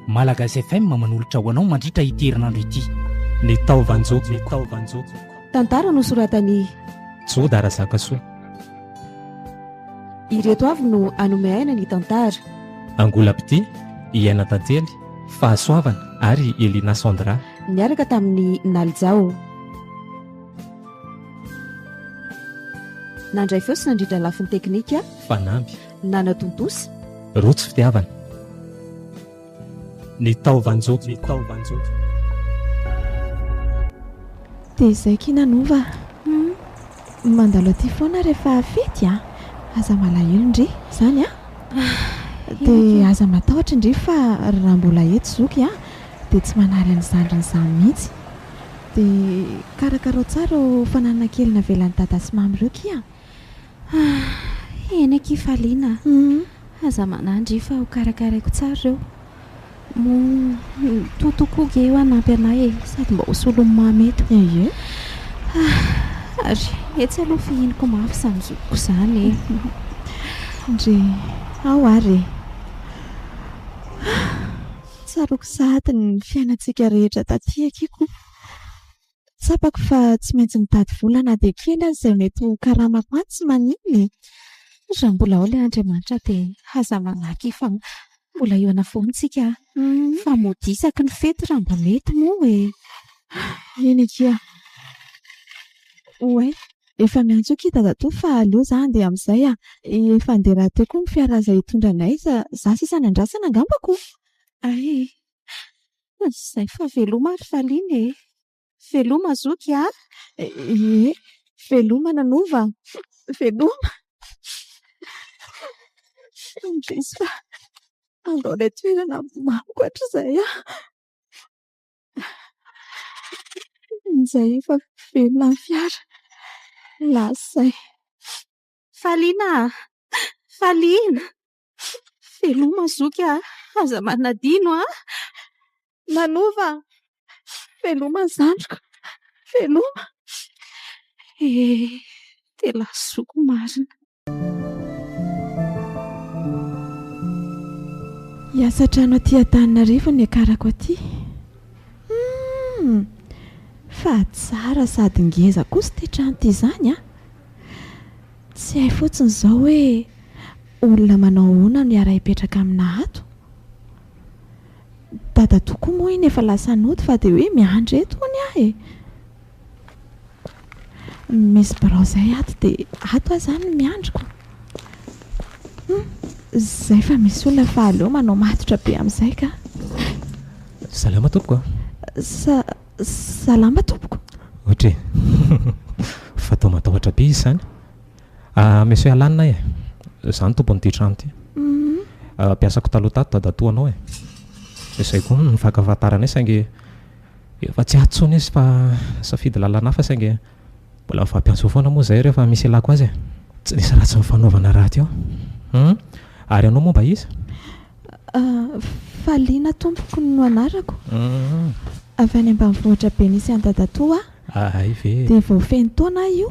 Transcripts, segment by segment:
Malagasy FM manolotra ho anao mandritra ity herinandro ity. Ny taovanjo tantara nosoratany Jodara Zakasoa. Ireto avy no hanome aina ny tantara. Angolapity, Iaina Tantely, Fahasoavana ary Elina Sandra. Niaraka tamin'ny Nalijao. Nandray feo sy nandrindra lafiny teknika Fanamby, Nana Tontosy, Rotsy Fitiavana. Ny taovanjo dia izay kinanova mandalo aty foana rehefa fety aza malahelo ndry zany dia aza matahotra ndry fa raha mbola eto zoky dia tsy manary ny zandrin'izany mihitsy dia karakara tsara fananana kely navelan'ny tata sy mamy ireo kia eny akifaliana aza manandry fa ho karakaraiko tsara ireo totokoga eo anampy anay sady mba ho solon'ny mamy eto ary etsy aloha fihiniko mafy samy zokoko izany ndry ao ary tsaroko sady ny fiainantsika rehetra taty akiko tsapako fa tsy maintsy mitady volana dia kely azy izay mety ho karamako any tsy maniny raha mbola ao ilay Andriamanitra dia aza manaky fa mbola eo ana foantsika fa modisaky ny fety raha mba mety moa eny kia oe efa miantso ki dadatoa fa aleo zany dia amin'izay efa andera teo koa ny fiara izay hitondranay za sisa ny andrasana angambako ay izay fa veloma ary faliana veloma zoky veloma nanova veloma indrisy fa andao ilay toerana mamiko hatr'izay izay efa velona ny fiara lasay faliana veloma zoky aza manadino nanova veloma ny zandriko veloma dia lasoko marina. Hiasa trano aty Antananarivo ny akarako aty fa tsara sady ngeza kosa ity trano ity izany tsy hay fotsiny izao hoe olona manao ahoana no hiara hipetraka amina ato dada tokoa moa iny efa lasa nody fa dia hoe miandry eto hony misy barao izay ato dia ato zany miandriko zay fa misy olona fa aleo manao matotra be amin'izay ka salama tompoko salama tompoko ohatra fatao matahotra be izy izany misy hoe alanina izany tompony ity trano ity mpiasako taloha tato dadatoa anao izay koa nifakafantaranay saingy efa tsy atsony izy fa safidy lalana hafa saingy mbola mifampiantso foana moa izay rehefa misy ilako azy tsy nisy raha tsy mifanaovana raha teo ary anao moa mba izy faliana tompoko no anarako avy any ambanivohitra be nisy andadatoa ay ve dia vao feno taona io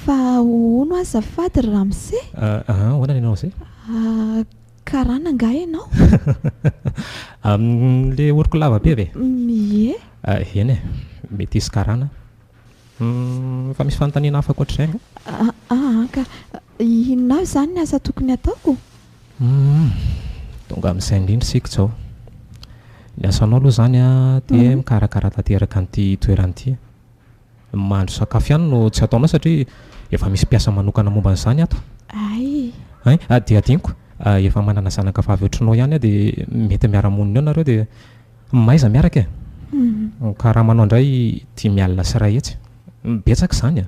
fa ono azafady ramse hoana ny anao izay karana nga ianao le oriko lava be ve eny mety isy karana fa misy fanontaniana hafa koatr'izay ka inona izany ny asa tokony ataoko tonga amin'izay indrindra sika zao ny asanao aloha izany dia mikarakara tanteraka an'ity toeran'ity mahandro sakafo ihany no tsy ataonao satria efa misy mpiasa manokana momba an'izany ato dia adiniko efa manana zanaka vavy ohatranao ihany dia mety miara-monina eo nareo dia maiza miaraka ka raha manao indray tia mialina sy raha etsy betsaka izany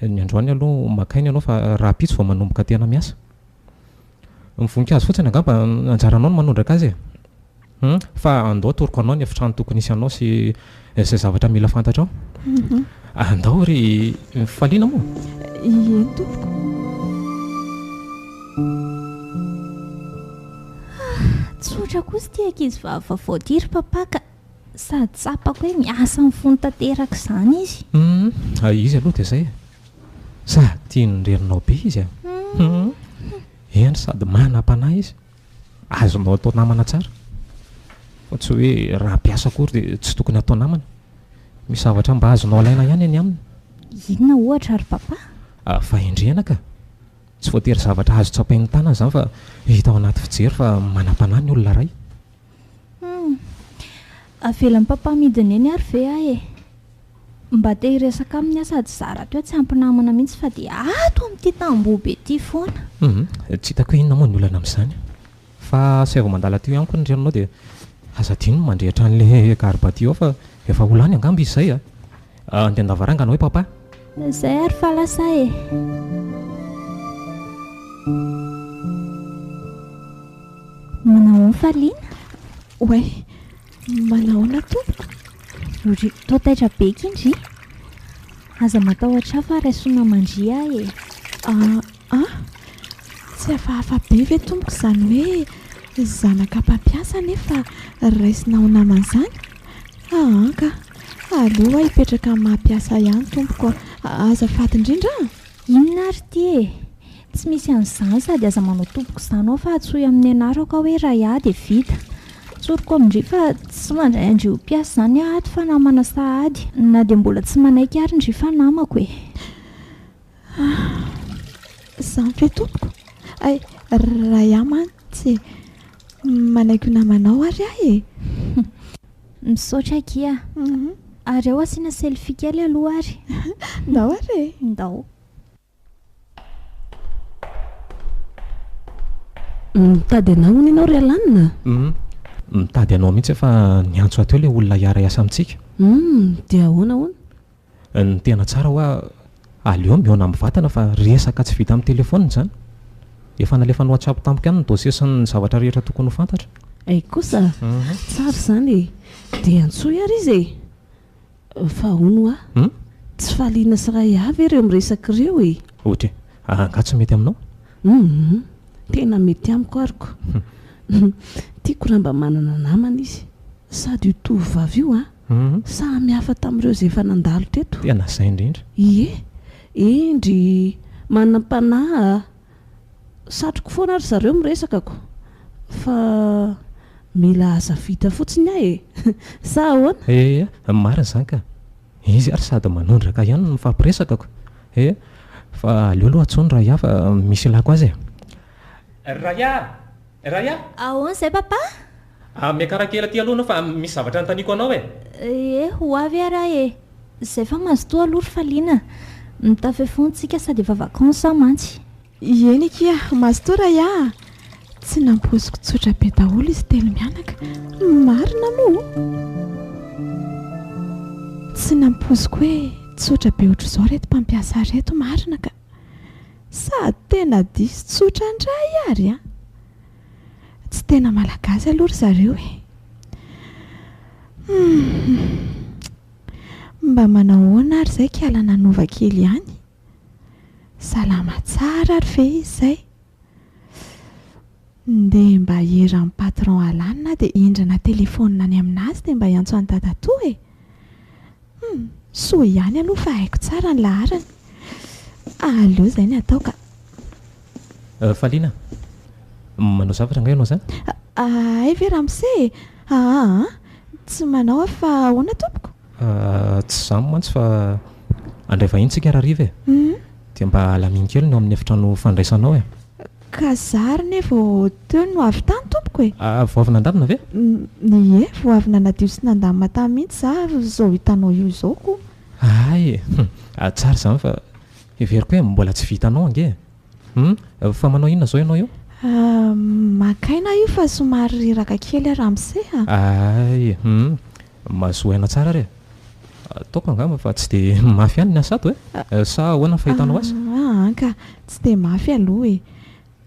ny androany aloha makainy ianao fa raha pitsy vao manomboka tena miasa mivoninkazo fotsiny angamba anjaranao no manondraka azy fa andao toroko anao ny efitrano tokony isy anao sy izay zavatra mila fantatrao andao ry faliana moa eny tompoko tsotra kosa ty ankizy vavavoadiry papaka sady tsapako hoe miasa amin'ny fony tanteraka izany izy izy aloha dia izay sady tia nyrerinao be izy eny sady manam-panahy izy azonao atao namana tsara fa tsy hoe raha mpiasa akory dia tsy tokony atao namana. Misy zavatra mba azonao alaina ihany any aminy. Inona ohatra ary papa? Fahendrena ka tsy voatery zavatra azo tsapain'ny tanana zany fa hita ao anaty fijery fa manam-panahy ny olona ray. Avelan'ny papa midina eny ary ve ahy e? Mba te hiresaka amin'ny asady zara teo tsy ampinamana mihitsy fa dia ato amin'ity tamboho be ity foana. Tsy hitako hoe inona moa ny olana amin'izany fa sy avy mandala teo ihany koa ny renanao dia aza dino mandrehitra an'ilay garbaty ao fa efa olany angamba izy izay andeha andavarangana hoe papa. Izay ary fa lasa e. Manao Faliana? Oay, manahoana tompoko? Ry tao taitra be kindry. Aza matahotra fa raisona mandry ahy e. Tsy hafahafa be ve tompoko izany hoe zanaka mpampiasa nefa raisina ho naman'izany? Ka aleo aho hipetraka amin'ny mampiasa ihany tompoko. Aza faty indrindra? Inona ary ty e? Tsy misy an'izany sady aza manao tompoko izany ao fa atsoy amin'ny anarako hoe raha iaho dia vita. Tsoriko amindry fa tsy mandray andry ho mpiasa izany ato fa namana sahady na dia mbola tsy manaiky ary indry fa namako e. Izany ve tompoko? Raha iaho mantsy manaiky ho namanao ary aho e. Misaotra kia. Ary ao asiana selfie kely aloha ary. Ndao ary? Ndao. Mitady anao hono ianao ry Alanina? Mitady anao mihitsy fa niantso ateo ilay olona hiara hiasa amintsika. Dia ahoana hono? Ny tena tsara hoa aleo mihaona amin'ny vatana fa resaka tsy vita amin'ny telefona izany. Efa nalefa ny WhatsApp tampoka ihany ny dossier sy ny zavatra rehetra tokony ho fantatra. Ay kosa tsara izany e. Dia antsoy ary izy e. Fa hono tsy faliana sy ray avy ireo miresaka ireo e. Ohatra anga tsy mety aminao? Tena mety amiko ariko. Tiako raha mba manana namana izy sady io tovovavy io samy hafa tamin'ireo izay efa nandalo teto. Tena izay indrindra. Ie, endry manam-panahy satroko foana ary zareo miresakako fa mila aza vita fotsiny ahy e. Sa ahoana? Marina izany ka. Izy ary sady manondraka ihany ny fampiresakako. Fa aleo aloha atsony raha iaho fa misy lako azy e. Raya? Ahoana izay papa? Miakarakela ty aloha fa misy zavatra notaniako anao e. Ho avy ara e. Izay fa mazotoa aloha ry Faliana. Mitafy fontsika sady efa vakansa mantsy. Eny kia, mazotoa raha iaho. Tsy namposiko tsotra be daholo izy telo mianaka. Marina moa. Tsy namposiko hoe tsotra be ohatr'izao reto mpampiasa reto marina ka. Sady tena diso tsotra indray ary tsy tena malagasy aloha ry zareo e. Mba manao ahoana ary izay kiala nanova kely ihany. Salama tsara ary ve izy izay. Ndeha mba heran'ny patron Alanina dia endrana telefona any aminazy dia mba hiantso any dadatoa e. Soa ihany aloha fa haiko tsara ny laharany. Aleo izay ny atao ka. Faliana, manao zavatra nga ianao izany? Ay ve ramose? Tsy manao fa ahoana tompoko? Tsy izany mantsy fa andray vahiny tsika rahariva e. Dia mba alaminy kely no amin'ny efitrano fandraisanao e. Ka zary nefa teo no avy tany tompoko e. Vao avy nandamina ve? Ie, vao avy nanadio sy nandamina tany mihitsy za izao hitanao io izao ko. Ay, tsara izany fa everiko hoe mbola tsy vitanao ange. Fa manao inona izao ianao io? Makaina io fa somary riraka kely ramose. Ay, mahazoaina tsara re. Ataoko angamba fa tsy dia mafy ihany ny asato e. Sa ahoana fahitanao azy? Ka tsy dia mafy aloha e.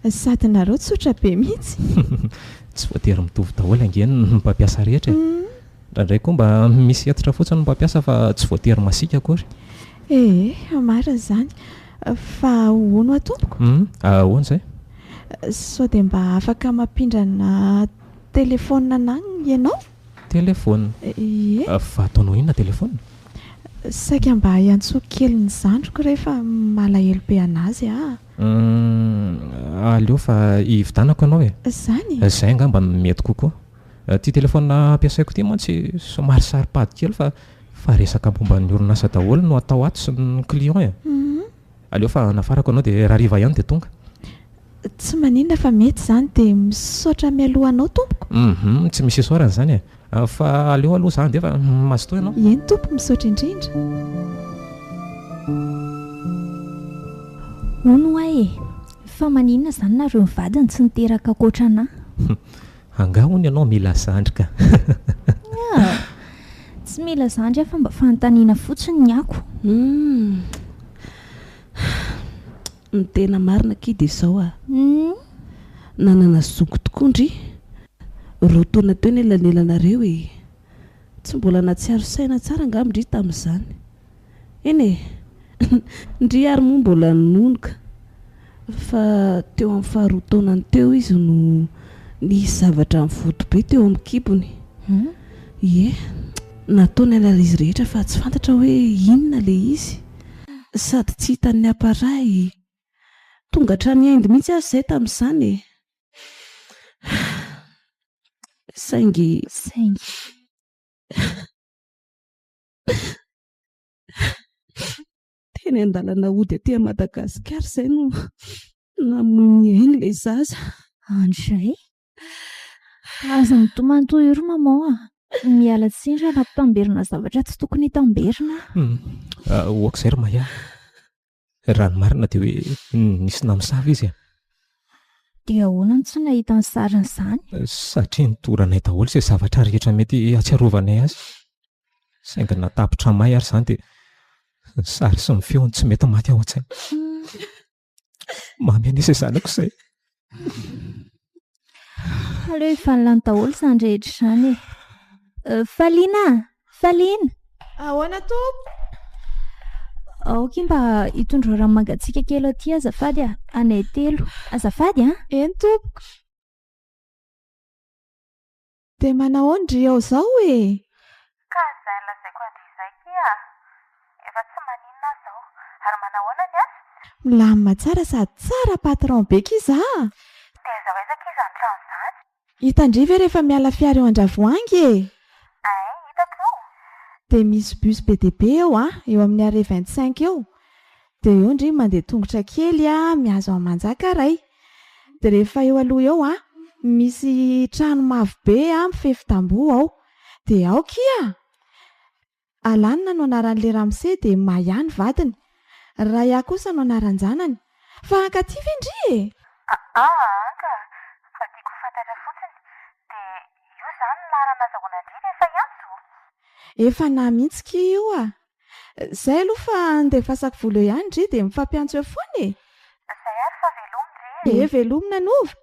Sady nareo tsotra be mihitsy. Tsy voatery mitovy daholo angeny ny mpampiasa rehetra e. Ndraindray koa mba misy hetotra fotsiny ny mpampiasa fa tsy voatery masika akory. Marina izany. Fa ahoana tompoko? Ahoana izay? Sao dia mba afaka mampindrana telefona anany ianao? Telefona? Fa ataonao inona telefona? Saika mba hiantsoa kely ny zandriko rehefa malahelo be anazy aleo fa hividanako ianao e. Zany Izay angamba mety kokoa. Ty telefona ampiasaiko ty mantsy somary saripady kely fa resaka momba ny orinasa daholo no atao ato sy ny client e. Aleo fa nafarako anao dia raha riva ihany dia tonga. tsy maninona fa mety zany dia misaotra mialohanao tompoko. Tsy misy isorana zany e. Fa aleo aloha zany dia fa mazotoa ianao. Eny tompo misaotra indrindra. Hono ahe, fa maninona zany nareo mivadiny tsy niteraka koatra anahy. Anga hono ianao mila zandrika. Tsy mila zandry fa mba fanontaniana fotsiny ny ako. Ny tena marina kidy izao nanana zoko tokondry rotoana teo ny elanelanareo e. Tsy mbola natsiaro saina tsara angambindry tamin'izany. Eny e, ndry ary moa mbola nonoka fa teo amin'ny faharotaonany teo izy no nisy zavatra mivoto be teo amin'ny kibony. Ie, nataony alala izy rehetra fa tsy fantatra hoe inona le izy, sady tsy hitan'ny aparay. Tonga hatrany haindy mihitsy azy izay tamin'izany e. Saingy teny an-dalana ody aty Madagasikara izay no namoy hainy ilay zaza. Andray, aza mitomantò iro maman miala tsindra na mpitamberina zavatra tsy tokony hitamberina. Oak'izay ry Maia. Raha ny marina dia hoe nisy namisava izy. Dia ahoana tsy nahita ny sariny izany? Satria nidoranay daholo izay zavatra rehetra mety hatsiarovanay azy. Saingy natapitra may ary izany dia ny sary sy ny feony tsy mety maty ao an-tsaina. Mamy anisy zanako izay. Aleo hifanilany daholo izany rehetra izany e. Faliana! Ahoana tompo? Aoky mba hitondra ranomangatsiaka kely aty azafady anay telo. Azafady Eny tompoko. Dia manao ndry ao izao e. Ka izay lazaiko andry izay kia. Efa tsy maninona zao. Ary manahoana ny asa? Milamina tsara sady tsara patron be kiza. Dia izao ezaka izy an-trano izany. Hitandry ve rehefa miala fiara eo Andravoahangy e? Hitako. Dia misy bus BDB eo eo amin'ny arrêt 25 eo. Dia eo ndry mandeha tongotra kely miazo amin'ny Manjakaray. Dia rehefa eo aloha eo misy trano mavo be mifefy tamboho ao. Dia ao kia. Alanina no anaran'ilay Ramse dia Maia ny vadiny. Raya kosa no anaran'ny zanany. Fa hankaty ve ndry e? Anka. Fa tiako fantatra fotsiny. Dia io zany ny lara nazahoana andry rehefa iantso. Efa na mihitsy ki io Zay aloha fa andefasako vola eo ihany ndry dia mifampiantso eo foana e. Izay ary fa velomindry. Velomina nova.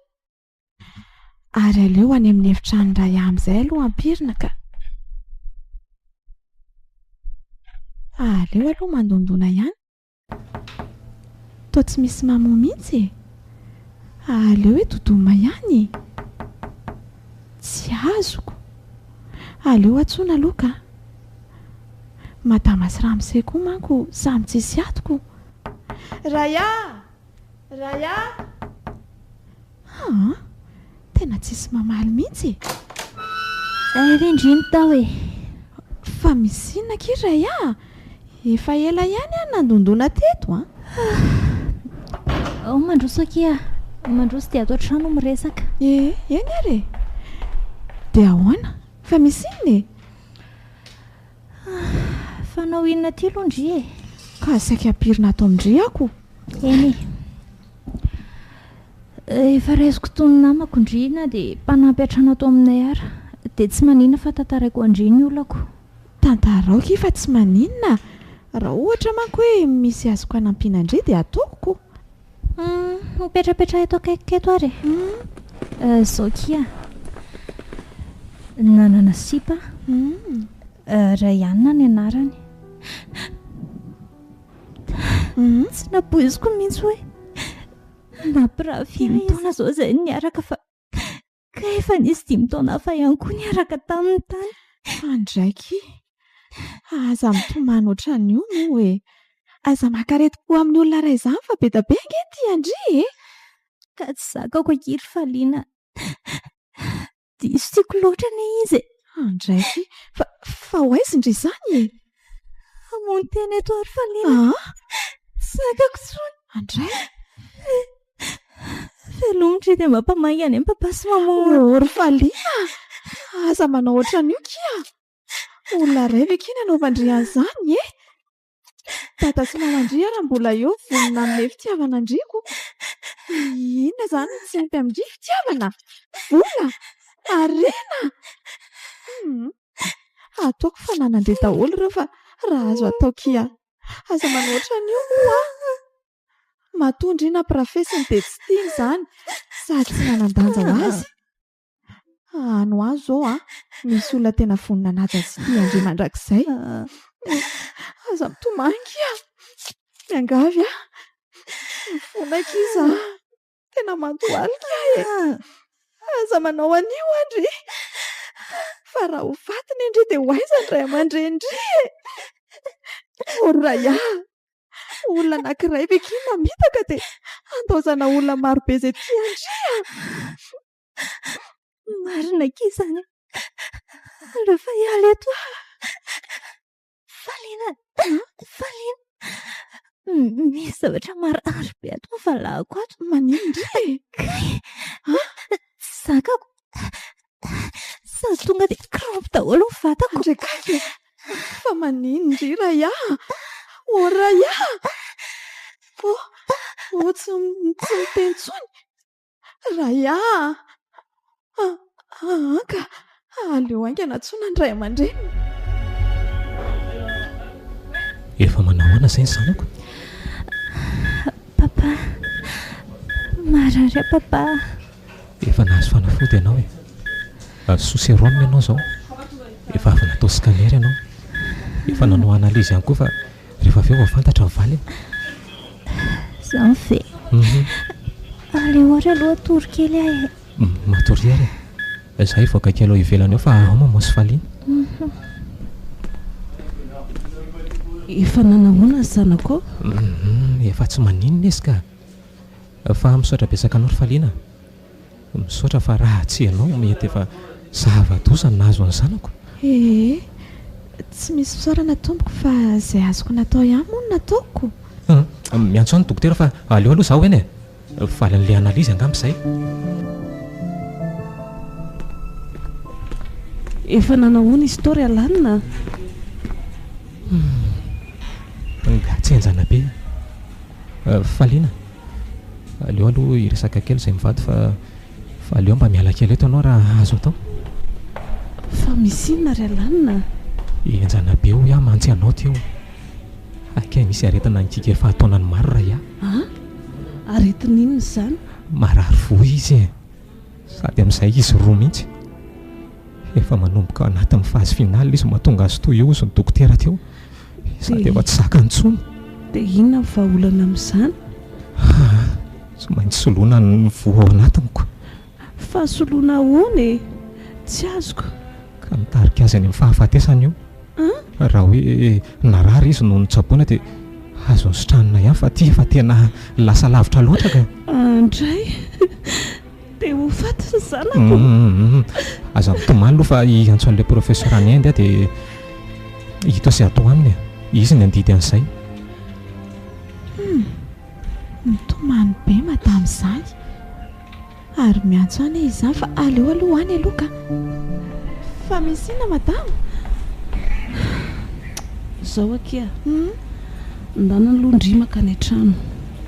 Ary aleo any amin'ny efitrano iray amin'izay aloha ampirina ka. Aleo aloha mandondona ihany. Toa tsy misy mamoa mihitsy e. Aleo hoe dodoma ihany. Tsy azoko. Aleo atsoina aloha ka. Madama sy Ramse koa manko samy tsisy atoko. Raya! Tena tsisy mamaly mihitsy. Rindriny tao e. Fa misy inona ki Raya? Efa ela ihany nandondona teto Mandroso kia. Mandroso dia ato an-trano miresaka. Eny ary e. Dia ahoana? Fa misy inona e? Fanao inona ty aloha ndry e? Ka saika ampirina ato amindry ako. Eny efa raisiko tony namako ndrina dia mpanampy hatrana ato aminay ara. Dia tsy maninona fa tantaraiko andry ny olako. Tantarao ki fa tsy maninona. Raha ohatra manko hoe misy azoko hanampiana indray dia ataoko. Mipetrapetra eto akaiky eto ary. Zao kia. Nanana sipa. Raiana ny anarany. Tsy napoiziko mihitsy hoe nampirafy taona zao izay niaraka fa ka efa nisy 5 taona hafa ihany koa niaraka tamin'ny tany. Andraiky. Aza mitomany ohatran'io moa e. Aza makarety-po amin'ny olona iray izany fa be da be angety andry e. ka tsy zakako akery Faliana. Diso tiako loatra ne izy. Andraiky fa hoaizy indry izany e? Hamono teny eto ary Faliana. Zakako tsony. Andray velomitry dia mampamangany amin'ny papa sy mama. Ry Faliana, aza manao ohatran'io kia. Olona ray ve kina anaovandry an'izany e? Tata sy mamandry raha mbola eo vonona amin'ny fitiavana andriko. Inona izany tsy mipy amin'ny fitiavana? Vola? Arena? Ataoko fa nanandre daholo ireo fa raha azo atao kia. Aza manao ohatran'io moa. Matondry na profesiny dia tsy tiany izany sady tsy nanan-danja ho azy. Ano azo zao misy olona tena vonona naja sy tia Andry mandrakizay. Aza mitomany kia. Miangavy mifona kiza. Tena matoaly kia e. Aza manao an'io Andry. Fa raha ho vatiny Andry dia ho aiza ny ray aman-dreny e. Oraya. Olona anankiray ve kina mitaka dia andaozana olona marobe izay tia Andry. Marina kizany. Rehefa hiala eto Faliana. Misy zavatra marary be ato valahako ato. Manindry e? Zakako. Sady tonga dia krampy daholo ny vatako. Andrekaiky fa manindry Raya. O Raya. Tsy miteny intsony. Raya. Ka aleo aingana tsona ny ray aman-dreny. Efa manao ahoana izay ny zanako? Papa, marary papa. Efa nahazo fanafody ianao e. Sosy rhum ianao izao. Efa avy natao scanner ianao. Efa nanao analizy ihany koa fa rehefa avy eo voafantatra ny valy. Izany ve? Aleo ohatra aloha tory kely ahy. Matory ary. Izay voaka kely ao ivelany eo fa ao mosy Faliana. Efa nanahoana ny zanako? Efa tsy maninona izy ka. Fa misaotra betsaka anao ry Faliana. Misaotra fa raha tsy ianao mety efa zava-doza ny nahazo ny zanako. Tsy misy fisaorana tompoko fa izay azoko natao ihany moa no nataoko. Miantso ny dokotera fa aleo aloha zaho eny e. Valin'ilay analizy angamba izay. Efa nanahoana izy tao ry alanina? Tsy enjana be. Faliana. Aleo aloha iresaka kely izay mivady fa aleo mba miala kely eto ianao raha azo atao. Fa misy inona ry alanina? Enjana be ho mantsy anao teo. Akay misy aretina nikika efa ataonany maro raha aretina inona izany? Marary voa izy e. Sady amin'izay izy roa mihitsy. Efa manomboka anatin'ny fazy final izy mahatonga azy toy eo izy ny dokotera teo. Sady efa tsy zakany intsony. Dia inona ny vahaolana amin'izany? Tsy maintsy soloina ny voa ao anatiniko. Fa soloina ahoana e? Tsy azoko. Ka mitarika azy any amin'ny fahafatesany io. Raha hoe narary izy no nitsaboana dia azo ny sotranina ihany fa ty efa tena lasa lavitra loatra ka. Andray. Dia ho faty ny zanako. Aza mitomany aloha fa hiantso an'ilay professeur any Inde dia hita sy atao aminy. Izy ny andidy an'izay. Mitomany be madama izany. Ary miantso any izy izany fa aleo aloha any aloha ka. Fa misy inona madama? Izao akia. Ndana aloha ndrimaka any an-trano.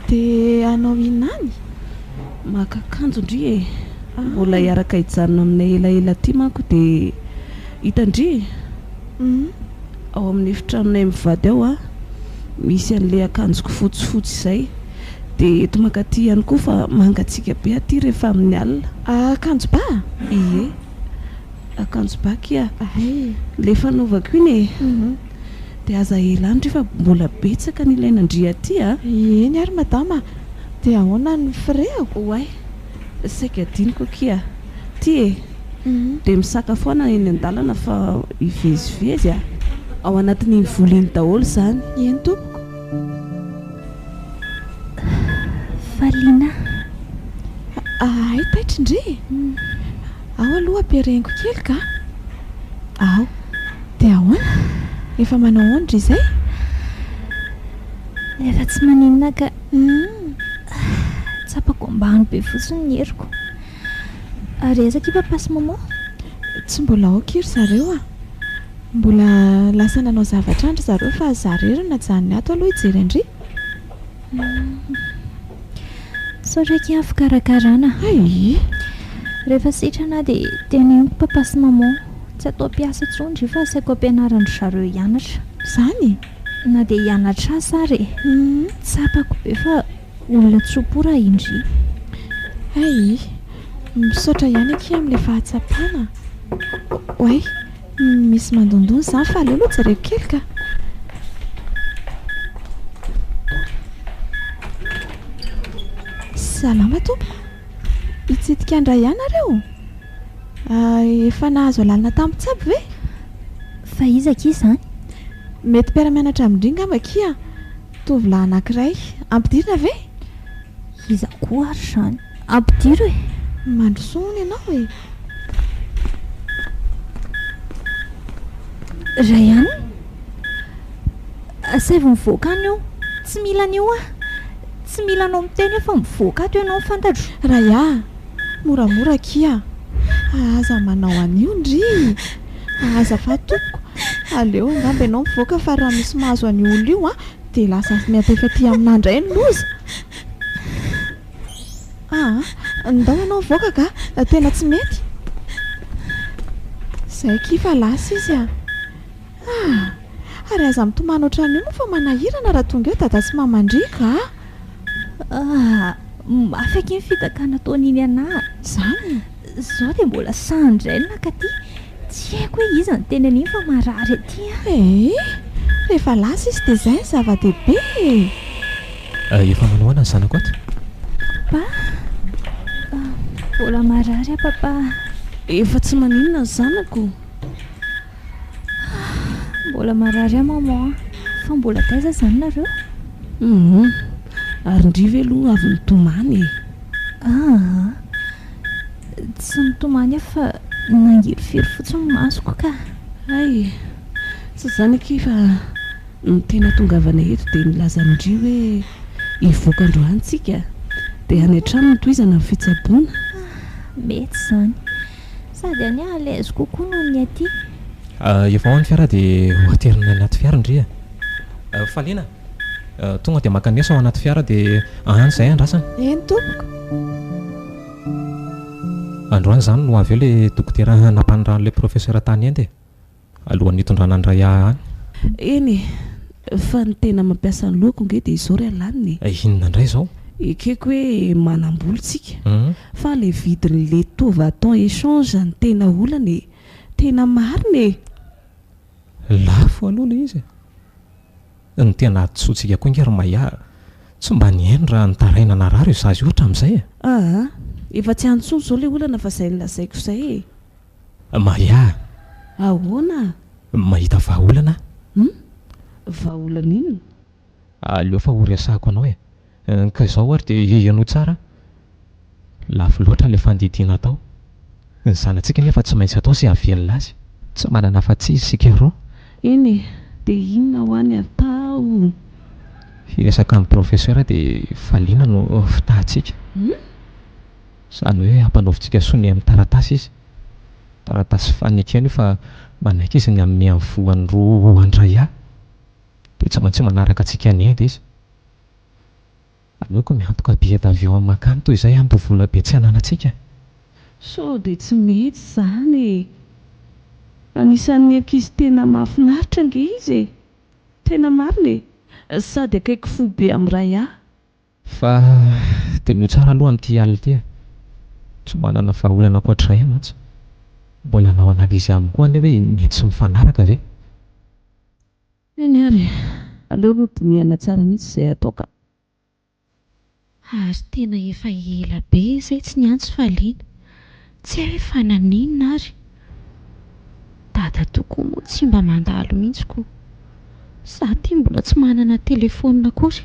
Dia anao inona any? Maka akanjo ndry e. Mbola hiaraka hijanona aminay elaela aty manko dia hitandry. Ao amin'ny efitranonay mivady ao misy an'ilay akanjoko fotsifotsy izay. Dia eto mankaty ihany koa fa mangatsiaka be aty rehefa amin'ny alina. Akanjo ba? Ie. Akanjo ba kia. Ilay fanaovako iny e. Dia aza elandry fa mbola betsaka ny ilaina ndry aty Eny ary madama. Dia ahoana ny firehako? Oay. Saika diniko kia. Ty e. Dia misakafo ana eny an-dalana fa hivezivezy ao anatin'ny voliny daholo izany. Eny tompoko. Faliana. Ay taitra indre ao aloha ampiareniko kely ka ao dia ahoana efa manao ondry izay efa tsy maninona ka tsapako ambany be fotsiny ny heriko ary ezaka papa sy maman tsy mbola aokiry zareo a mbola lasa nanao zavatra andry zareo fa zarerona janony ato aloha hijery andry saotraiky amin'ny fikarakarana ay rehefa sitrana dia teneniko papa sy maman tsy atao piasa tsondry fa asaiko ampianaran'ny zareo hianatra zany na dia hianatra asa ary tsapako be fa olona tsopora indry ay misaotra ihany aky amin'ilay fahatsapana oay misy mandondony zany fa aleo aloha jareo kely ka salama tompoko hitsidika andray ihany areo efa nahazo alalina tamintsabo ve fa izaka izy zany mety mpiara-mianatra amindringa amakia tovolahy anankiray ampidirina ve iza koa ary zany ampidiro e mandrosony ianao e ray ihany asaivo mivoaka any io tsy mila an'io a tsy mila anao miteny eo fa mivoaka ato ianao fantatro raha moramora kia aza manao an'io ndry aza fa tompoko aleo angamba ianao mivoaka fa raha misy mahazo any olo io a dia lasa mety efa ty aminandray ny loza ndao anao mivoaka ka tena tsy mety zay kifa lasa izy ary aza mitomana ohatran'io moa fa manahirana raha tonga eo dada sy mamandrika afaka ny fitaka nataon'iny ana zany zao dia mbola sandray naka ty tsy haiko hoe izy ny tena an'iny fa marary aty rehefa lasa izy dia zay ny zava-dehibe efa manao ana ny zanako ato pa mbola marary a papa efa tsy maninona ny zanako mbola marary a maman fa mbola taiza zany nareo ary ndry ve aloha avy mitomany tsy mitomany a fa nangirofiry fotsiny masoko ka ay tsy zany aky fa ny tena tongavana eto dia nilaza amindry hoe hivoaka androantsika dia any an-trano nytoizana ny fitsaboana mety zany sady any alaizy kokoa noho ny aty efa ao ny fiara dia hoaterina anaty fiara indria falena tonga dia makanesa ao anaty fiara dia any izay andrasana eny tompoko androany zany no avy eo ilay dokotera nampanindran'ilay professeur tany eny dia alohan'ny hitondrana andray any eny fa ny tena mampiasa ny loko nge dia izao ry alaniny inona indray izao ekeko hoe manam-bolontsika fa ilay vidin'le tova-temps échange ny tena olany tena mariny lafo aloha le izy ny tena aditsotsika koa ngery maya tsy mba nihaino raha nitaraina narary io zazy ohatra amin'izay efa tsy antsony zao ilay olana fa izay nilazaiko izay maya ahoana mahita vahaolana vahaolana inona aleo fa oresahako anao ka izao ary dia ianao tsara lafo loatra ilay fandidiana tao ny zanantsika nefa tsy maintsy atao sy havelona azy tsy manana fa-tsy izy sika roa eny dia inona ho any atao firesaka amin'ny professeur dia faliana no fitahantsika izany hoe hampanaovintsika sony amin'ny taratasy izy taratasy fanekeny fa manaiky izy ny amin'ny voan'ny roa andray dia tsy maintsy manaraka antsika ny edy izy aleoko miantoka billet d'avion amakany toy izay ampy vola be tsy ananantsika so dia tsy mety zany anisan'ny ankizy tena mahafinaritra nge izy tena mariny sady akaiky fo be amin'ny ray fa dia mio tsara aloha n'ity alina ity tsy manana vahaolana ankoatray mantsy mbola nao analizy aminy koa ane hoe mety sy mifanaraka ve eny ary aleo aloha dinihana tsara mihitsy izay ataoka ary tena efa ela be izay tsy niantso faliana tsy hay hoe fananinona ary dada tokoa moa tsy mba mandalo mihitsy koa za ty mbola tsy manana telefonina akory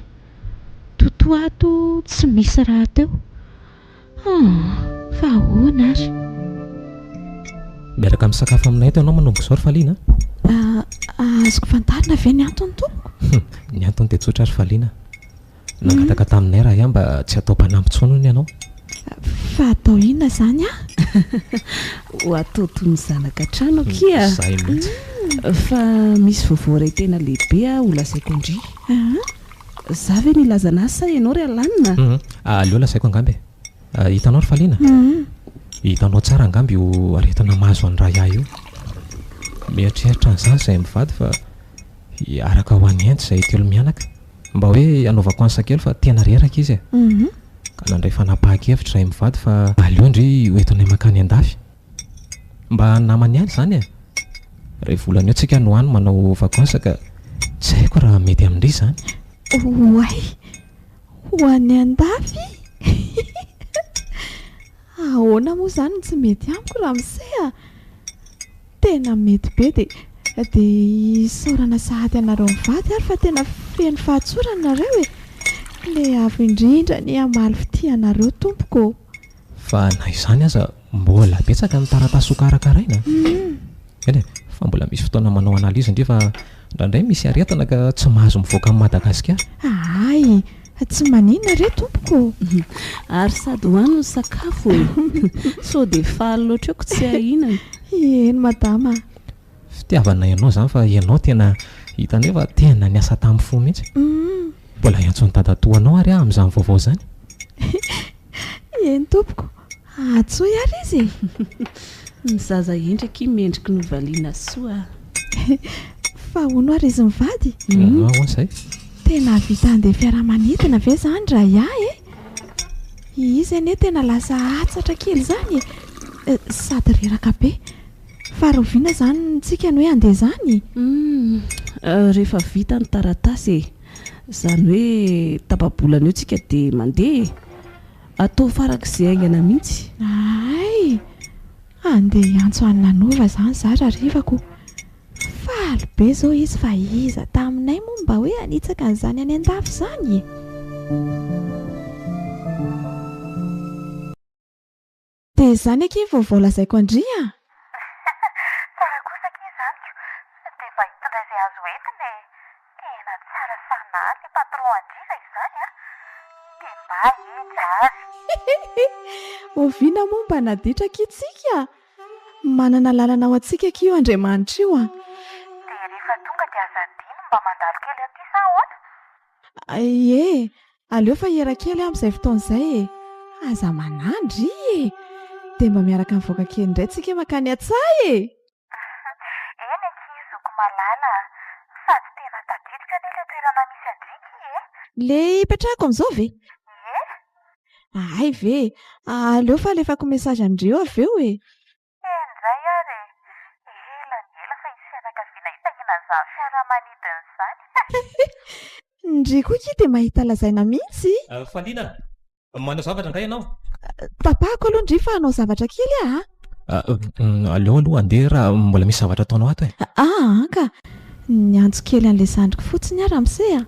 totoato tsy misy raha teo Fa ahoana ary? Miaraka amin'ny sakafo aminay eto ianao manomboka izao ry Faliana? Azoko fantarina ve ny antony tompoko? Ny antony dia tsotra ary Faliana. Nangataka taminay raha ihany mba tsy atao mpanampy intsony hono ianao. Fa atao inona izany a? Ho atao toy ny zanaka trano kia. Izay mihitsy. Fa misy vaovao iray tena lehibe ho lazaiko indry. Za ve nilazana asa ianao ry Alanina? Aleo lazaiko angambe. Hitanao ry Faliana? Hitanao tsara angambe io aretina mahazo an'ny raha io. Mieritreritra an'izany izay mivady fa araka ho an'ny enty izay telo mianaka mba hoe anaovako ansa kely fa tena reraka izy ka nandray fanapahan-kevitra izay mivady fa aleo indry hoentinay makany an-dafy mba namany ihany izany e. Rehefa volana eo tsika no hany manao vakansa ka tsy haiko raha mety amindry izany. Oay, ho any an-dafy? Ahoana moa izany tsy mety amiko raha misea? Tena mety be dia saorana sahady anareo mivady ary fa tena feno fahatsorana nareo e. Le avy indrindra ny amaly fitianareo tompoko. Fa na izany aza mbola betsaka ny taratasy ho karakaraina. Eny fa mbola misy fotoana manao analizy indray fa ndraindray misy aretina ka tsy mahazo mivoaka amin'ny Madagasikara. Ay, tsy maninona re tompoko. Ary sady hoany ny sakafo e. So dia faly loatra eoko tsy ahinana. Eny madama. Fitiavana ianao izany fa ianao tena hitany efa tena niasa tamin'ny fo mihitsy. Mbola iantsony dadatoanao ary amin'izany vaovao izany. Eny tompoko, atsoy ary izy. Ny zaza endriky mendriky novaliana soa. Fa hono ary izy mivady? Ahoana izay? Tena vita andeha fiaramanidina ve izany raha iahy e? Izy anie tena lasa atsatra kely izany e. Sady reraka be. Faroviana izany tsika ny hoe andeha izany. Rehefa vita ny taratasy e, izany hoe tapabolana eo tsika dia mandeha. Atao farak'izay aingana mihitsy. Ay, andeha antso any Nanova izany zara rivako. Faly be izao izy fa iza taminay moa mba hoe anitsaka an'izany any an-dafy izany e. Dia izany aky vaovao lazaiko andria. Tsara kosa aky izany dia mba hitondra izay azo entiny e. Tena tsara fanahy patron andriva izany a. Dia mba ejary. Oviana moa mba naditra kitsika. Manana lalana ao antsika io Andriamanitra io a. Dia rehefa tonga dia azadino mba mandalo kely aty sa ahoana? Ie, aleo fa hiera kely amin'izay fotoan'izay e. Aza manandry e. Dia mba miaraka mivoaka kely indray tsika makany an-tsaha e. Eny ankizoko malala. Sady tena tadidika ny ilay toerana misy andriky e. Le ipetrahako amin'izao ve? Ie. Ay ve, aleo fa alefako mesazy andreo avy eo e. Indray ary. Ela fa isy fianakaviana hitahina an'izany fiaramanidina izany. Ndry koa ky dia mahita lazaina mihitsy. Faliana, manao zavatra indray ianao? Tapahako aloha ndry fa hanao zavatra kely a. Aleo aloha andeha raha mbola misy zavatra ataonao ato e. Ka niantso kely an'ilay zandriko fotsiny ara misea.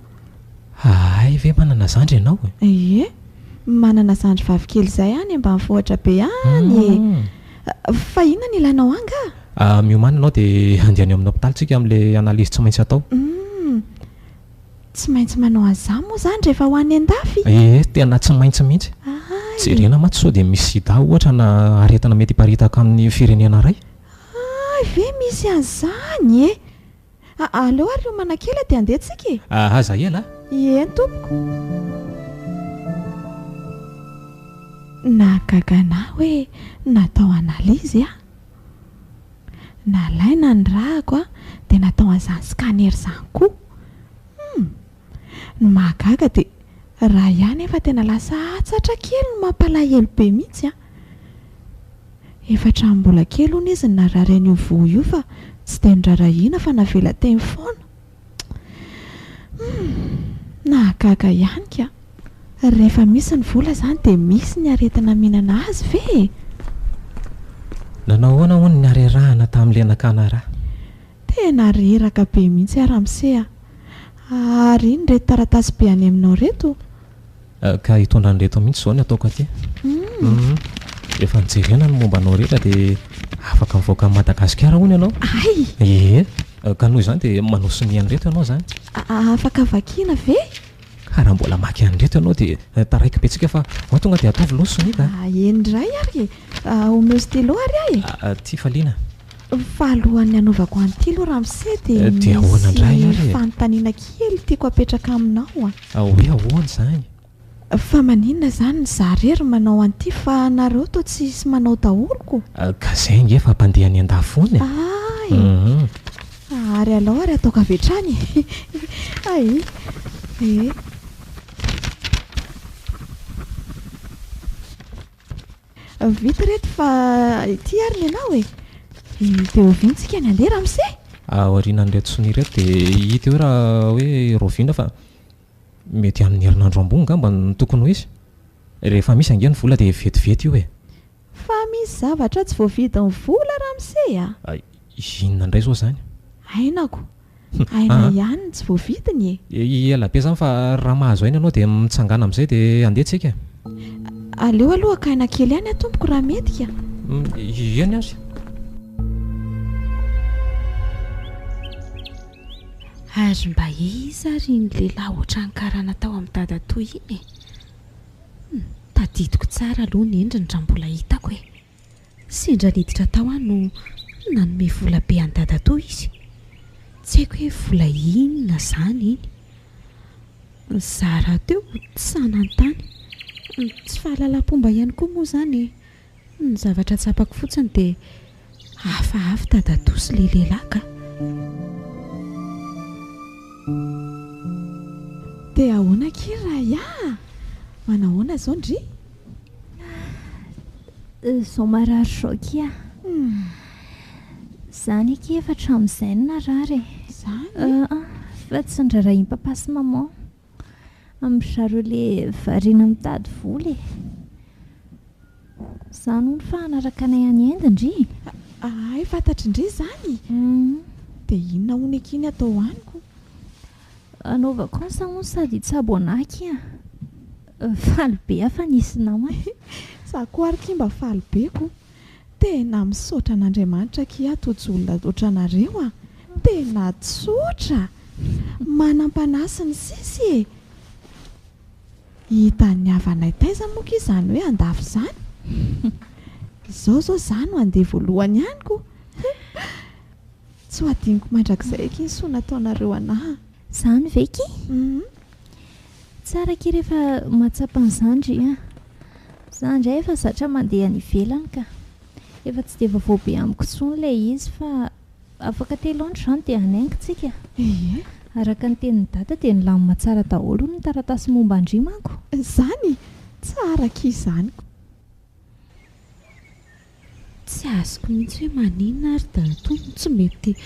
Ay ve manana zandry ianao e? Ie, manana zandry vavy kely izay any mba mivoatra be any e. Fa inona ny ilanao anga? Miomana ianao dia andeha any amin'ny hopitaly tsika amin'ilay analizy tsy maintsy atao. Tsy maintsy manao an'izany moa izany rehefa ho any an-dafy. Tena tsy maintsy mihitsy. Jerena mantsy sao dia misy sida ohatra na aretina mety hiparitaka amin'ny firenena iray. Ve misy an'izany e. Aleo ary homana kely dia andeha tsika e. Aza ela. Eny tompoko. Nahagaga hoe natao analizy a. Nalaina ny rahako a dia natao an'izany scanner izany koa. Ny mahagaga dia raha ihany efa tena lasa atsatra kely no mampalahelo be mihitsy a. Efatra mbola kely hono izy ny narary an'io voa io fa tsy dia nirarahiana fa navela teny foana. Nahagaga ihany ka. Rehefa misy ny vola izany dia misy ny aretina mihinana azy ve? Nanao ahoana hono ny arerahana tamin'ilay nakana raha? Tena reraka be mihitsy ara-misea. Ary iny reto taratasy be any aminao reto. Ka hitondra an'ireto mihitsy izao ny ataoko aty. Efa nijerena ny momba anao rehetra dia afaka mivoaka amin'ny Madagasikara hono ianao. Ay, Ka noho izany dia manao siny an'ireto ianao izany. afaka vakiana ve? Ka raha mbola maky an'ireto ianao dia taraiky betsika fa ho tonga dia ataovy loha siny ka. Endray ary omeo stylo ary ahy. Ty faliana. Fa alohan'ny anaovako an'ity aloha Ramose dia Dia ahoana indray ary? fanontaniana kely tiako apetraka aminao. Hoe ahoana izany? Fa maninona izany ny zarery manao an'ity fa nareo toa tsy sy manao daholo. Ka izay nge fa mpandeha any an-dafony. Ay, ary alao ary ataoko avy hatrany. Ay, vita reto fa ity ary ny anao dia ovintsika ny andeha Ramose. Aoriana an'ireto siny ireto dia hita hoe raha hoe roviana fa mety amin'ny herinandro ambony ngamba ny tokony ho izy. Rehefa misy ange ny vola dia vetivety io Fa misy zavatra tsy voavidy ny vola Ramose. Inona indray zao izany? Ainako, aina ihany tsy voavidiny Ela be izany fa raha mahazo aina ianao dia mitsangana amin'izay dia andehantsika. Aleo aloha akaina kely ihany atompoko raha mety ka. Eny azy. Ary mba iza ary ny lehilahy ohatran'ny karana tao amin'ny dadatoy iny tadidiko tsara aloha ny endriny raha mbola hitako sendra liditra tao aho no nanome vola be any dadatoy izy. Tsy haiko hoe vola inona izany iny. Zara teo tsy sanantany. Tsy fahalalam-pomba ihany koa moa izany. Ny zavatra tsapako fotsiny dia hafahafa dadatoy sy le lehilahy ka. Dia ahoana kely raha manahoana izao ndry? Izao marary zao kia. Izany eky efa hatramin'izay no narary. Izany? Fa tsy ndraraha papa sy maman amin'ny zareo le variana mitady vola izany hono fa hanaraka anay any endindry. Ay, fantatry indray izany. Dia inona hono ekiny atao aniko? Anaovako ansa hono sady tsabo anahy kia. Faly be afa nisy namana. Za koa ary kia mba faly beko. Tena misaotra an'Andriamanitra kia tojo-olona ohatranareo tena tsotra. Manam-panasiny sisy hitan'ny havanay taiza moa kia izany hoe andafy izany. Izao izany no andeha voalohany ihanyko. Tsy ho adiniko mandrakizay eky so nataonareo anahy. Izany ve ki? Tsara ki rehefa mahatsapa an'izany ry Za indray efa zatra mandeha any ivelany ka efa tsy dia vaovao be amiko intsony ilay izy fa afaka telo andro izany dia hanaingitsika. Araka ny tenin'ny dada dia nilamina tsara daholo ny taratasy momba andry manko. Izany tsara ki izany. Tsy azoko mihitsy hoe maninona ary dadatoy tsy mety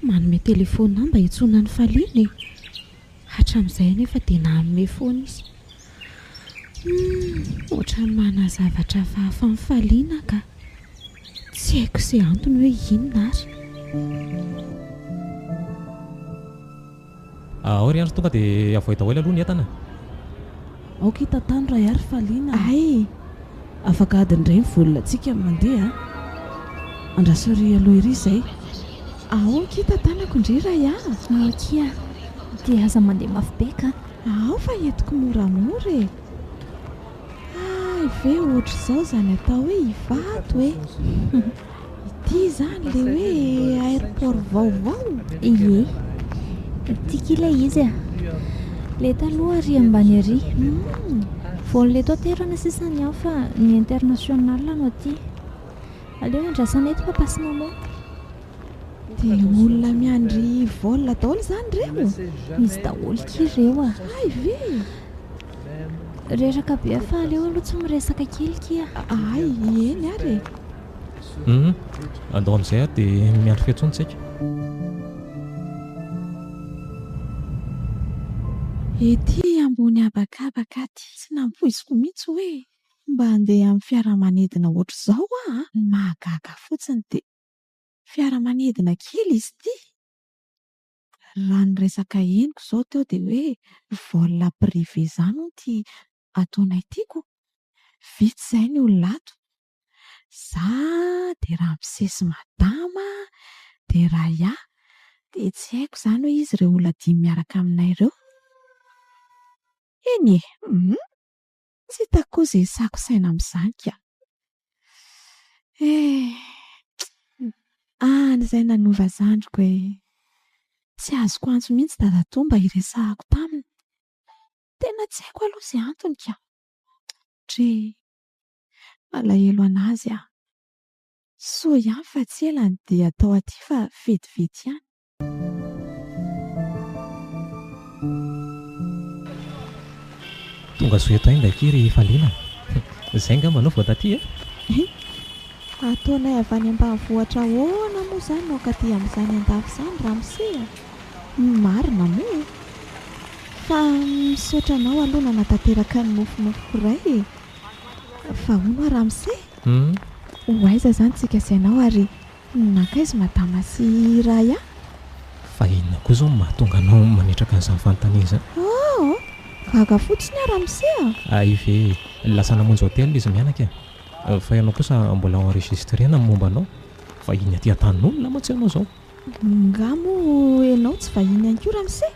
manome telefona mba hitsoina ny faliana hatramin'izay nefa dia nanome foana izy. Ohatrany manazavatra hafahafa amin'ny faliana ka tsy haiko izay antony hoe inona ary. Ary andro tonga dia avoy daholo aloha ny entana. Aoka hitatany raha ary faliana. Ay, Afaka adin'indray ny volona antsika mandeha andrasary aloha iry izay. aoka hitantanako indray raha Kia dia aza mandeha mafy be ka. Ao fa entiko moramora Ay ve ohatr'izao izany atao hoe hivato ity izany le hoe aéroport vaovao. Tiaka ilay izy le taloha ary ambany ary vol le toerana sisany aho fa ny international no aty. Aleo andrasana eto papa sy maman. Dia olona miandry vol daholo izany reo. Izy daholo ki reo Ay ve? Reraka be fa aleo aloha tsy miresaka kely kia. Ay, eny ary. Andao amin'izay dia miandry fiantsony tsika. Ety ambony habakabaka aty tsy nampoiziko mihitsy hoe mba handeha amin'ny fiaramanidina ohatr'izao mahagaga fotsiny dia fiaramanidina kely izy ity. Raha ny resaka henoko izao teo dia hoe vol privé izany no ty ataonay tiako. vitsy izay ny ololato. Za dia Ramsesy madama dia Raya, dia tsy haiko izany hoe izy ireo olona dimy miaraka aminay ireo. Eny e, tsy hitako koa izay sako saina amin'izany ka. Izay nanova zandriko e. Tsy azoko antso mihitsy Dadato mba hiresahako taminy. Tena tsy haiko aloha izay antony ka. Dre malahelo anazy aho. Soa ihany fa tsy elany dia atao aty fa vetivety ihany. Tonga soeto aingay kiry Faliana. Izay nga manao vao taty e? Ataonay avy any ambanivohitra ahoana moa izany no ka ty amin'izany an-dafy izany Ramse. Marina moa. Fa misaotra anao aloha nanatanteraka ny nofinofiko iray e. Fa hono Ramse? Ho aiza izany tsika sainao ary nankaiza madama sy Raya? Fa inona koa izao mahatonga anao manetraka an'izany fanontaniana izany? Gaga fotsiny Ramse a. Ive lasa namonjy hôtely izy mianaka e. Fa ianao kosa mbola enregistrena momba anao. Fa iny aty an-tanin'olona moa tsy ianao izao. Ngamo ianao tsy vahiny ihany koa Ramse?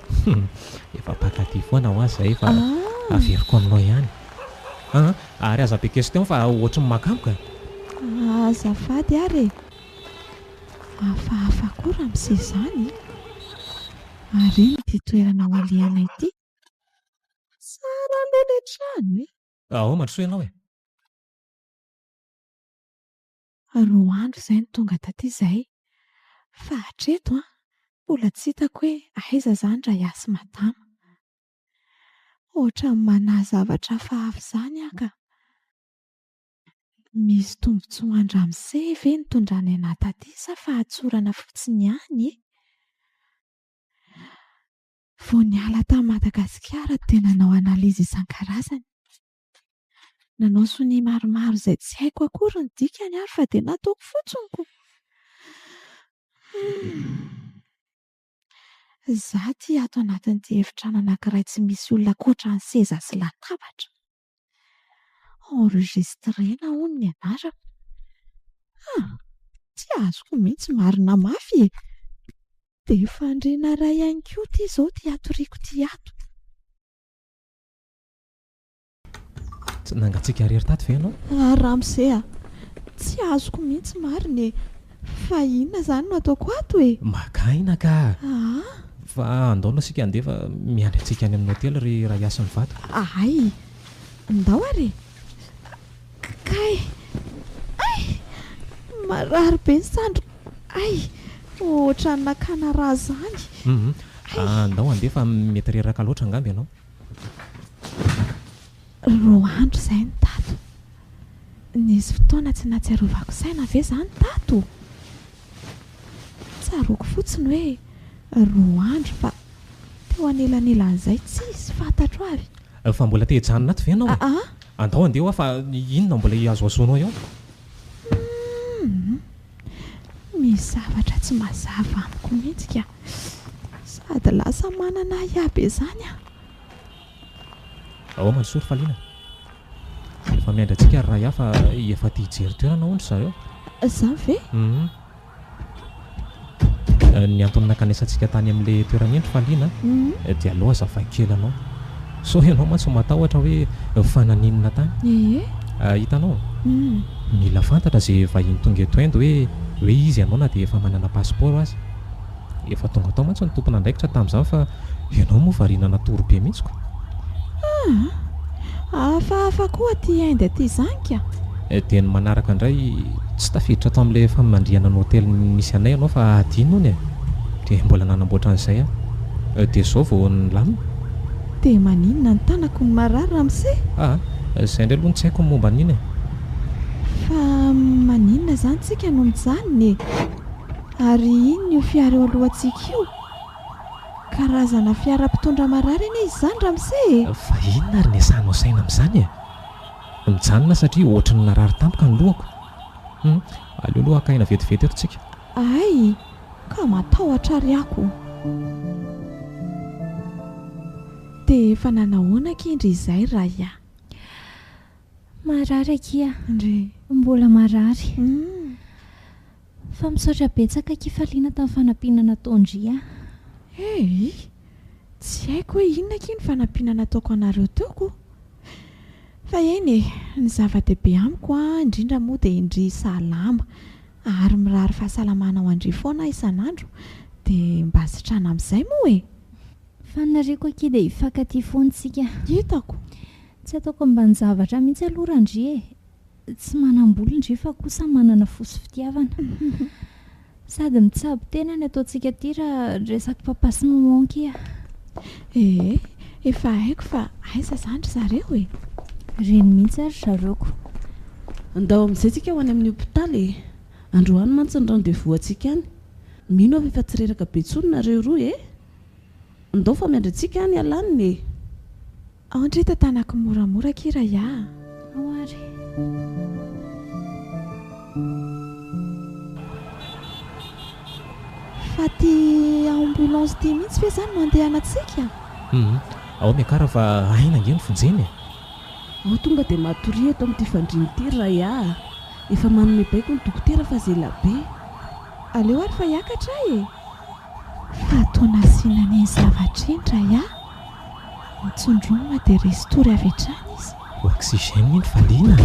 Efa pakaty foana ho azy izay fa averiko aminao ihany. Ary aza be question fa ohatry ny makamoka. Azafady ary. Hafahafa koa Ramse izany. Ary ity toerana ho alehanay ity. Tsara aloha ilay trano e. Mandrosoa ianao e. Roa andro izay no tonga taty izay. Fa hatreto mbola tsy hitako hoe aiza izany Raya sy madama. Ohatra manazavatra hafahafa izany aho ka. Misy tombotsoa andra Ramse ve nitondrany anahy taty sa fa hatsorana fotsiny ihany e? Vao niala tamin'i Madagasikara dia nanao analizy isan-karazany. Nanao soni maromaro izay tsy haiko akory ny dikany ary fa dia nataoko fotsiny ko. Izaho tia ato anatin'ity efitrano anankiray tsy misy olona ankoatra ny seza sy latabatra. Enregistrena hono ny anarako. Tsy azoko mihitsy marina mafy e. Dia fandriana iray ihany koa ity izao ty atoriako ty ato. Tsy nangatsiaka rery tato ve ianao? Ramse tsy azoko mihitsy marina e. Fa inona izany no ataoko ato e? Makaina ka. Fa andao no sika andefa miandry antsika any amin'ny hôtely ry Raya sy ny vato. Ay, ndao ary. Kay. Marary be ny sandro. Ohatra ny nakana raha izany. Andao andefa mety reraka loatra angamba ianao. Roa andro izay ny tato. Nisy fotoana tsy natsiarovako saina ve izany tato? Tsaroako fotsiny hoe roa andro fa teo anelanelan'izay tsisy fantatro avy. Fa mbola te hijanona ato ve ianao? Andao andeha fa inona mbola azoazonao eo? Misy zavatra tsy mazava amiko mihitsy ka. Sady lasa manana iaby izany Mandrosoa Faliana. Efa miandry antsika Raya fa efa tia hijery toerana ondry zareo. Izany ve? Ny antony nakanesantsika tany amin'ilay toerana endry Faliana dia aloha azavaikely anao. So ianao mantsy matahotra hoe fananinana tany. Hitanao? Mila fantatra izay vahiny tonga eto endo hoe izy ianao na dia efa manana passeport azy. Efa tonga tao mantsy ny tompona andraikitra tamin'izany fa ianao moa variana natory be mihitsy ko. Hafahafa koa aty Inde aty izany ka. Dia ny manaraka indray tsy tafiditra tao amin'ilay famandriana ny hôtely misy anay ianao fa adino hono e. Dia mbola nanamboatra an'izay dia izao vao nilamina. Dia maninona ny tanako ny marary Ramse? Izay indray aloha tsy haiko momba an'iny e. Fa maninona izany tsika no mijanona e? Ary ino io fiara eo alohantsika io? Karazana fiara mpitondra marary anie izy izany Ramse? Fa inona ary niasanao saina amin'izany e? Mijanona satria ohatran'ny narary tampoka ny lohako. Aleo aloha akaina vetivety eto tsika. Ay, ka matahotra ary ako. Dia efa nanahoana kindry izay Raya? Marary akia, ndre mbola marary. Fa misaotra betsaka kifaliana tamin'ny fanampiana taondry a. Tsy haiko hoe inona ke ny fanampiana nataoko anareo teoko. Fa eny e, ny zava-dehibe amiko a, indrindra moa dia indry salama ary mirary fahasalamana ao andry foana isan'andro dia mba sitrana amin'izay moa e. Fa nareko akia dia hifankaty foantsika. Hitako. Tsy ataoko mba ny zavatra mihitsy aloha randry e. Tsy manam-bola indry fa kosa manana fosy fitiavana. Sady mitsabo tena ny ataontsika ty raha resaky papa sy maman kia. Efa haiko fa aiza zany ry zareo e. Reny mihitsy ary zareoko. Andao amin'izay tsika ho any amin'ny hopitaly. Androany mantsy ny rendez-vous antsika any. Mino avy efa tsy reraka be intsony nareo roa e. Andao fa miandry antsika any alaniny e. Ao ndray tantanako moramora kira ya. Ao ary. Fa ty ambulance ty mihitsy ve zany no andehanantsika? Ao miakara fa aina nge ny fonjeny. Ao tonga dia matory eto amin'ity fandriny ity Raya. Efa manome baiko ny dokotera fa zelabe. Aleo ary fa hiakatra e. Fa ataona sinany zavatra eny Raya. Mitsondroma dia restory avy hatrany izy. Oxygène ny faliana.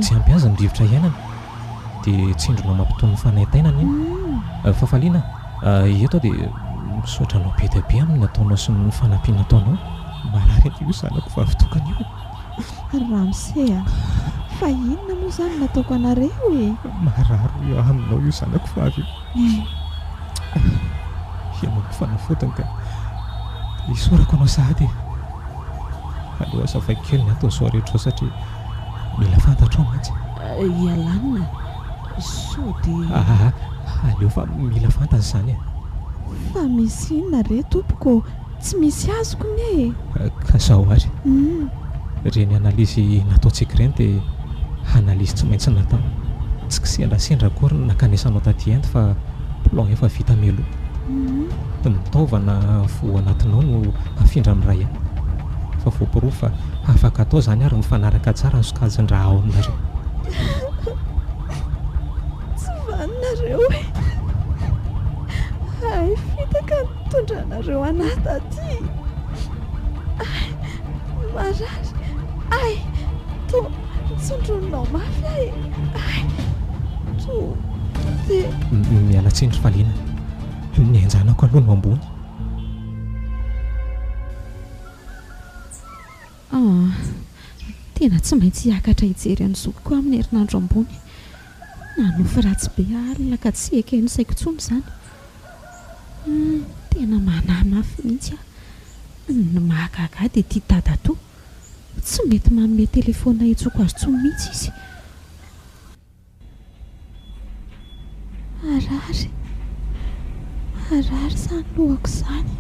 Tsy ampy azy ny rivotra iainana. Dia tsindrona mampitony fanaitainana iny. Fa faliana, eto dia misaotranao be dia be amin'ny nataonao sy ny fanampiana nataonao. Marary io zanako fa avitokana io. Ramsea, fa inona moa zany nataoko anareo e? Marary io aminao io zanako fa avy. Ianao ny fanafotony ka isorako anao sahady. Aleo azavaiko kely ny atao zao rehetra satria mila fantatro mantsy. Ialanina so dia aleo fa mila fantany zany e. Fa misy inona re tompoko, tsy misy azoko ne. Ka zao ary. Reny analizy nataontsika ireny dia analizy tsy maintsy natao. Tsy kisendrasendra akory nakanesanao taty ento fa plan efa vita melo. Mitaovana vo anatinao no afindra amin'ny ray. Fa voapirofo fa afaka atao zany ary mifanaraka tsara ny sokajin-draha ao aminareo. Tsy vaninareo e. Ay, fitaka nitondra anareo anaty aty. Marary. Ay, to tsondronao mafy ay. Ay, to dia miala tsindry faliana. Ny anjanako aloha no ambony. Tena tsy maintsy hiakatra hijery any zokiko amin'ny herinandro ambony. Nanofy ratsy be alina ka tsy ekeny saiko intsony zany. Tena manamafy mihitsy ny mahagaga dia tia dadato. Tsy mety manome telefona itsoko azy tsony mihitsy izy. Marary zany lohako zany.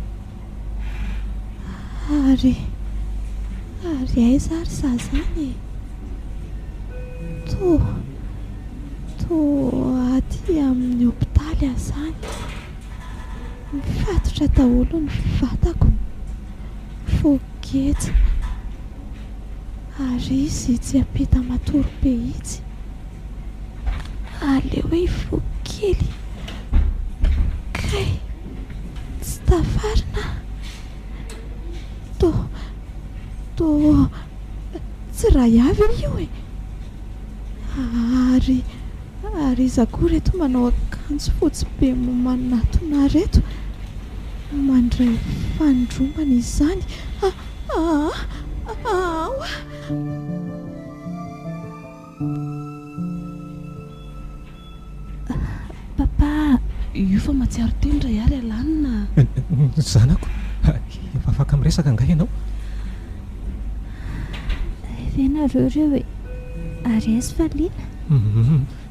Ary aiza ary za zany e. To aty amin'ny hopitaly aho zany. Mifatotra daholo ny vatako. Fogetsa. Ary izy tsy ampita matory be izy. Aleo hoe fokely. Kay, tsy tafarina. To tsy raha avy io e. Ary izy akory reto manao akanjo fotsy be manatona reto. Mandray fandromana izany. Papa, io fa matsiaro teny ray ary alanina. Zanako, efa afaka miresaka nga ianao. Renareo reo e. Ary aiza faliana?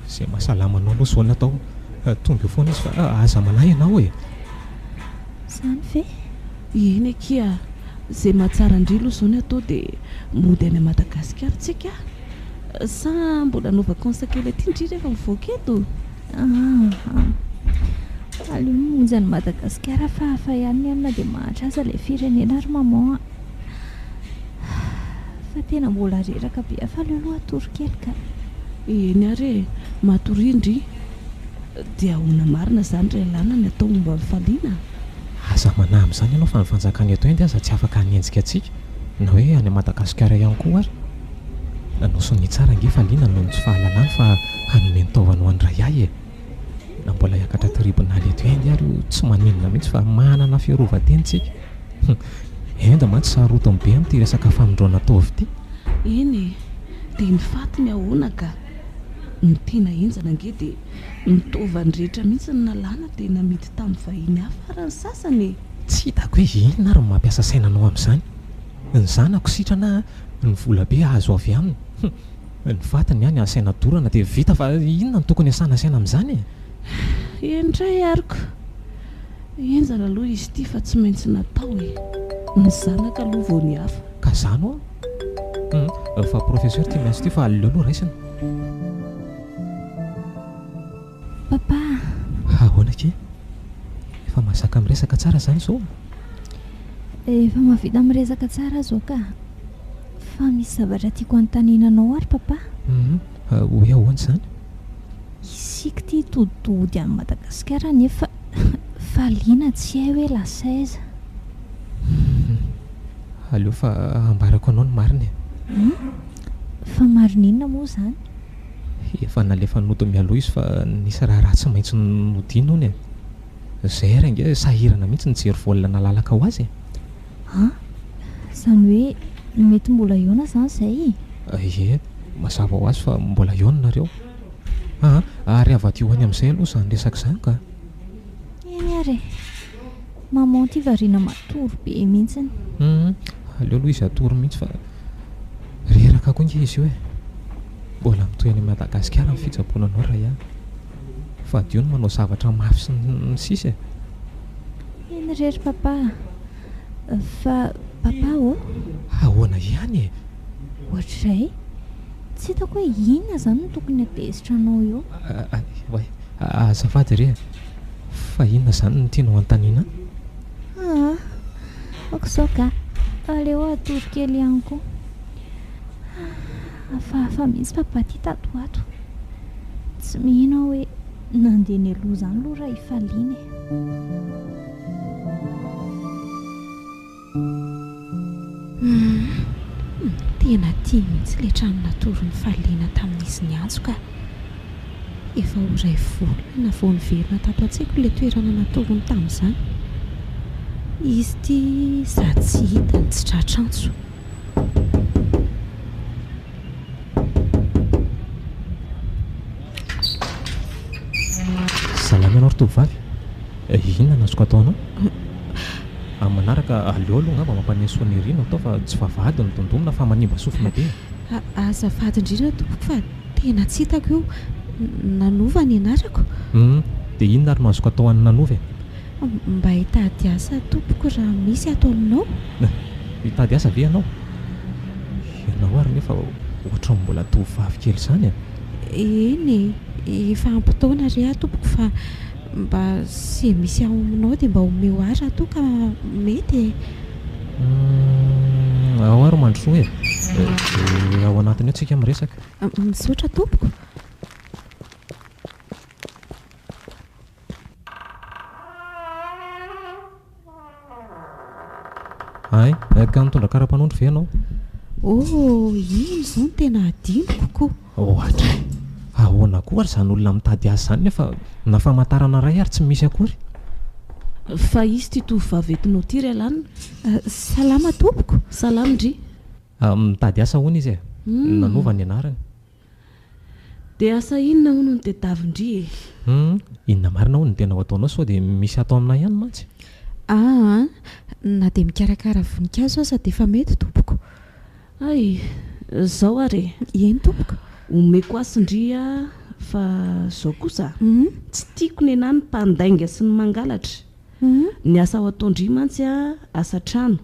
Izay mahasalamanao aloha zao natao. Tonga eo foana izy fa aza malahy ianao e. Zany ve? Eny akia, izay mahatsara indrilo zao ny atao dia mody any Madagasikara tsika. Sa mbola nova konsakely aty indri rehefa mivoaka eto. Aleo monjy any Madagasikara fa hafa ihany ny anona dia mahatra aza ilay firenena ary maman. Fa fa tena mbola reraka be afa leo aloha atory kely ka. Eny ary matorindry dia ahoana marina izany ray lana ny atao momba mifaliana. Aza manahy amin'izany ianao fa ny fanjakany eto eny dia aza tsy afaka hanenjika antsika na hoe any Madagasikara ihany koa ary. Nanosony tsara ange faliana noho ny tsy fahalalana fa hanome ny taovany ho andray ahy e. Na mbola hiakatra tribunal eto eny ary tsy maninona mihitsy fa manana fiarovan-teny tsika. Enda mantsy sarotiny be amin'ity resaka famindroana ataovy ity. Eny dia ny fatiny ahoana ka ny tena enjana ange dia nitaovany rehetra mihitsy ny nalàna dia namidy tamin'ny vahiny hafa farany sasany. Tsy hitako hoe inona ary mampiasa sainanao amin'izany. Ny zanako sitrana ny vola be azo avy aminy. Ny fatiny ihany asaina dorana dia vita fa inona ny tokony asana saina amin'izany e. Endray ariko enjana aloha izy ity fa tsy maintsy natao e. Ny zanaka aloha vao ny hafa. Ka zano fa professeur ty maintsy ty fa aleo aloha raisina. Papa. Ahoana ke? Efa mahazaka miresaka tsara zany zao. Efa mahavita miresaka tsara zao ka. Fa misy zavatra tiako anontaniananao ary papa. Hoe ahoana zany? Isika ty toditody any Madagasikara nefa faliana tsy hay hoe lasa aiza. Aleo fa ambarako anao ny marina. Fa marinina moa zany? Efa nalefa noto mialoha izy fa nisy raha tsy maintsy nodino hony e. Zay ary ange sahirana mihitsy nijery volana nalalaka ho azy. Zany hoe mety mbola iona zany zay? Ie, mazava ho azy fa mbola iona nareo. Ary avy ho any amin'izay aloha zany resaka izany ka. Eny ary maman ty variana matory be mihitsy. Aleo aloha izy atory mihitsy fa reraka koa inge izy io e. Mbola mitoy any Madagasikara ny fitsaboananao raha ihany. Fa dio ny manao zavatra mafy sy ny sisa e. Eny rery papa. Fa papa ahoana ihany e? Ohatray tsy hitako hoe inona zany no tokony atezitra anao eo. Azafady re, fa inona zany no tianao anontaniana? Aok'izao ka aleo atory kely ihany koa. Hafahafa mihitsy papa ty tatoato. Tsy mihina hoe nandeha ny aloha zany aloha raha hifaliana e. Tena tia mihitsy le trano natory ny faliana tamin'izy ny antso ka. Efa ho ray volana vao niverina tato an-tsaiko le toerana natorony tamin'izany. Izy ty za tsy hita ny tsy tratrantso. Salama ianao ry tovovavy. Inona no azoko ataonao? Manaraka aleo aloha ngamba mampanenso ny rino atao fa tsy vavahady ny dondomina fa manimba sofina be. Azafady indrindra tompoko fa tena tsy hitako eo. Nanova ny anarako. Dia inona ary no azoko atao any nanova e? Mba hitady asa tompoko raha misy ataonao. Hitady asa ve ianao? Ianao ary nefa ohatra mbola tovovavy kely izany e. Eny efa ampitaona re tompoko fa mba sy misy aminao dia mba omeo ary ato ka mety e. Ao ary mandrosoa e. Ao anatiny eo tsika miresaka. Misaotra tompoko. Ay, ka mitondra kara-panondro ve ianao? Ino izao no tena adinoko koa. Ohatra ahoana koa ary izany olona mitady asa izany nefa na famantarana ray ary tsy misy akory. Fa izy ty tovovavy etinao ty ry alana. Salama tompoko. Salama ndry. Mitady asa hono izy e. Nanova ny anarany. Dia asa inona hono no tedavindry e? Inona marina hono ny tena ho ataonao sao dia misy atao aminay ihany mantsy. Na dia mikarakara voninkazo aza dia efa mety tompoko. Ay, zao ary eny tompoko. Omeko asindria fa zao kosa tsy tiako ny enany mpandainga sy ny mangalatra. Ny asa ao ataondry mantsy asa trano.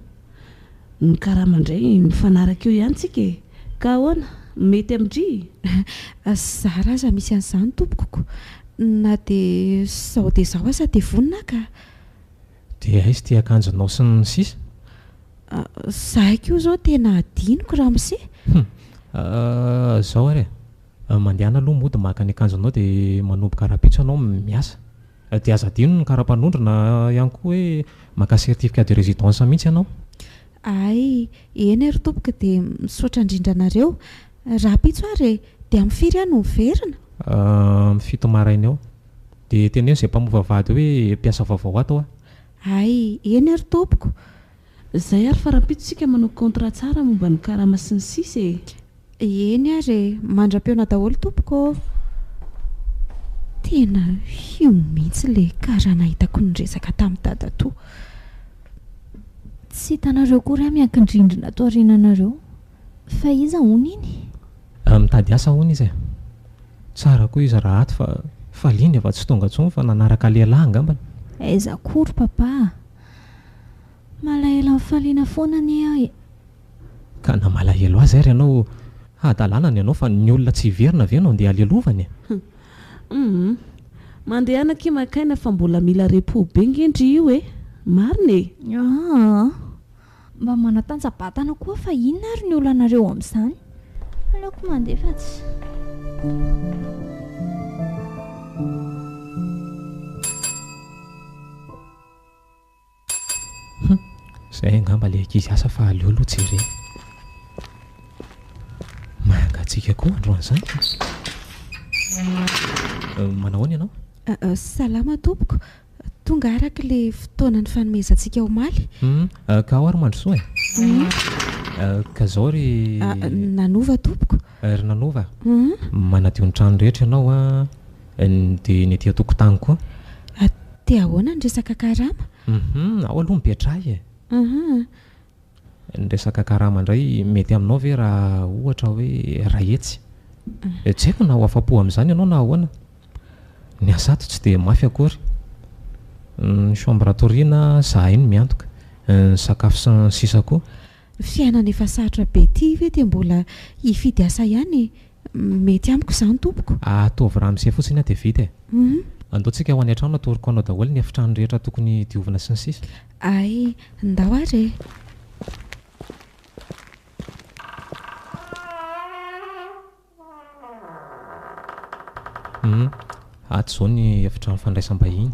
Ny karamandray mifanaraka eo ihany tsika e. Ka ahoana mety amindry? Zara aza misy an'izany tompoko. Na dia sao dia zao aza dia vonina ka. Dia aizy ty akanjonao sy ny sisa? Zahay koa zao tena adiniko ramose. Zao ary mandehana aloha mody maka ny akanjonao dia manomboka rapitso anao miasa. Dia aza adino ny karapanondrona ihany koa hoe maka certificat de résidence mihitsy ianao. Ay, eny ry tompoka dia misaotra indrindra anareo. Raha pitso ary dia amin'ny firy ihany no miverina? Fito maraina eo. Dia tena eo izay mpamova vady hoe mpiasa vaovao ato a. Ay, eny ry tompoko. Zay ary fa rapitsika manao contrat tsara momba ny karama sy ny sisa e. Eny ary mandra-peona daholo tompoko. Tena io mihitsy le karana hitako ny resaka tamin'ny dada-to. Tsy hitanareo kory miankin-drindrina ato aoriananareo. Fa iza hony iny? Mitady asa hony izy. Tsara koa izy raha ato fa liny efa tsy tonga intsony fa nanaraka lehilahy angambany. Aiza kory papa. Malahelo amin'ny faliana foana ny ahy. Ka na malahelo azy ary ianao hadalana ny ianao fa ny olona tsy hiverina ve no andeha alelovany. Mandeha anaki makaina fa mbola mila repo be ngendry io e. Marina e. Mba manatanja-batana koa fa inona ary ny olonareo amin'izany. Aleoko mandeha fa tsy. Zay angamba le ankizy asa fa aleo aloha jere. Mangatsika koa androan'izany. Manahoana ianao? Salama tompoko. Tonga araka le fotoana ny fanomezantsika omaly. Ka ao ary mandrosoa e. Ka zao ry nanova tompoko. Ry nanova. Manadio ny trano rehetra ianao a. Dia ny etỳ an-tokotany koa. Dia ahoana ny resaka karama? Ao aloha mipetrahy e. Ny resaka karama indray mety aminao ve raha ohatra hoe rahetsy. Tsy haiko na ho afa-po amin'izany ianao na ahoana. Ny asato tsy dia mafy akory. Ny chambre atoriana zaha iny miantoka. Ny sakafo sy ny sisa koa. Fiainana efa sarotra be ty ve dia mbola hifidy asa ihany? Mety amiko izany tompoko. Ataovy raha amin'izay fotsiny aho dia vita e. Andaontsika ho any an-trano atoroko anao daholo ny efitrano rehetra tokony diovina sy ny sisa. Ay, ndao ary. Ato izao ny efitrano fandraisam-bahiny.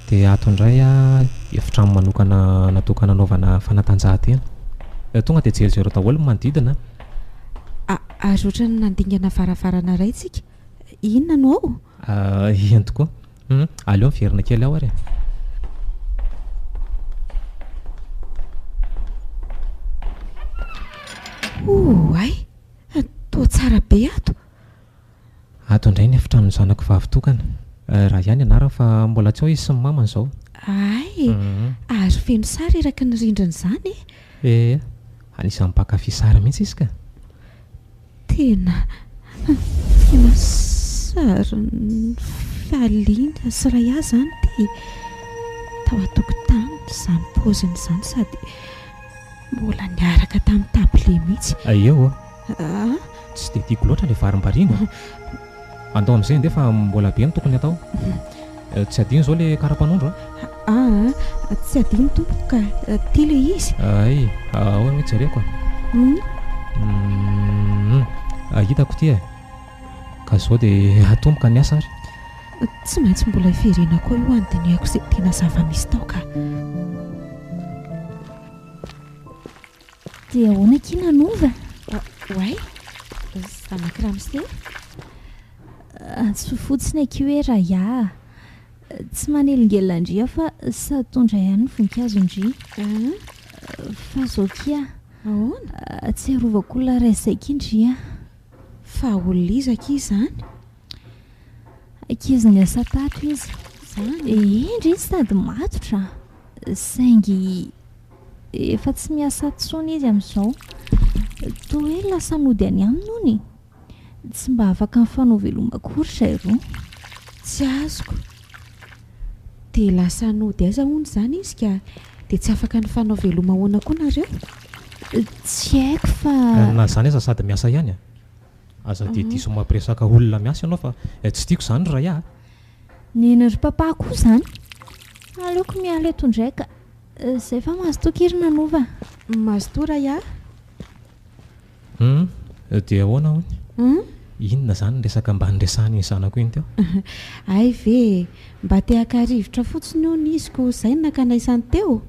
Dia ato indray a efitrano manokana natokana anaovana fanatanjahantena. Tonga dia jerijero daholo ny manodidina. Ary ohatrany nandingana varavarana iray tsika. Inona no ao? Iny tokoa. Aleo miverina kely ao ary. Ay, toa tsara be ato. Ato indray ny efitrano ny zanako vavy-tokana. Raha ihany ianarana fa mbola tsy ao izy sy ny mamany izao. Ay, ary feno sary eraky ny rindrina izany e. Anisan'ny mpakafy sara mihitsy izy ka. Tena feno sary ny faliana sy raha iaho izany dia tao an-tokotany izany paoziny izany sady mbola niaraka tamin'ny tabile mihitsy. Eo tsy dia tiako loatra ilay varim-bariana. Andao amin'izay ndefa fa mbola be ny tokony atao. Tsy adino izao ilay karapanondro a. Tsy adino tompoko ka tia ilay izy. Ay, ao hoe jereko. Hitako ity e. Ka izao dia atomboka ny asa ary. Tsy maintsy mbola hiverena koa io andiniako izay tena zava-misy tao ka. Dia ahoana kina nanova? Oay, zanak'i Ramose. Tsy fotsiny aky hoe raha iaho. Tsy manelingelina-ndria fa sady tondra ihany ny voninkazo indria. Fa zao kia. Ahoana? Tsy arovako olona raisaika indria. Fa olona izaka izany? Ankizy ny asa tato izy. Indry izy sady matotra. Saingy efa tsy miasa tsony izy amin'izao. Toa hoe lasa nody any aminy hony. Tsy mba afaka mifanao veloma akory zay roa. Tsy azoko. Dia lasa nody aiza hono izany izy ka dia tsy afaka nifanao veloma ahoana koa nareo? Tsy haiko fa na izany aza sady miasa ihany a. Aza dia diso mampiresaka olona miasa ianao fa tsy tiako izany raha iaho. Neny ry papa koa izany. aleoko miala eto ndraika. Izay fa mazotoka iry nanova. Mazotora ia? Dia ahoana hony? Inona zany ny resaka mba nresahany ny zanako iny teo? Ay ve, mba te-haka rivotra fotsiny io ny iziko izay no nakanaisany teo.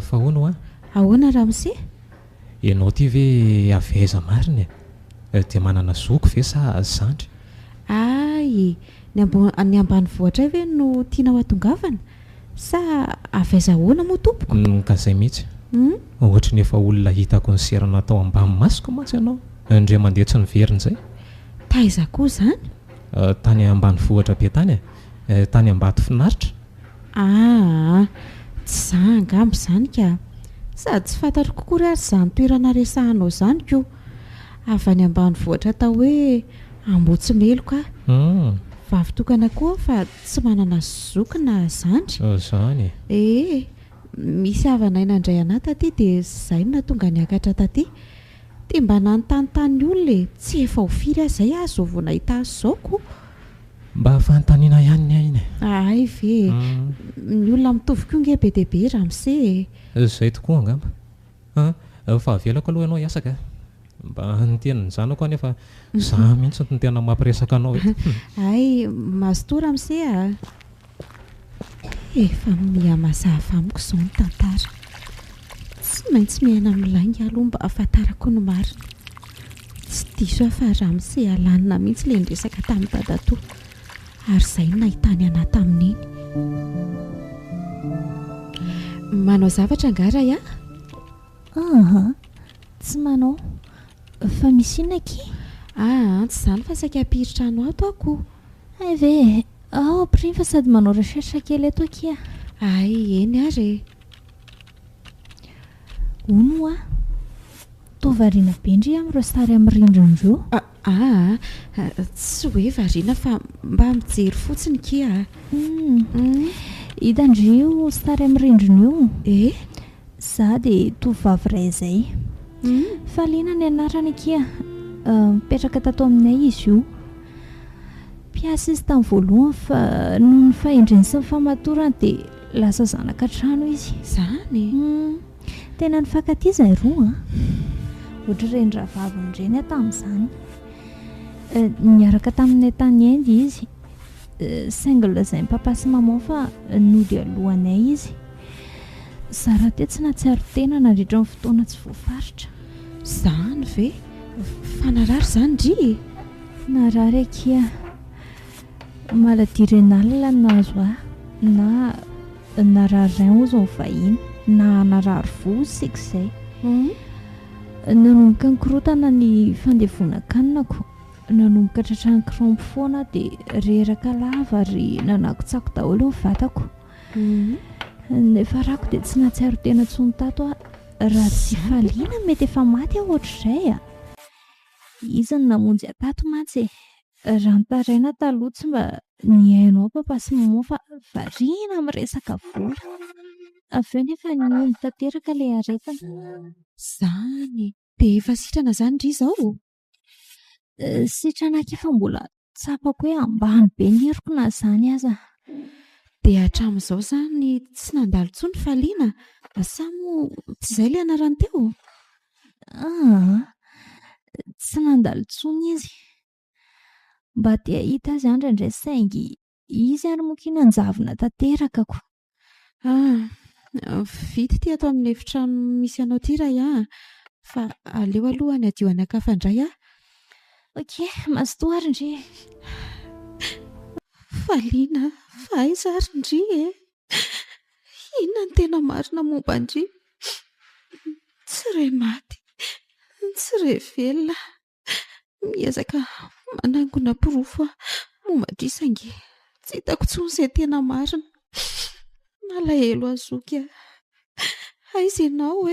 Fa hono a? Ahoana Ramose? Ianao ty ve aveza mariny dia manana zoko ve sa zandry? Ay, ny ambanivohitra ve no tiana ho atongavana sa aveza ahoana moa tompoko? Ka izay mihitsy. Ohatra ny efa olona hitako ny serana tao ambany masoko mantsy ianao. Indray mandeha tsy niverina izay. Taiza koa izany? Tany ambanivohitra be tany tany Ambato finaritra. Tsy za angamba izany ka. Sady tsy fantatro kokory ary izany toerana resahanao izany koa. Avy any ambanivohitra tao hoe Ambotsimelo ka. Vavy tokana koa fa tsy manana zoky na zandry. Izany. Misy havanaina indray anahy taty dia izay no natonga niakatra taty. Dia mba nanontanytany olona tsy efa ho firy aho izay azo vao nahita azy izao koa. Mba fanontaniana ihany ny ainy. Ay ve, ny olona mitovy koa nge be dia be Ramose. Izay tokoa angamba. Fa avelako aloha ianao hiasaka. Mba niteniny zanako anefa za mihitsy ny tena mampiresaka anao. Ay, mazotoa Ramose a. Efa mihamazava amiko izao ny tantara. Tsy maintsy miaina milainga aloha mba ahafantarako ny marina. Tsy diso fa Ramose alanina mihitsy ilay niresaka tamin'ny dadatoa. Ary izay no nahitany anahy tamin'iny. Manao zavatra angara ia? Tsy manao. Fa misy inona ki? Tsy izany fa saika hampiritra anao ato ako. Ay ve, prime fa sady manao recherche kely eto akia. Ay, eny ary. Ono a? Toa variana be indri amin'ireo sary amin'ny rindrin'ireo. Tsy hoe variana fa mba mijery fotsiny kia. Hitandry io sary amin'ny rindrina io. Za dia tovovavy iray izay. Faliana ny anarany akia. Mipetraka tato aminay izy io. Mpiasa izy tamin'ny voalohany fa noho ny fahendriny sy ny famatorany dia lasa zanaka trano izy. Izany? Tena nifankatizany roa. Ohatra ireny ravaviny ireny tamin'izany. Niaraka taminay tany Inde izy. Saingy lazain'ny papa sy maman fa nody alohanay izy. Zara te tsy natsiaro tena nandritra ny fotoana tsy voafaritra. Izany ve? Fa narary izany ndry? Narary akia. Maladie rénale nahazo ahy na narary rein ozy ny vahiny na narary vo sika izay. Nanomboka nikorotana ny fandevonankanako. Nanomboka tratrany crampe foana dia reraka lava ary nanakotsako daholo ny vatako. Nefa rako dia tsy natsiaro tena tsony tato aho. Raha tsy faliana mety efa maty aho ohatr'izay. Izy ny namonjy atato mantsy. Raha nitaraina taloha tsy mba nihainao papa sy maman fa variana miresaka vola. Avy eo nefa niony tanteraka ilay aretina. Izany. Dia efa sitrana izany ndry izao? Sitrana efa mbola tsapako hoe ambany be ny heriko na izany aza. Dia hatramin'izao izany tsy nandalo intsony faliana. Sa moa tsy izay ilay anarany teo? Tsy nandalo intsony izy. Mba te hahita azy indraindray saingy izy ary moa kina nanjavona tanterakako. Vity ty ato amin'ny efitrano misy anao ty raha fa aleo aloha ny adio anakafa indray Ok, mazotoa ary ndry. Faliana, fa aiza ary ndry inona ny tena marina momba ndry? Tsy ray maty, tsy ray velona. Miezaka manangona pirofo momba ndry saingy tsy hitako intsony izay tena marina. Malahelo azoky aho. Aiza ianao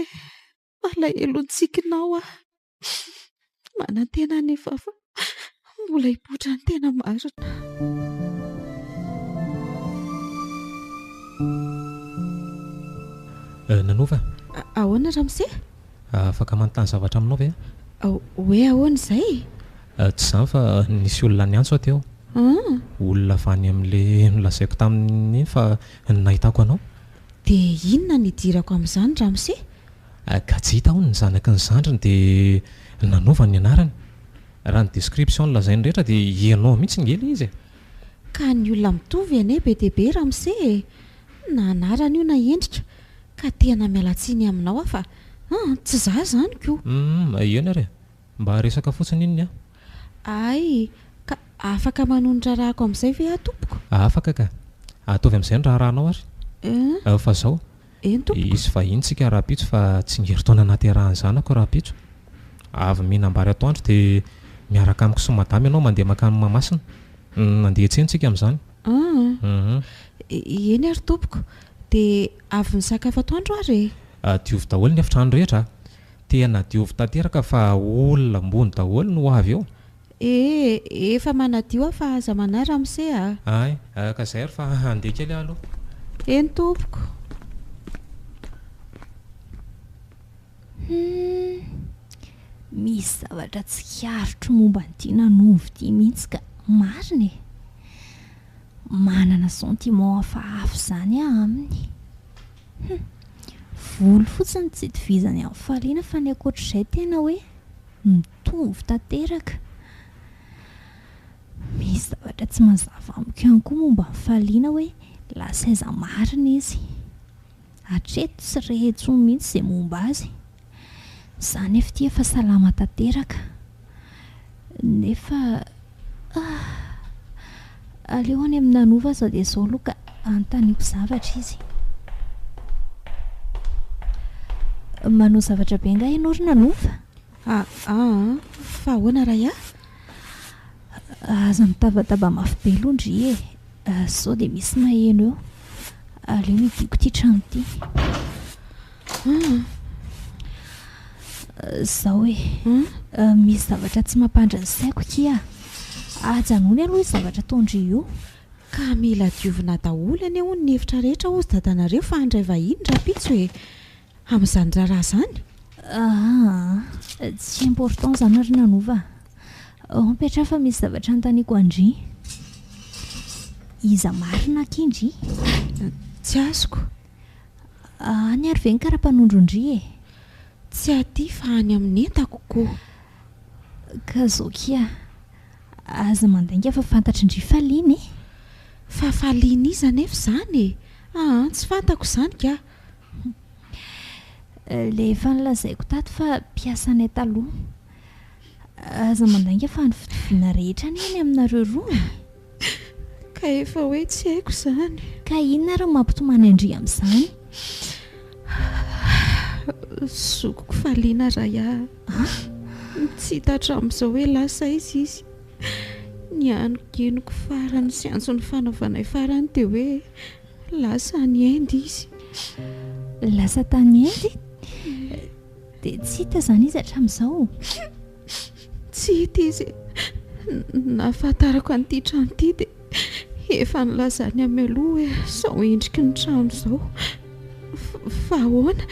malahelo tsikinao aho. Manantena nefa fa mbola hipoitra ny tena marina. Nanova? Ahoana Ramose? Afaka manontany zavatra aminao ve? Hoe ahoana izay? Tsy izany fa nisy olona niantso aho teo. olona avany amin'le nolazaiko tamin'iny fa nahitako anao. Dia inona ny dirako amin'izany Ramose? Ka tsy hita ho ny zanaky ny zandriny dia nanova ny anarany. Raha ny description lazainy rehetra dia ianao mihitsy ngely izy. Ka ny olona mitovy ane be dia be Ramose. Na anarana io na endrika ka tena mialatsiny aminao fa tsy za zany koa. Eny ary mba resaka fotsiny iny Ay, ka afaka manono rarahako amin'izay ve tompoko? Afaka ka. Ataovy amin'izay ny rarahanao ary. Fa zao tompoko. Izy vahiny tsika raha-pitso fa tsy ngeritaona anaterahany zanako raha-pitso. Avy mihinambary atoandro dia miaraka amiko sy madama ianao mandeha makany Mahamasina. Mandeha tseny tsika amin'izany. Eny ary tompoko. Dia avy ny sakafo atoandro ary? Diovy daholo ny efitrano rehetra. Tena diovy tanteraka fa olona ambony daholo no avy eo. Efa manadio fa aza manahy Ramose Ay, ka zay ary fa handeha kely aloha. Eny tompoko. Misy zavatra tsy harotro momba ny nanova ity mihitsy ka marina. Manana sentiment hafahafa zany aminy. Volo fotsiny tsy itovizany amin'ny faliana fa ny ankoatr'izay tena hoe mitovy tanteraka. Misy zavatra tsy mazava amiko ihany koa momba ny faliana hoe lasa aiza marina izy. Hatreto tsy rehetso mihitsy izay momba azy. Izany efa ity efa salama tanteraka. Nefa aleo any amin'ny nanova sao dia izao aloha ka anontaniako zavatra izy. Manao zavatra be nga ianao ry nanova? Fa ahoana raha aza mitavataba mafy be londry sao dia misy maheno eo. Aleo midiko ity trano ity. Zao hoe misy zavatra tsy mampandra ny saiko kia. Ajanony aloha izy zavatra taondry io. Ka mila diovina daholo ane hono ny hevitra rehetra hozy dadanareo fa handray vahiny raha-pitso hoe amin'izany raharaha zany. Tsy important zany ry nanova. Mipetra fa misy zavatra antaniako andry. Iza marina kindry? Tsy azoko. Any ary ve ny karapanondro ndry Tsy aty fa any amin'ny entako koa. Ka zao kia aza mandainga fa fantatry ndry faliana Fa faliana izy anefa zany tsy fantako izany ka. Le efa nilazaiko tato fa mpiasanay taloha. Aza mandainga fa ny fitoviana rehetra ny any aminareo roa. Ka efa hoe tsy haiko izany. Ka inona ary mampitomany andry amin'izany? Zokoko faliana raha tsy hitatra amin'izao hoe lasa izy. Ny anogenoko farany sy antsony fanaovanay farany dia hoe lasa ny endy izy. Lasa tany endy? Dia tsy hita zany izy hatramin'izao? Tsy hita izy. Nahafantarako an'ity trano ity dia efa nilazany amialoha hoe sao endriky ny trano izao. Fa ahoana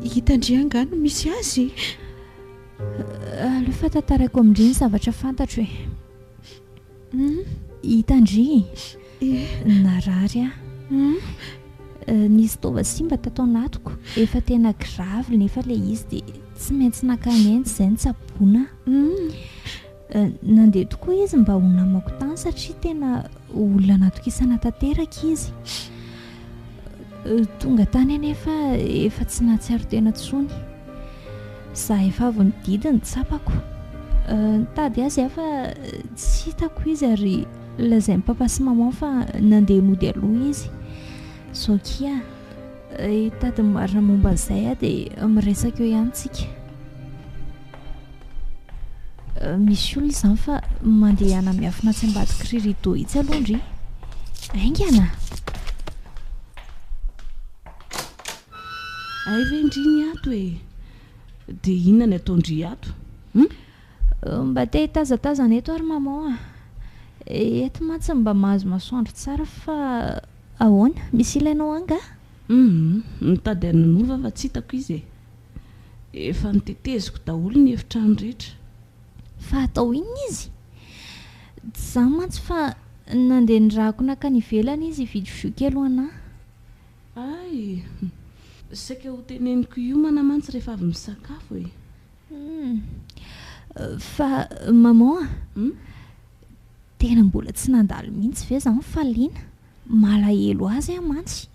hitandry angano misy azy? Aleo fa tantarako amindry ny zavatra fantatro hitandry narary nisy tova simba tato anatiko. Efa tena gravy nefa le izy dia tsy maintsy nakanendy izay ny tsaboana. Nandeha tokoa izy mba ho namako tany satria tena olona natokisana tanteraka izy. Tonga tany anefa efa tsy nahatsiaro tena tsony. Za efa avy nididiny tsapako. Nitady azy fa tsy hitako izy ary lazain'ny papa sy maman fa nandeha mody aloha izy. Sao kia hitady marina momba an'izay dia miresaka eo ihany tsika. Misy olona izany fa mandeha hanamiafina tsy ambadika ry rideau itsy aloha ndry. Aingana. Ay ve ndriny ato dia inona ny ataondry ato? Mba te hitazatazana eto ary maman eto mantsy mba mahazo masoandro tsara fa ahoana misy ilainao anga? Mitady anonova fa tsy hitako izy efa niteteziko daholo ny efitrano rehetra. Fa atao inona izy? za mantsy fa nandeha nyrahako nakany ivelana izy hividy vioky aloha anahy. ay saika ho teneniko io mana mantsy rehefa avy misakafo e. Fa maman tena mbola tsy nandalo mihitsy ve zany faliana malahelo azy mantsy.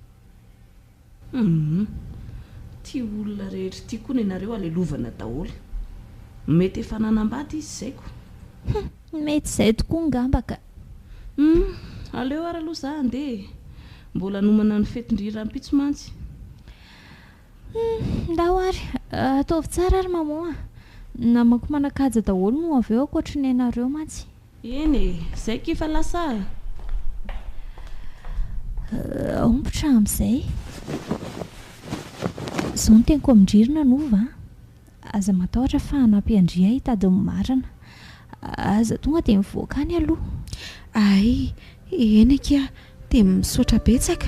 Tia olona rehetra tia koa nenareo alelovana daholo. Mety efa nanambady izy zaiko. Mety izay tokoa ngamba ka. Aleo ary aloha za andeha. Mbola nomana ny fetin-driram-pitso mantsy. Ndao ary ataovy tsara ary maman. Namako manakaja daholo no avy eo ankoatry ny anareo mantsy. Eny e, izay kifa lasa. Ombotra amin'izay. Izao no teniko amindririna nova. Aza matahotra fa hanampy andria hitadiny marina. Aza tonga dia mivoaka any aloha. Ay, eny kia dia misaotra betsaka.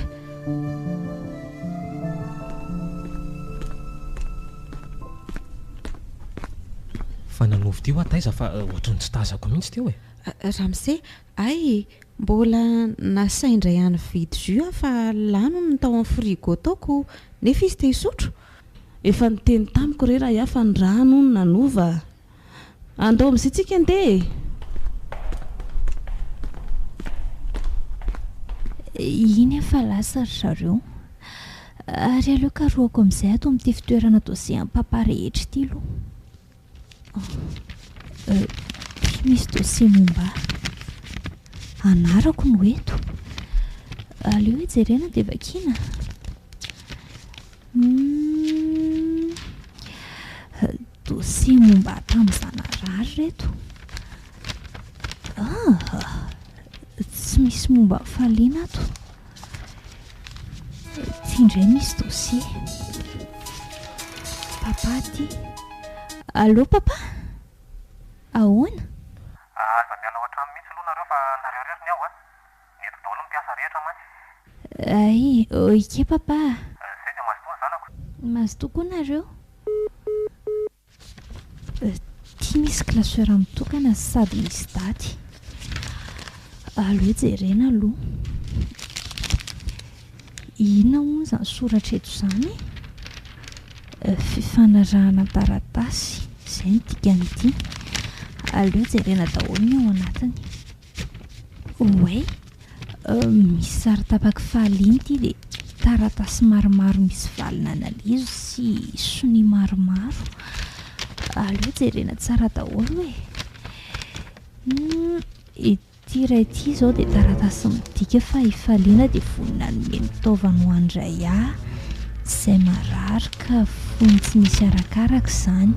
Fa nanovy tio ataiza fa ohatrany tsy tazako mihitsy teo e. Ramose, ay mbola nasaindray any vidy jus fa lano ny tao amin'ny frigo ataoko nefa izy te hisotro. Efa niteny tamiko re raha iafa ny rano ny nanova. Andao amin'izitsika andeha. Iny efa lasa ry zareo. Ary aleo karoako amin'izay ato amin'ity fitoerana dosie papa rehetra ity aloha. Misy dosie momba anarako no eto. Aleo hijerena dia vakiana. Dosie momba tamin'ny zanarary reto. Tsy misy momba faliana ato. Ty indray misy dosie. Papa ty. Allô papa? Ahoana? Aza miala ao an-trano mihitsy aloha nareo fa nareo rery ny ao a. Eto daholo mipiasa rehetra mantsy. Ay, ike papa. Zay dia mazotoa zanako. Mazotoa koa nareo. Ty misy klasera mitokana sady misy daty. Aleo jerena aloha. Inona moa izany soratra eto izany? Fifanarahana taratasy. Izay ny dikan'ity. Aleo jerena daholo ny ao anatiny. Oay, misy sary tapaka fahaliana ity dia taratasy maromaro misy valina analizo sy soni maromaro. Aleo jerena tsara daholo e. Ity iray ity izao dia taratasy midika fa hifaliana dia vonina ny mitaovana ho andray izay marary ka fony tsy misy arakaraka izany.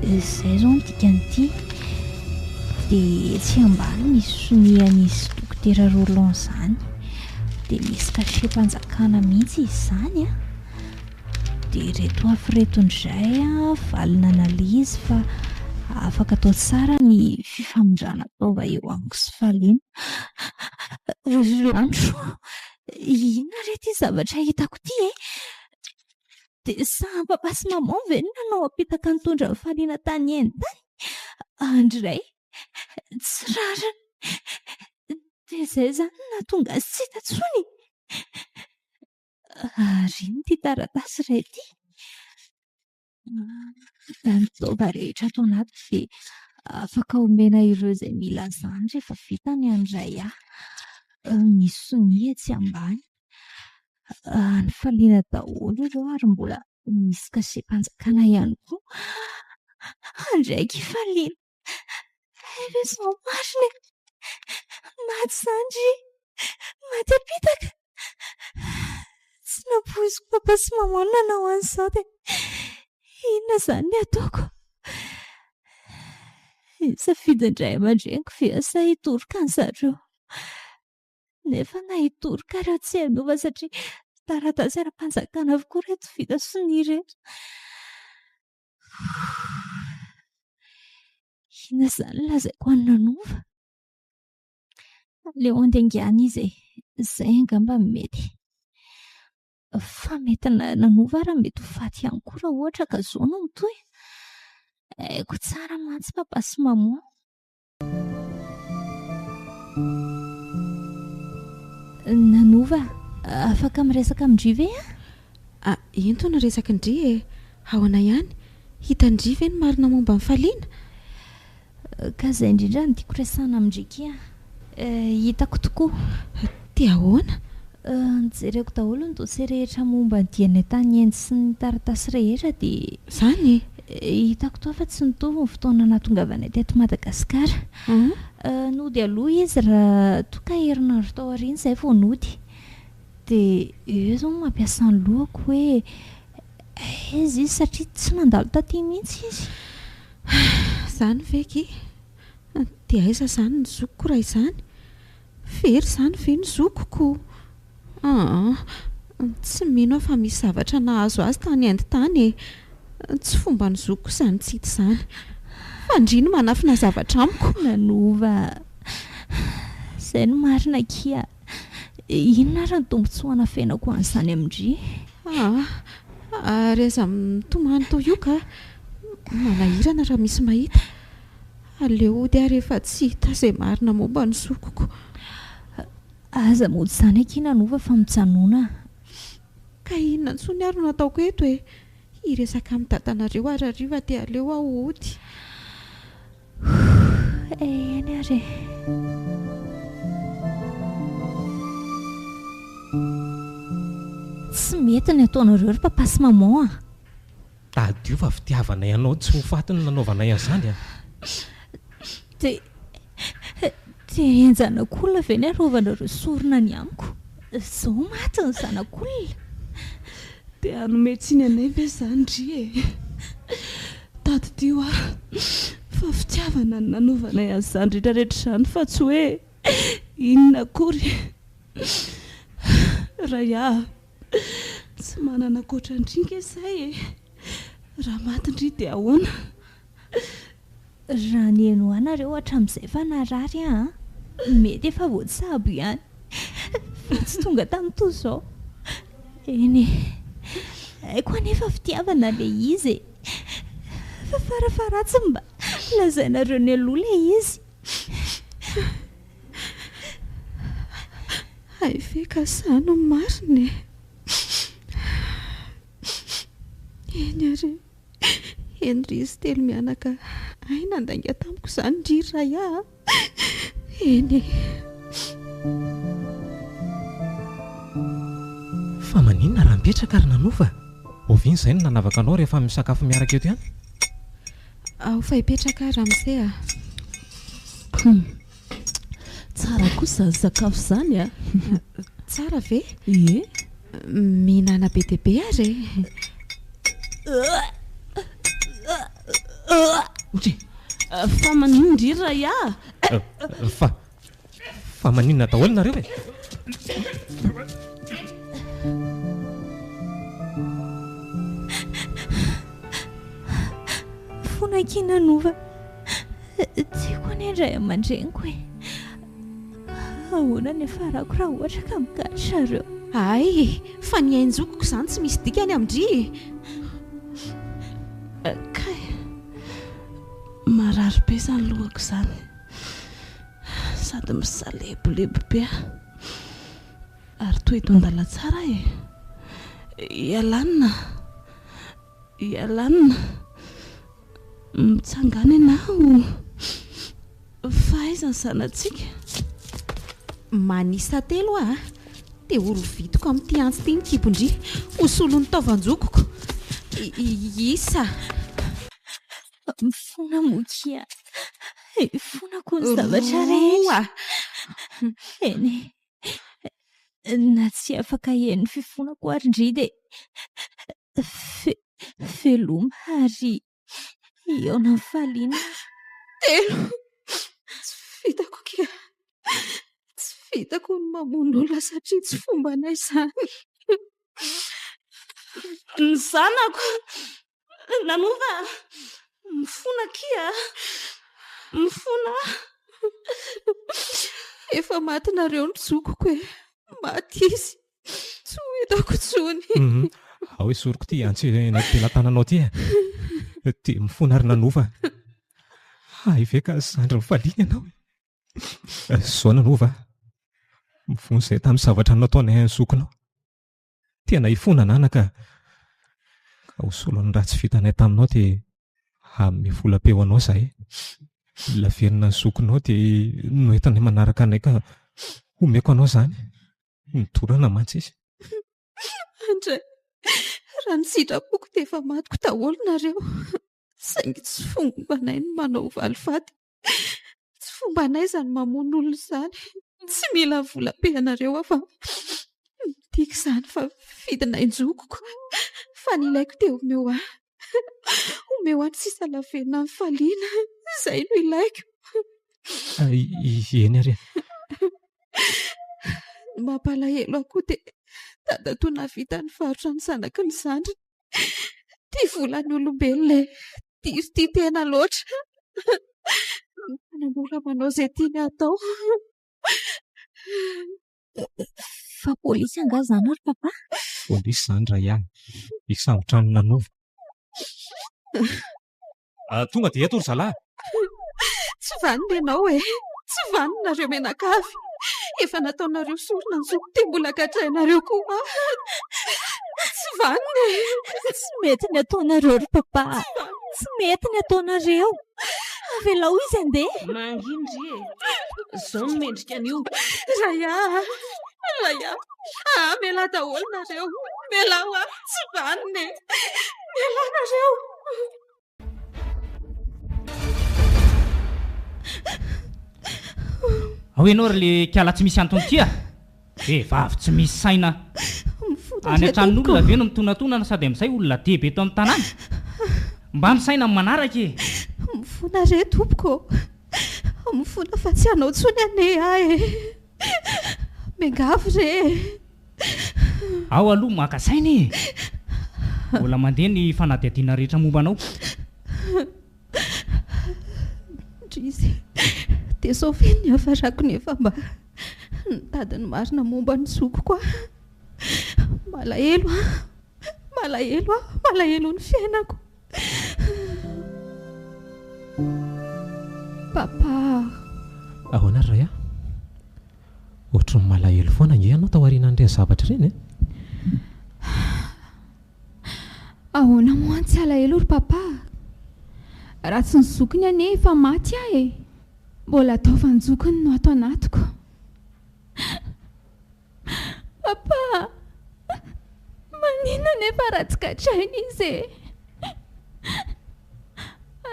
Izay izao ny dikan'ity. Dia tsy ambany misy sonian'izy dokotera Roland izany. Dia misy kashe-panjakana mihitsy izy izany a. Dia reto afy reto indray valina analizy fa afaka atao tsara ny fifamondrana taova eo amiko sy faliana. Andro, inona re ty zavatra hitako ty e? Dia sa papa sy maman ve no nanao apitaka nitondra ny faliana tany eny tany? Andray, tsy rariny. Dia izay izany nahatonga azy tsy hita intsony. Ary ny ty taratasy iray ity. Ny taova rehetra ato anaty dia afaka omena ireo izay mila izany rehefa vita ny andray misy sonia etsy ambany. Ny faliana daholo ireo ary mbola misy kashe-panjakana ihany koa. Andraiky faliana. Efa izao marina. Maty izany ry. Maty apitaka. Tsy nampoiziko papa sy maman nanao an'izao dia inona izany ny ataoko? Safidy indray aman-dreniko ve asa hitoroka ny zareo? Nefa na hitoroka ary tsy hanova satria taratasy ara-panjakana avokoa reto vita sonia reto. Inona izany lazaiko any nanova? Aleo andengana izy e. Izay angamba mety. Fa mety nanova raha mety ho faty ihany koa raha ohatra ka izao no mitohy. Haiko tsara mantsy papa sy maman. Nanova, afaka miresaka amindry ve Entona resaka indry e. Aoana ihany hita indry ve ny marina momba ny faliana? Ka izay indrindra no tiako resana amindriky hitako tokoa. Ty ahoana? Nijereko daholo ny dosie rehetra momba ny diany tany endy sy ny taratasy rehetra dia Zany hitako toa fa tsy nitovy ny fotoana nahatongavanay teto Madagasikara. Nody aloha izy raha toa ka herinandro tao aoriana izay vao nody. Dia eo zao mampiasa ny lohako hoe aiza izy satria tsy nandalo taty mihitsy izy. Zany veky? Dia aiza zany ny zokoko raha izany? Very zany ve ny zokoko? Tsy mino aho fa misy zavatra nahazo azy tany endy tany e. Tsy fomba ny zokoko izany tsy hita izany. Fandrino manafina zavatra amiko. Nanova, izay no marina kia. Inona ary ny tombotsoana fiainako an'izany amindry? Ary aiza mitomany toa io ka manahirana raha misy mahita. Aleo dia rehefa tsy hita izay marina momba ny zokoko. Aza mody izany aky Nanova fa mijanona. Ka inona ntsony ary no nataoko eto e? Hiresaka amin'ny dadanareo arariva dia aleo aho ody. Eny ary. Tsy mety ny ataonareo ry papa sy maman Tadio fa fitiavanay anao tsy ho faty ny nanaovanay an'izany Dia enjanak'olona ve ny arovanareo sorona ny amiko? Izao maty ny zanak'olona. Dia hanome tsiny anay ve izany ry e? Tadidio fa fitiavana ny nanaovanay an'izany rehetrarehetra izany fa tsy hoe inona akory. Raha tsy manana koatra ndringa izay e. Raha maty indry dia ahoana? Raha ny eno anareo hatramin'izay fa narary mety efa voatsabo ihany. Fa tsy tonga tamin'ny toy izao. Eny haiko anefa fitiavana ilay izy fa farafaratsy mba lazainareo ny aloha ilay izy. Hay ve ka izany no marina e? Eny ary eny izy telo mianaka ay nandainga tamiko izany ry raha eny. Fa maninona raha mipetraka ary Nanova? Oviny izay no nanavaka anao rehefa misakafo miaraka eto ihany? Ao fa hipetraka ary amin'izay Tsara kosa izany sakafo izany Tsara ve? Ie. Mihinana be dia be ary Fa maninona indry raha Fa maninona daholo nareo e? Fonaki Nanova, tiako anie indray aman-dreniko e. Ahoana ny farako raha ohatra ka mikatra reo? Ay, fa ny ainjokoko izany tsy misy dikany amindry. Kay, marary be izany lohako izany. Sady misalebulebo be ary toa eto an-dala tsara e. Ialanina mitsangana ianao. Fa aiza ny zanatsika? Manisa telo dia orovidiko amin'ity antsy ity ny kibondry hosolon'ny taovanjokoko. Isa Mifona mokia. Mifona koa ny zavatra rehetra. Eny na tsy afaka heny fifonako ary indry dia veloma ary eona ny faliana. Telo tsy vitako kia. Tsy vitako ny mamono olona satria tsy fombanay izany. Ny zanako Nanova, mifona kia. Mifona. Efa maty nareo ny zokoko e. Maty izy. Tsy ho hitako intsony. Ao soroko ty antsy nampelatananao ty e. Ty mifona ary Nanova. Hay ve ka zandry ny faliana ianao? Zao nanova mifony izay tamin'ny zavatra nataonay ny zokinao. Tena ifona nana ka hosolon'ny raha tsy vitanay taminao dia amin'ny volam-peo anao izahay. Laverina ny zokinao dia noentanay manaraka anay ka omeko anao izany. Nidorana mantsy izy. Andray, raha ny sitrapoko dia efa matiko daholo nareo. Saingy tsy fombanay ny manao valifady. Tsy fombanay izany mamono olona izany. Tsy mila vola-pe anareo afa. Tiako izany fa vidinay nzokoko. Fa ny ilaiko dia omeo ahy. Omeo ahy tsisa laverina amin'ny faliana. Izay no ilaiko. Eny ary. Mampalahelo akoho dia dada toa navita ny varotra ny zanaky ny zandriny. Tia volan'ny olombelona tia tena loatra. Manamora manao izay tiany atao. Fa polisy anga izany ary papa? Polisy izany raha ihany. Hisambotra ny nanova. Tonga dia eto ry zalahy. Tsy vanina ianao e. Tsy vanina nareo menakavy. Efa nataonareo sorona ny zoko dia mbola gadrainareo koa. Tsy vanina. Tsy mety ny ataonareo ry papa. Tsy mety ny ataonareo. Avelao izy andeha. Mangindry e. Izao no mendrika an'io. Raya. Mela daholo nareo. Mela ho ahy. Tsy vanina e. Mela nareo. Ao ianao ry le kiala tsy misy antony tia. Vavy tsy misy saina. Any an-tranon'olona ve no mitonatona sady amin'izay olona dehibe eto amin'ny tanàna. Mba misaina amin'ny manaraka e. Mifona re tompoko. Mifona fa tsy anao tsony ane ahy. Mengavo re. Ao aloha maka saina e. Mbola mandeha ny fanadihadiana rehetra momba anao. Drisy. Dia Sofia ny hafarako nefa mba nitady ny marina momba ny zoko koa. Malahelo ny fiainako. Papa. Ahoana ry Raya? Ohatran'ny malahelo foana nge ianao tao aorianan'ireny zavatra ireny e? Ahoana moa tsy alahelo ry papa? Raha tsy ny zokony anie efa maty ahy e. Mbola ataovany zokony no ato anatiko. Papa, manina nefa raha tsy gadrainy izy e.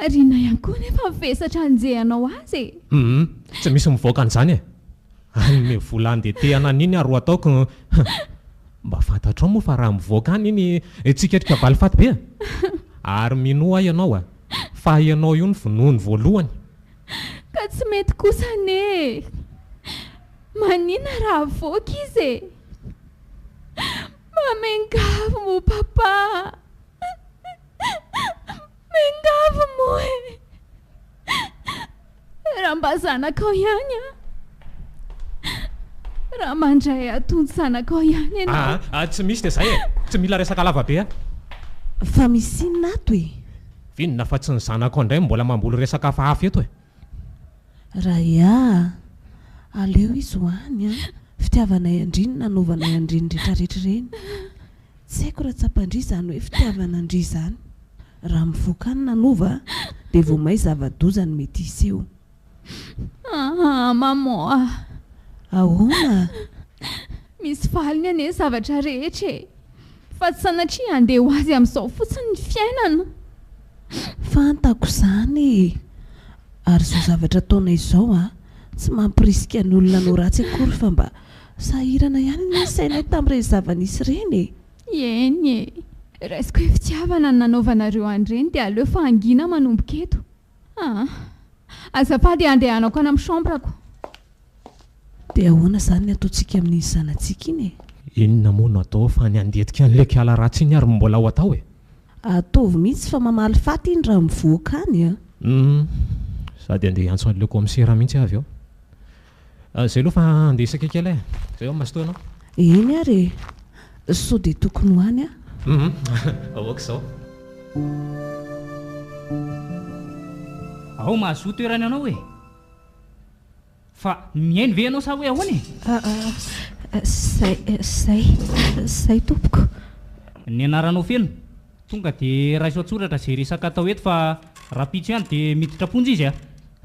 Arina ihany koa nefa mivesatra anjehanao azy e. Tsy misy mivoaka an'izany e. Any vola andeha an'iny ary ataoko. Mba fantatrao moa fa raha mivoaka any iny tsiketrika valifaty be. Ary minoa ianao a. Fa ianao io ny vonoany voalohany. Ka tsy mety kosa ne. Manina raha voaka izy e. Mengavo mo papa. Mengavo mo e. Raha mba zanakao ihany a. Raha mandray atony zanakao ihany ianao. Tsy misy dia izay e. Tsy mila resaka lava be a. Fa misy inona ato e. Vinona fa tsy ny zanakao indray mbola mamboly resaka hafa eto e. Raya, aleo izy hoany a. Fitiavanay andriny nanaovanay andriny rehetrarehetra ireny. Tsy haiko raha tsapandry izany hoe fitiavana andry izany. Raha mivoaka ny nanova dia vao may zava-doza ny mety iseho. Mamoa. Ahoana? Misy faliny anie zavatra rehetra e. Fa tsy sanatria andeha ho azy amin'izao fotsiny ny fiainana. Fantako izany. Ary izao zavatra ataonay izao a, tsy mampirisika ny olona no ratsy akory fa mba sahirana ihany ny sainay tamin'ireny zava-nisy ireny e. Eny e. Raisiko hoe fitiavana ny nanaovanareo an'ireny dia aleo fa angina manomboka eto. Azafady andehanako any amin'ny chambrako. Dia ahoana izany ny ataontsika amin'iny zanantsika iny e? Inona moa no atao fa ny andetika an'ilay kiala ratsy iny ary mbola ho atao e? Ataovy mihitsy fa mamaly faty iny raha mivoaka any a. Sady andeha hiantso an'ilay komisera mihitsy avy ao. Izay aloha fa andeha isaka kely e. Izay ao mastoa ianao. Eny ary e. Sao dia tokony hoany a. Ahoaka izao. Ao mahazoa toerana ianao e. fa miainy ve ianao sa hoe ahoany? Zay tompoko. Ny anaranao feno tonga dia raisao tsoratra izay resaka atao eto fa raha pitso ihany dia miditra ponja izy a.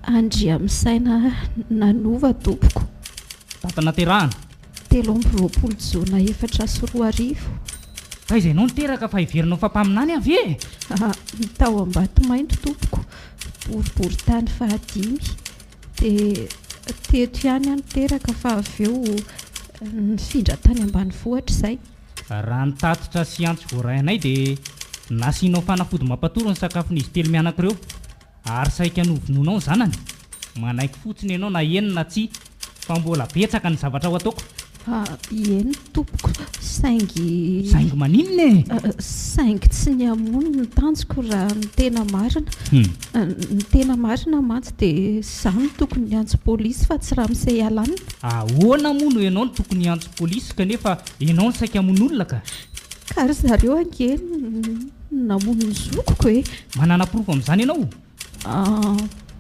Andriamisaina Nanova tompoko. Tatanaterahana 3 jona 4 fa izay ianao niteraka fa iverinao fampaminany avy e. Tao Ambatomaindo tompoko, boriboritany 5 dia teto ihany niteraka fa avy eo nifindra tany ambanivohitra izay. Raha nitatitra sy antso voarainay dia nasianao fanafody mampatoro ny sakafon'izy telo mianakireo ary saika novonoinao ny zanany. Manaiky fotsiny ianao na enina tsy fa mbola betsaka ny zavatra ho ataoko. Eny tompoko, saingy maninona e? Saingy tsy ny amono ny tanjoko raha ny tena marina. Ny tena marina mantsy dia izaho no tokony antso pôlisy fa tsy raha misay alàna. Ahoana mono ianao no tokony antso pôlisy kanefa ianao no saika hamono olona ka? Ka ry zareo angeny namono ny zokoko e. Manana porofo amin'izany ianao?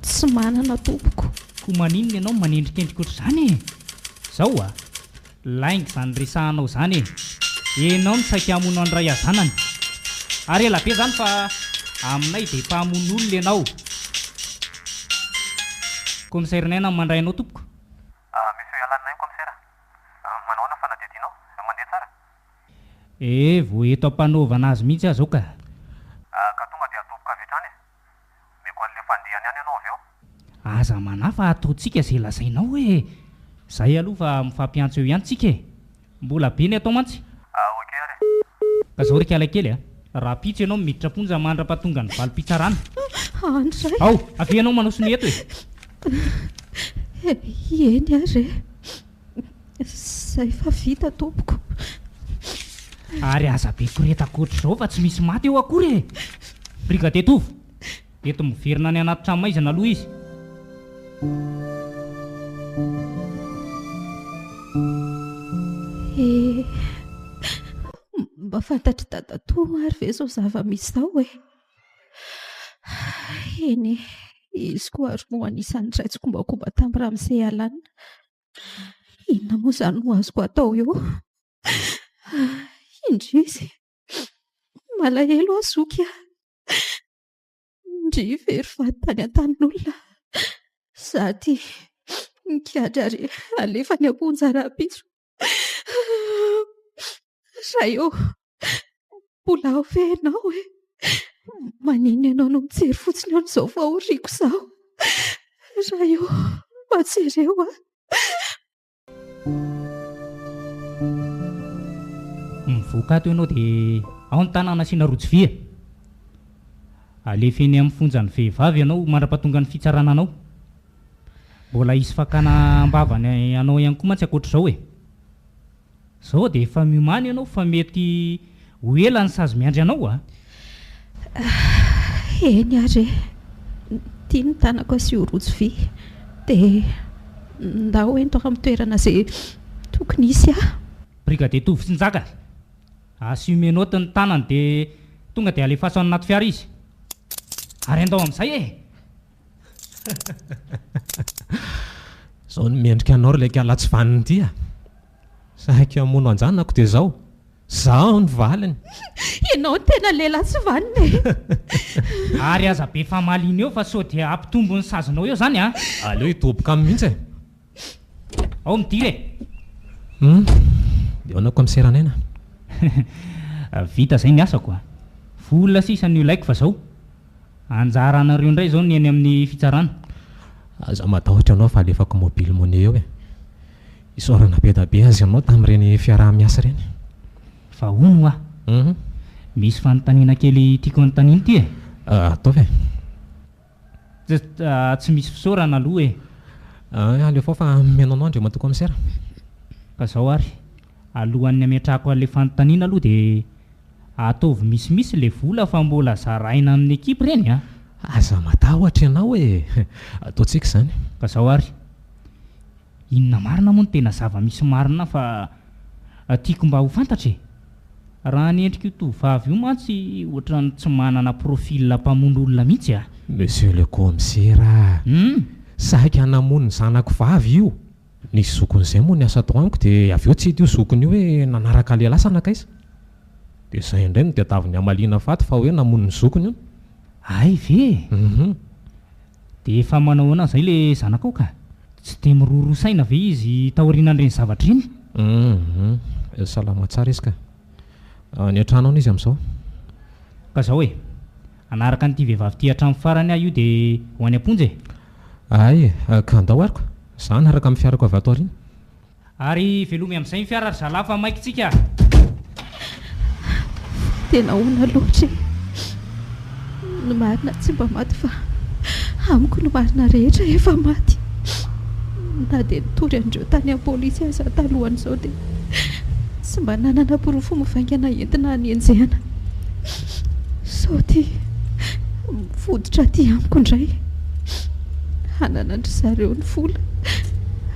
Tsy manana tompoko. Ko maninona ianao manendrikendrika ohatr'izany e? Zao a lainga izany resahanao izany e. Ianao no saika hamono andray azanany ary ela be izany fa aminay dia efa hamono olona ianao. Komisarinay mandray anao tompoko. Misy alanina io komisera. Manao na fanadidinao mandeha tsara. Vao eto ampanaovana azy mihitsy aho zao ka. Ka tonga dia atoboka avy hatrany. Meko an'ilay fandehany ihany ianao avy eo. Aza manahy fa ataontsika izay lazainao hoe zay aloha fa mifampiantso eo ihany tsika e. Mbola be ny atao mantsy. Okey ary. Ka zao rika kely a. Raha pitso ianao miditra ponja mandra-pahatonga ny valim-pitsarana. Andray. Ao, avy ianao manao sonety e. Eny ary zay fa vita tompoko. Ary aza be koretako ohatr'izao fa tsy misy maty eo akory e. Brigade Tovo, eto miverina ny anaty tranomaizana aloha izy. Mba fantatry Dadatoa ary ve zao zava-misy zao e. Eny izy koa ary moa anisan'ny raitsy kombakomba tamin'ny raha misay alàna. Inona moa izany no azoko atao eo? Indry izy malahelo azoky a. Ndry very fatany an-tanin'olona sady nikadra ary alefa ny amponja rahapiso. Raha eo mbola ofenao e. Maninona ianao no mijery fotsiny eo n'izao fahoriako izao. Raha eo mba jereo a. Mivoaka ato ianao dia ao ny tanàna asiana Rotsivia. Alefa eny amin'ny fonjan'ny vehivavy ianao mandra-pahatonga ny fitsarana anao. Mbola hisy fakana ambavany anao ihany koa mantsy ankoatr'izao e. Zao dia efa miomany ianao fa mety ho ela ny sazy miandry anao a. Eny ary tia ny tanako asio Rotsivia dia ndao ento amin'ny toerana izay tokony hisy a. Brigade Tovo sy Njaka, assumenao ny tanany dia tonga dia alefaso anaty fiara izy. Ary andao amin'izay e. Zao ny mendrika anao ry laika latsy vaniny ity a. Saika hamono anjanako dia zao zaho ny valiny. Ianao ny tena lehilahy tsy vaniny e. Ary aza be famaliny eo fa sao dia ampitombo ny sazonao eo zany a. Aleo hitoboka amin'ny mihitsy e. Ao midira e. Dia ao na komiseranena. Vita zay ny asako a. Vola sisa ny ilaiko fa zao anjara anareo indray zao ny eny amin'ny fitsarana. Aza matahotra anao fa alefako mobile money eo e. Isorana be da be azy ianao tamin'ireny fiaraha-miasa ireny. Fa hono a. Misy fanontaniana kely tiako anontaniana ity e. Ataovy e. Tsy misy fisaorana aloha e. Aleo foa fa menao andreo mantoa komisera. Ka zao ary alohan'ny ametrahako an'ilay fanontaniana aloha dia ataovy misimisy ilay vola fa mbola zaraina amin'ny ekipa ireny a. Aza matahotra ianao e. Ataontsika izany. Ka zao ary inona marina moa no tena zava-misy marina fa tiako mba ho fantatra e. Raha ny endrika io tovavy io mantsy ohatran'ny tsy manana profil mpamono olona mihitsy a. Monsieur le commissaire, saika namoniny zanako vavy io. Nisy zokon'izay moa ny asa tao amiko dia avy eo tsy hita io zokony io hoe nanaraka lehilahy sanakaisa. Dia izay indray no tadiaviny hamaliana faty fa hoe namoniny zokony io. Ay ve? Dia efa manao ana izay ilay zanakao ka? Tsy dia mirorosaina ve izy taorianan'ireny zavatra iny? Salama tsara izy ka. Ny an-trano izy amin'izao. Ka izao e, anaraka n'ity vehivavy ty hatramin'ny farany aho io dia ho any am-ponja e? Ay, ka andao ariko. Izaho naraka amin'ny fiarako avy ato aoriana. Ary velomy amin'izay ny fiara ry zalahy fa maikitsika. Tena hoana loatra ny marina tsy mba maty fa amiko ny marina rehetra efa maty. Na dia nitory andreo tany am-pôlisy aza talohan'izao dia tsy mba nanana porofo mivaingana entina hanenjehana. Sao ty mivoditra aty amiko indray, hanana ndry zareo ny vola,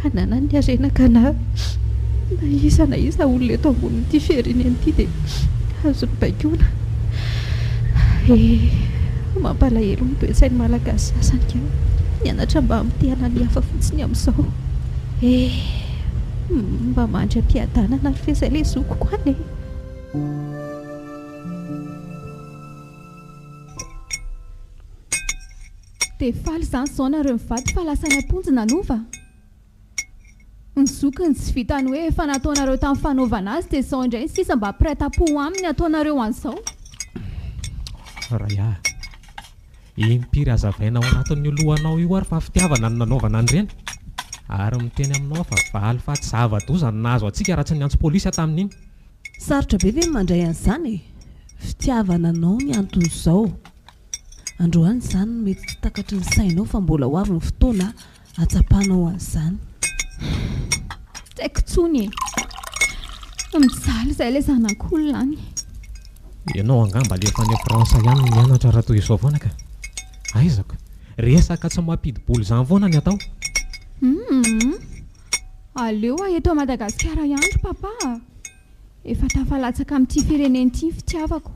hanana ny arenaka na iza olona eto ambonin'ity firenen'ity dia azony baikona. Mampalahelo ny toe-tsainy malagasy sasany ka nianatra mba mitehana ny hafa fotsiny amin'izao. Mba mandry am-piadanana ary fezay ilay zoko koa ane. Dia faly izany izao nareo mivady fa lasa ny amponjy nanova. Ny zokiny tsy vitany hoe efa nataonareo tamin'ny fanaovana azy dia izao indray sisa mba prêt-à-pot aminy ataonareo an'izao. Raya, impiry azavaina ao anatin'ny lohanao io ary fa fitiavana ny nanaovana an'ireny. Ary miteny aminao fa valy fa tsy zava-doza ny nahazo antsika raha tsy niantso pôlisy tamin'iny. Sarotra be ve mandray an'izany? Fitiavana anao ny antony izao. Androany izany mety tsy takatry ny sainao fa mbola ho avy ny fotoana atsapanao an'izany. Tsaiko tsony mijaly izay ilay zanak'olona any. Ianao angamba alefa any Fransa ihany mianatra raha toy izao foana ka. Aizako, resaka tsy mampidi-boly izany foana ny atao. Aleo eto Madagasikara ihany papa. Efa tafalatsaka amin'ity firenen'ity fitiavako.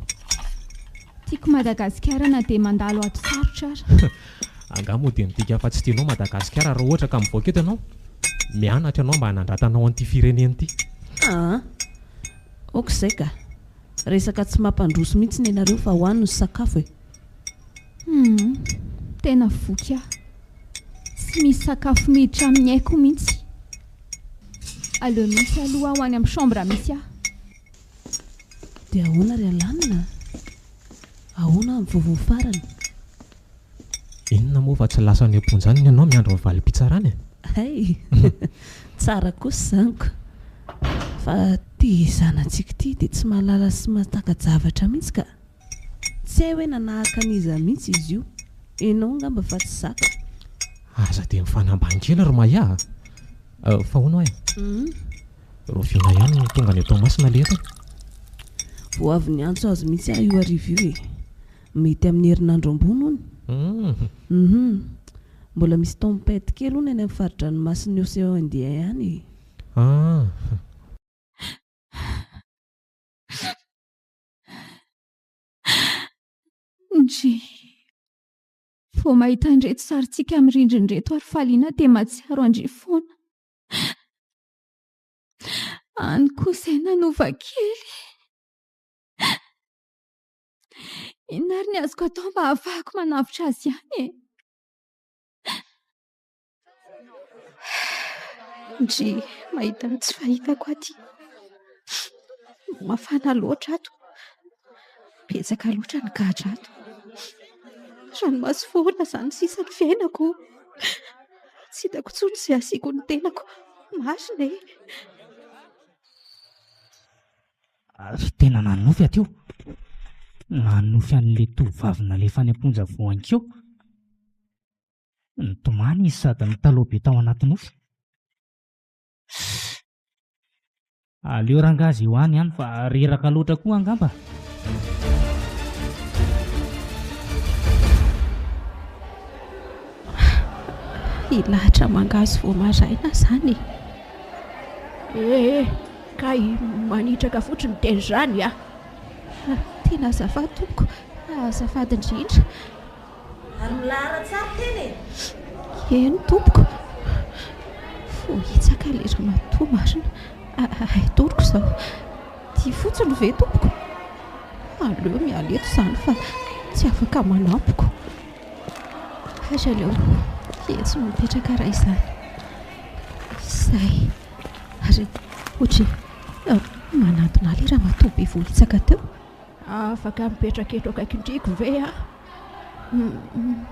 Tiako Madagasikara na dia mandalo ato sarotra ary. Angamba dia midika fa tsy tianao Madagasikara raha ohatra ka mivoaka eto ianao. Mianatra ianao mba hanandratanao an'ity firenen'ity. Okizay ka. Resaka tsy mampandroso mihitsy ny ianareo fa hohanino ny sakafo e. Tena voky aho. Tsy misy sakafo miditra amin'ny haiko mihitsy. Aleo misy aloha ho any amin'ny chambre misy aho. Dia ahoana ry alanina? Ahoana amin'ny vaovao farany? Inona moa fa tsy lasa ny amponjany ny ianao miandro mivaly pitsarany e? Hay, tsara kosa izaniko. Fa tia zanantsika ity dia tsy mahalala sy mahataka-javatra mihitsy ka. Tsy hay hoe nanahaka an'iza mihitsy izy io. Ianao ngamba fa tsy zaka. Aza dia mifanambany-kely ry Maia. Fa hono e? Roviana ihany ny tonga ny atao masina leta. Vao avy niantso azy mihitsy aho io arivo io e. Mety amin'ny herinandro ambony hono. Mbola misy tempête kely hono any amin'ny faridranomasina Océan Indien ihany. Ndry vao mahita andreto sarintsika amin'ny rindrinreto ary faliana dia matsiaro andry foana. Any kosa nanova kely. Inona ary ny azoko atao mba ahafahako manavitra azy ihany e? Ndry mahita tsy fahitako aty. Mafana loatra ato. Betsaka loatra ny gadra ato. Ranomasy foana izany sisa ny fiainako. Tsy hitako intsony izay asiako ny tenako. Marina e. Tena nanofy aty io. Nanofy an'ilay tovovavy nalefa any amponja voankeo. Nitomany izy sady nitaloha be tao anaty nofy. Aleo rangazy ho any ihany fa reraka loatra koa angamba. Ilahatra mangazo vao maraina izany. Ka manitraka fotsiny teny izany a. Tena azafady tompoko. Azafady indrindra. Ary milahara tsara teny e. Eny tompoko, vohitsaka lera matoa marina. Toroko izao, tia fotsiny ve tompoko? Aleo mialeto izany fa tsy afaka manampoko. Aza aleo etsy mipetraka raha izany. Izay, ary ohatry manantona lera matoa be vohitsaka teo. Afaka mipetraka eto akaikin-driko ve a?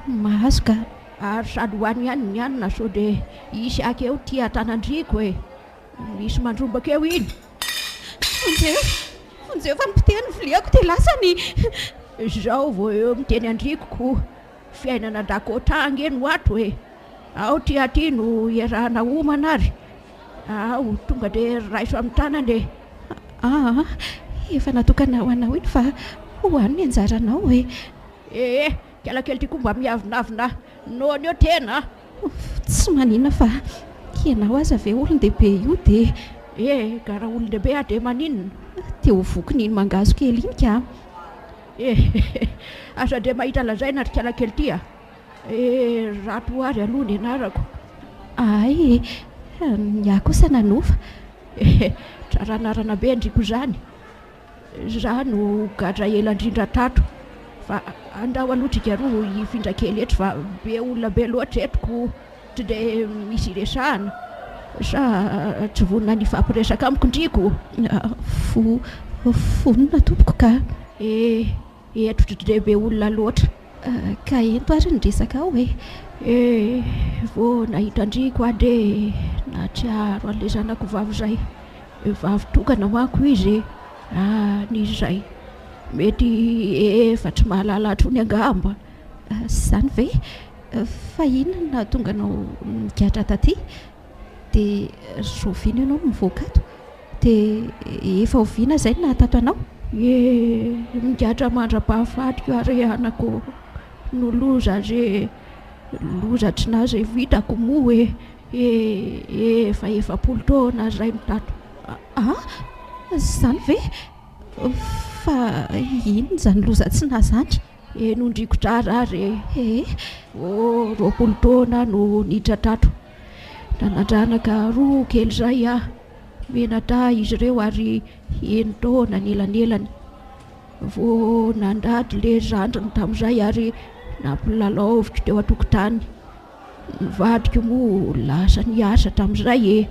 Mahazo ka. Ary sady hoany ihany ny anina sao dia isy akeo tia tanandriko e. Misy mandrombaka eo iny. Fonjeo fa mipitehany viliako dia lasany. Izao vao eo miteny andrikoko, fiainana Dakota angeny hoato e. Ao tia ty no iarahana homana ary. Ao tonga dia raiso amin'ny tanany e. Efa natokana ho anao iny fa hoany ny anjaranao e. Kialakely ty komba miavinavina noany eo tena. Tsy manina fa ianao aza ve olon-dehibe io dia gara olon-dehibe a dia maninona? Dia ho vokiny iny mangazo kely iny ka. Asa dia mahita lazaina ry kialakely ty a? Rato ary aloha ny anarako. Ay, ny kosa nanova. Traranarana be andriko izany. Za no gadra elandrindra tato. Fa andao alotrika roa hifindra kely eto fa be olona be loatra etoko tsy dia misy resahana. Sa tsy vonina ny fampiresaka amiko ndriko. Vonina tompoko ka. Eto tsy dia be olona loatra. Ka ento ary ny resaka ao e. Vao nahita andriko a dia natsiaro an'ilay zanako vavy izay. Vavy tokana manko izy. Nisy izay. Mety efa tsy mahalala atrony angamba. Izany ve? Fa inona tonga anao nikatra taty? Dia roviana ianao no mivoaka ato? Dia efa oviana izay no nahatato anao? Mikatra mandra-pahafatiko ary anako no loza izay lozatry nazy vitako moa efa 10 taona izay mitato. Izany ve? Fa inona izany lozatsy na zany? Nondriko tsara ary 20 taona no niditra tato. Nanandranaka roa kely izay a. Menata izy ireo ary 9 taona nelanelany. Vao nandady ilay zandriny tamin'izay ary nampilalaovitra teo an-tokotany. Nivadika moa lasa niasa tamin'izay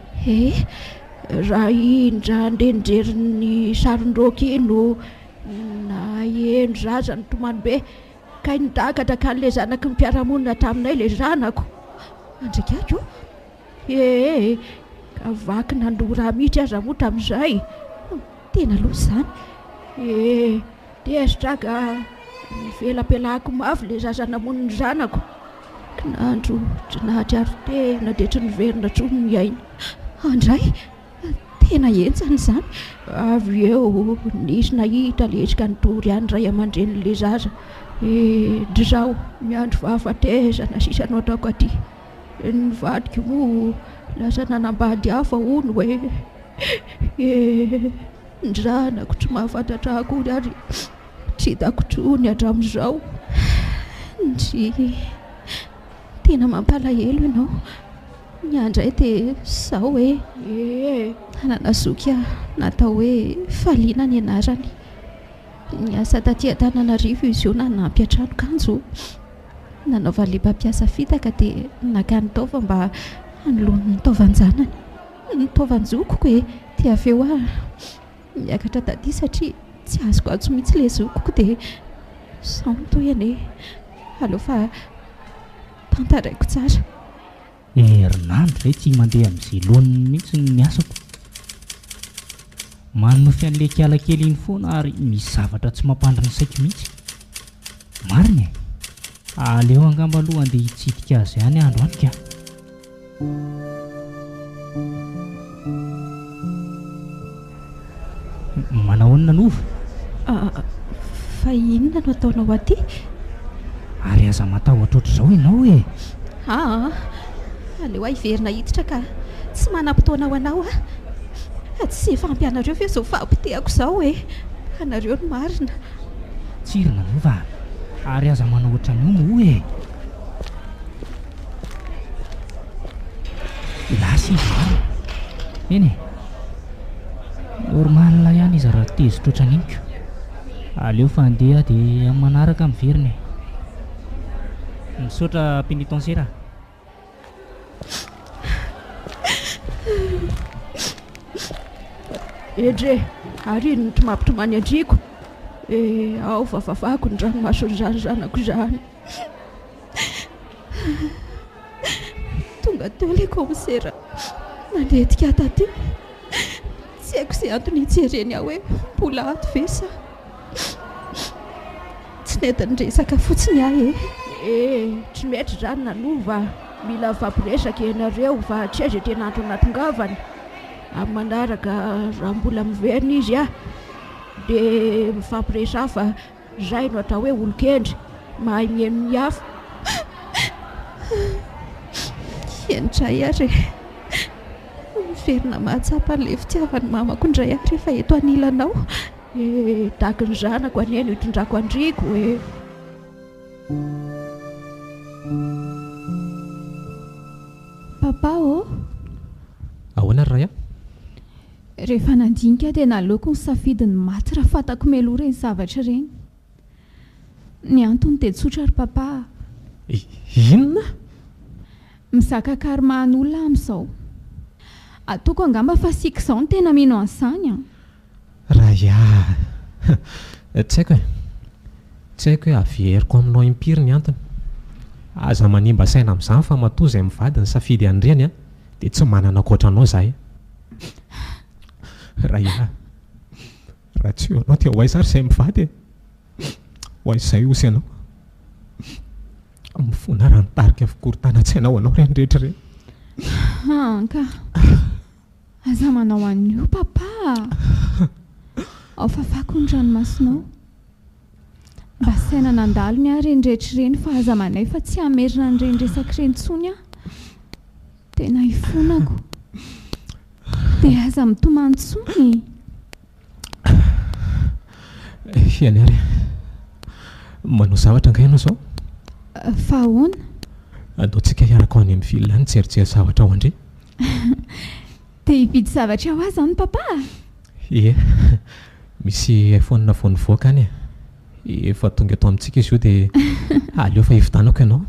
raha indra andeha nijery ny saron-droky no nahendro zaza ny tomany be ka nidakatra ka n'ilay zanaka ny mpiaramonina taminay ilay zanako. Andraikako? Ka vaky nandora mihitsy aza moa tamin'izay. Tena aloha izany? Dia sitraka nivelapelahako mafy ilay zaza namoniny zanako. Kinandro tsy nahatsiaro tena dia tsy niverina intsony ny aina. Andray? Tena entsana izany? Avy eo nisy nahita letsika nitory ihany ray aman-dren'ilay zaza. Dizao miandro fahafatezana sisa anao ataoko aty. Nivadika moa lasa nanambady hafa hono hoe ny zanako tsy mahafantatra akory ary tsy hitako trony hatramin'izao. Tena mampalahelo ianao. Ny andray dia izao nanazoky natao hoe faliana ny anarany. Niasa taty Antananarivo izy io nanampy an-tranokanjo. Nanaova lepam-piasa fitaka dia naka nitaova mba hanolony ny taovan-janany. Ny taovan-jokoko dia avy eo miakatra taty satria tsy azoko antso mihitsy ilay zokoko dia sao mitoy aleo fa tantaraiko tsara. Herinandro izay tsy mandeha amin'izay lohan'ny mihitsy ny asako. Manofy an'ilay kiala kely iny foana ary misy zavatra tsy mampandry ny saiko mihitsy. Marina aleo angamba aloha andeha hitsidika azy ihany andro any ka. Manahoana nova? Fa inona no ataonao aty? Ary aza matahotra ohatr'izao ianao e. Aleo hiverina hiditra ka tsy manam-potoana ho anao tsy fampianareo ve izao fampitehako izao anareo no marina. Tsirina nova ary aza manao ohatran'io moa Lasy eny e, normal ihany izy raha tezitra ohatran'iniko. Aleo fa andeha dia amin'ny manaraka miverina. Misaotra pénitentiaire. Edre ary ny tomapitomany andriko ao vavavako ny ranomason'izany zanako izany. Tonga teo ilay commissaire nandetika taty. Tsy haiko izay antony hijereny aho hoe mbola ato ve sa tsy nentiny resaka fotsiny ahy tsy mety izany nanova. Mila fampiresaka ianareo fa tsy aiza tena antony natongavany. Amin'ny manaraka raha mbola miverina izy dia mifampiresa fa izay no atao hoe olon-kendry mahay mihaino ny hafa. Hianitray ary miverina mahatsapa an'ilay fitiavany mamako indray ary rehefa eto anilanao. Tahaka ny zanako aneny hitondrako andriko Papa ahoana ray rehefa nandinika dia naleoko ny safidy ny maty raha fantako meloha ireny zavatra ireny. Ny antony dia tsotra ry papa. Inona? Mizaka kariman'olona amin'izao. Ataoko angamba fa siaka izao no tena mino an'izany. Raha tsy haiko hoe averiko aminao impiry ny antony. Aza manimba saina amin'izany fa matoa izay mivady ny safidy an'ireny dia tsy manana ankoatranao izahay. Raha tsy anao dia hoay sary izay mivady hoay izay osy ianao mifona raha nitarika fikorontanan-tsaina ao anao ireny rehetra ireny. Ka aza manao an'io papa. Ao fafako ny ranomasonao. Mba saina nandalo ny ahy ireny rehetra ireny fa aza manay fa tsy hamerina n'ireny resaka ireny intsony aho. Tena hifonako. Dia aza mitomany intsony. Iany ary manao zavatra angahy ianao izao? Fa ahoana? Andaontsika hiaraka ao any amin'ny vilona any jerijery zavatra ao andre. Dia hividy zavatra ho azy any papa? Ie, misy iPhone vao nivoaka any efa tonga eto amintsika izy io dia aleo fa hividanako ianao.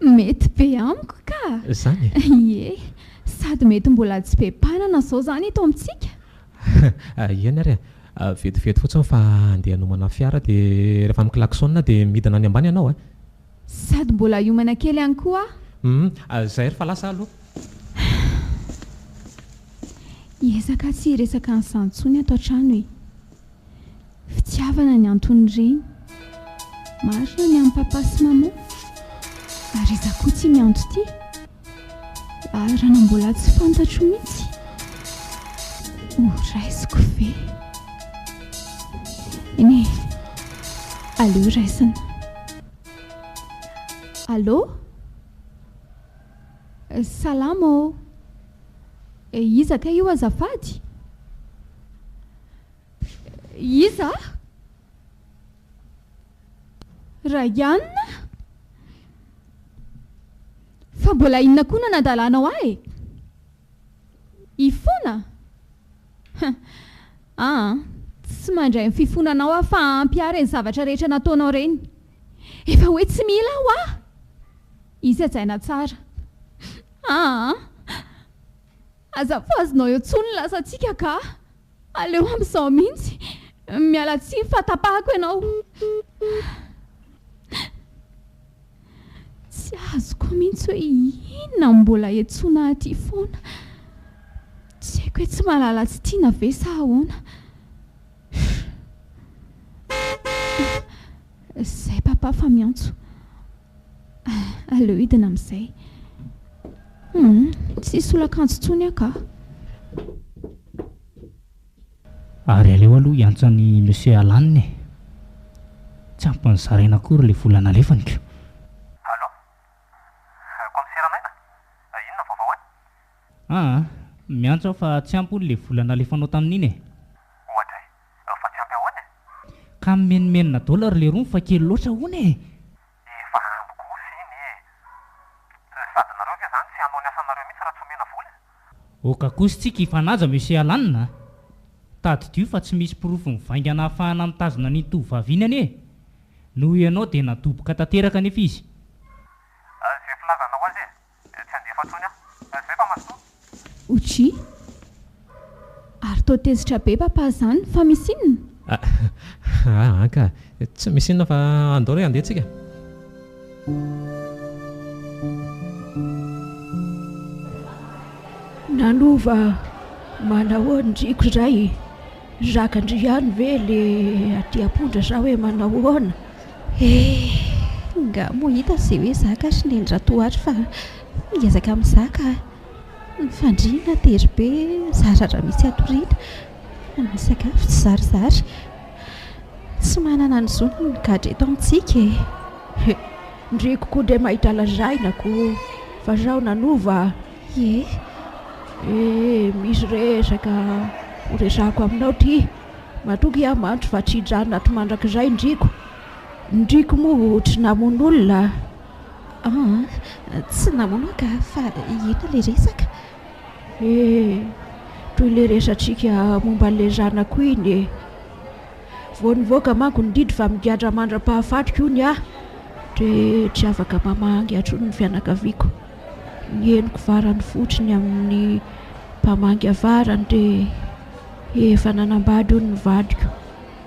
Mety be amiko ka. Izany? Ie, sady mety mbola tsy be mpanana izao izany eto amintsika. Iany ary vetivety fotsiny fa andeha hanomana fiara dia rehefa miklaksona dia midina any ambany ianao. Sady mbola hiomana kely ihany koa. Izay ry fa lasa aloha. Hiezaka tsy hiresaka an'izany intsony ato an-trano e. Fitiavana ny antony ireny. Marina ny amin'ny papa sy mama. Ary iza koa tsy mianto ity. Arana mbola tsy fantatro mihitsy. Raisiko ve? Eny, aleo raisina. Allô? Salama. Iza ka io azafady? Iza? Rayana? Fa mbola inona koa nanadalanao ahy? Ifona? Tsy mandray ny fifonanao aho fa ampiary ny zavatra rehetra nataonao reny. Efa hoe tsy mila aho ah. Izy ajaina tsara. Azafazinao eo tsony lasantsika ka. Aleo amin'izao mihitsy. Miala tsiny fa tapahako ianao. Tsy azoko mihitsy hoe inona mbola etsona aty foana. Tsy haiko hoe tsy malala tsy tiana ve sa ahoana. Zay papa fa miantso. Aleo hidina amin'izay. Tsy solakanjo tsony aka. Ary aleo aloha hiantsany monsieur Alanne. Tsy ampiny zaraina akory ilay vola nalefaniko. Allô? Commissaire Naina? Inona vaovao any? Miantso aho fa tsy ampy ilay vola nalefanao tamin'iny e. Ohatra fa tsy ampy ahoana? Ka menimenina $, ilay roa fa kely loatra hono e. Efa ampy kosa iny e. Sady nareo ve zany tsy hanao ny asanareo mihitsy raha tsy oka kositsika ifanaja misy alanina tady dio fa tsy misy pirofo mivaingana ahafahana mitazona ny tovaviny anie noho ianao dia nadoboka tanteraka nefa izy. Zay filazanao azy tsy andefa trony zay fa masoa otry ary tao tezitra be papahazany fa misy inona ka tsy misy inona fa andao re andeha tsika. nanova manahoana-driko zay zakandriany ve le aty ampondra sa hoe manahoana? Nga moa hita zay hoe zaka sy nendra-tohatry fa miezaka amin'ny zaka ny fandriana tery be zaratra misy atoriana ny sakafo tsy zarizary tsy manana ny zonony ny gadra eto amintsika ndriko koa ndray mahita lazainako fa zao nanova misy resaka horesako aminao ty matoky iaho mantro fa tsy hidrano ato mandrakizay ndriko moa tsy namon'olona tsy namono ka fa ina le resaka toy le resatsika momba n'le zanako iny vao nivoaka manko nididry fa migadra mandra-pahafatiko io ny aho dia tsy afaka mamangy atrony ny fianakaviako nieniko varany fotsiny amin'ny mpamangy avarany dia efa nanambady io ny vadiko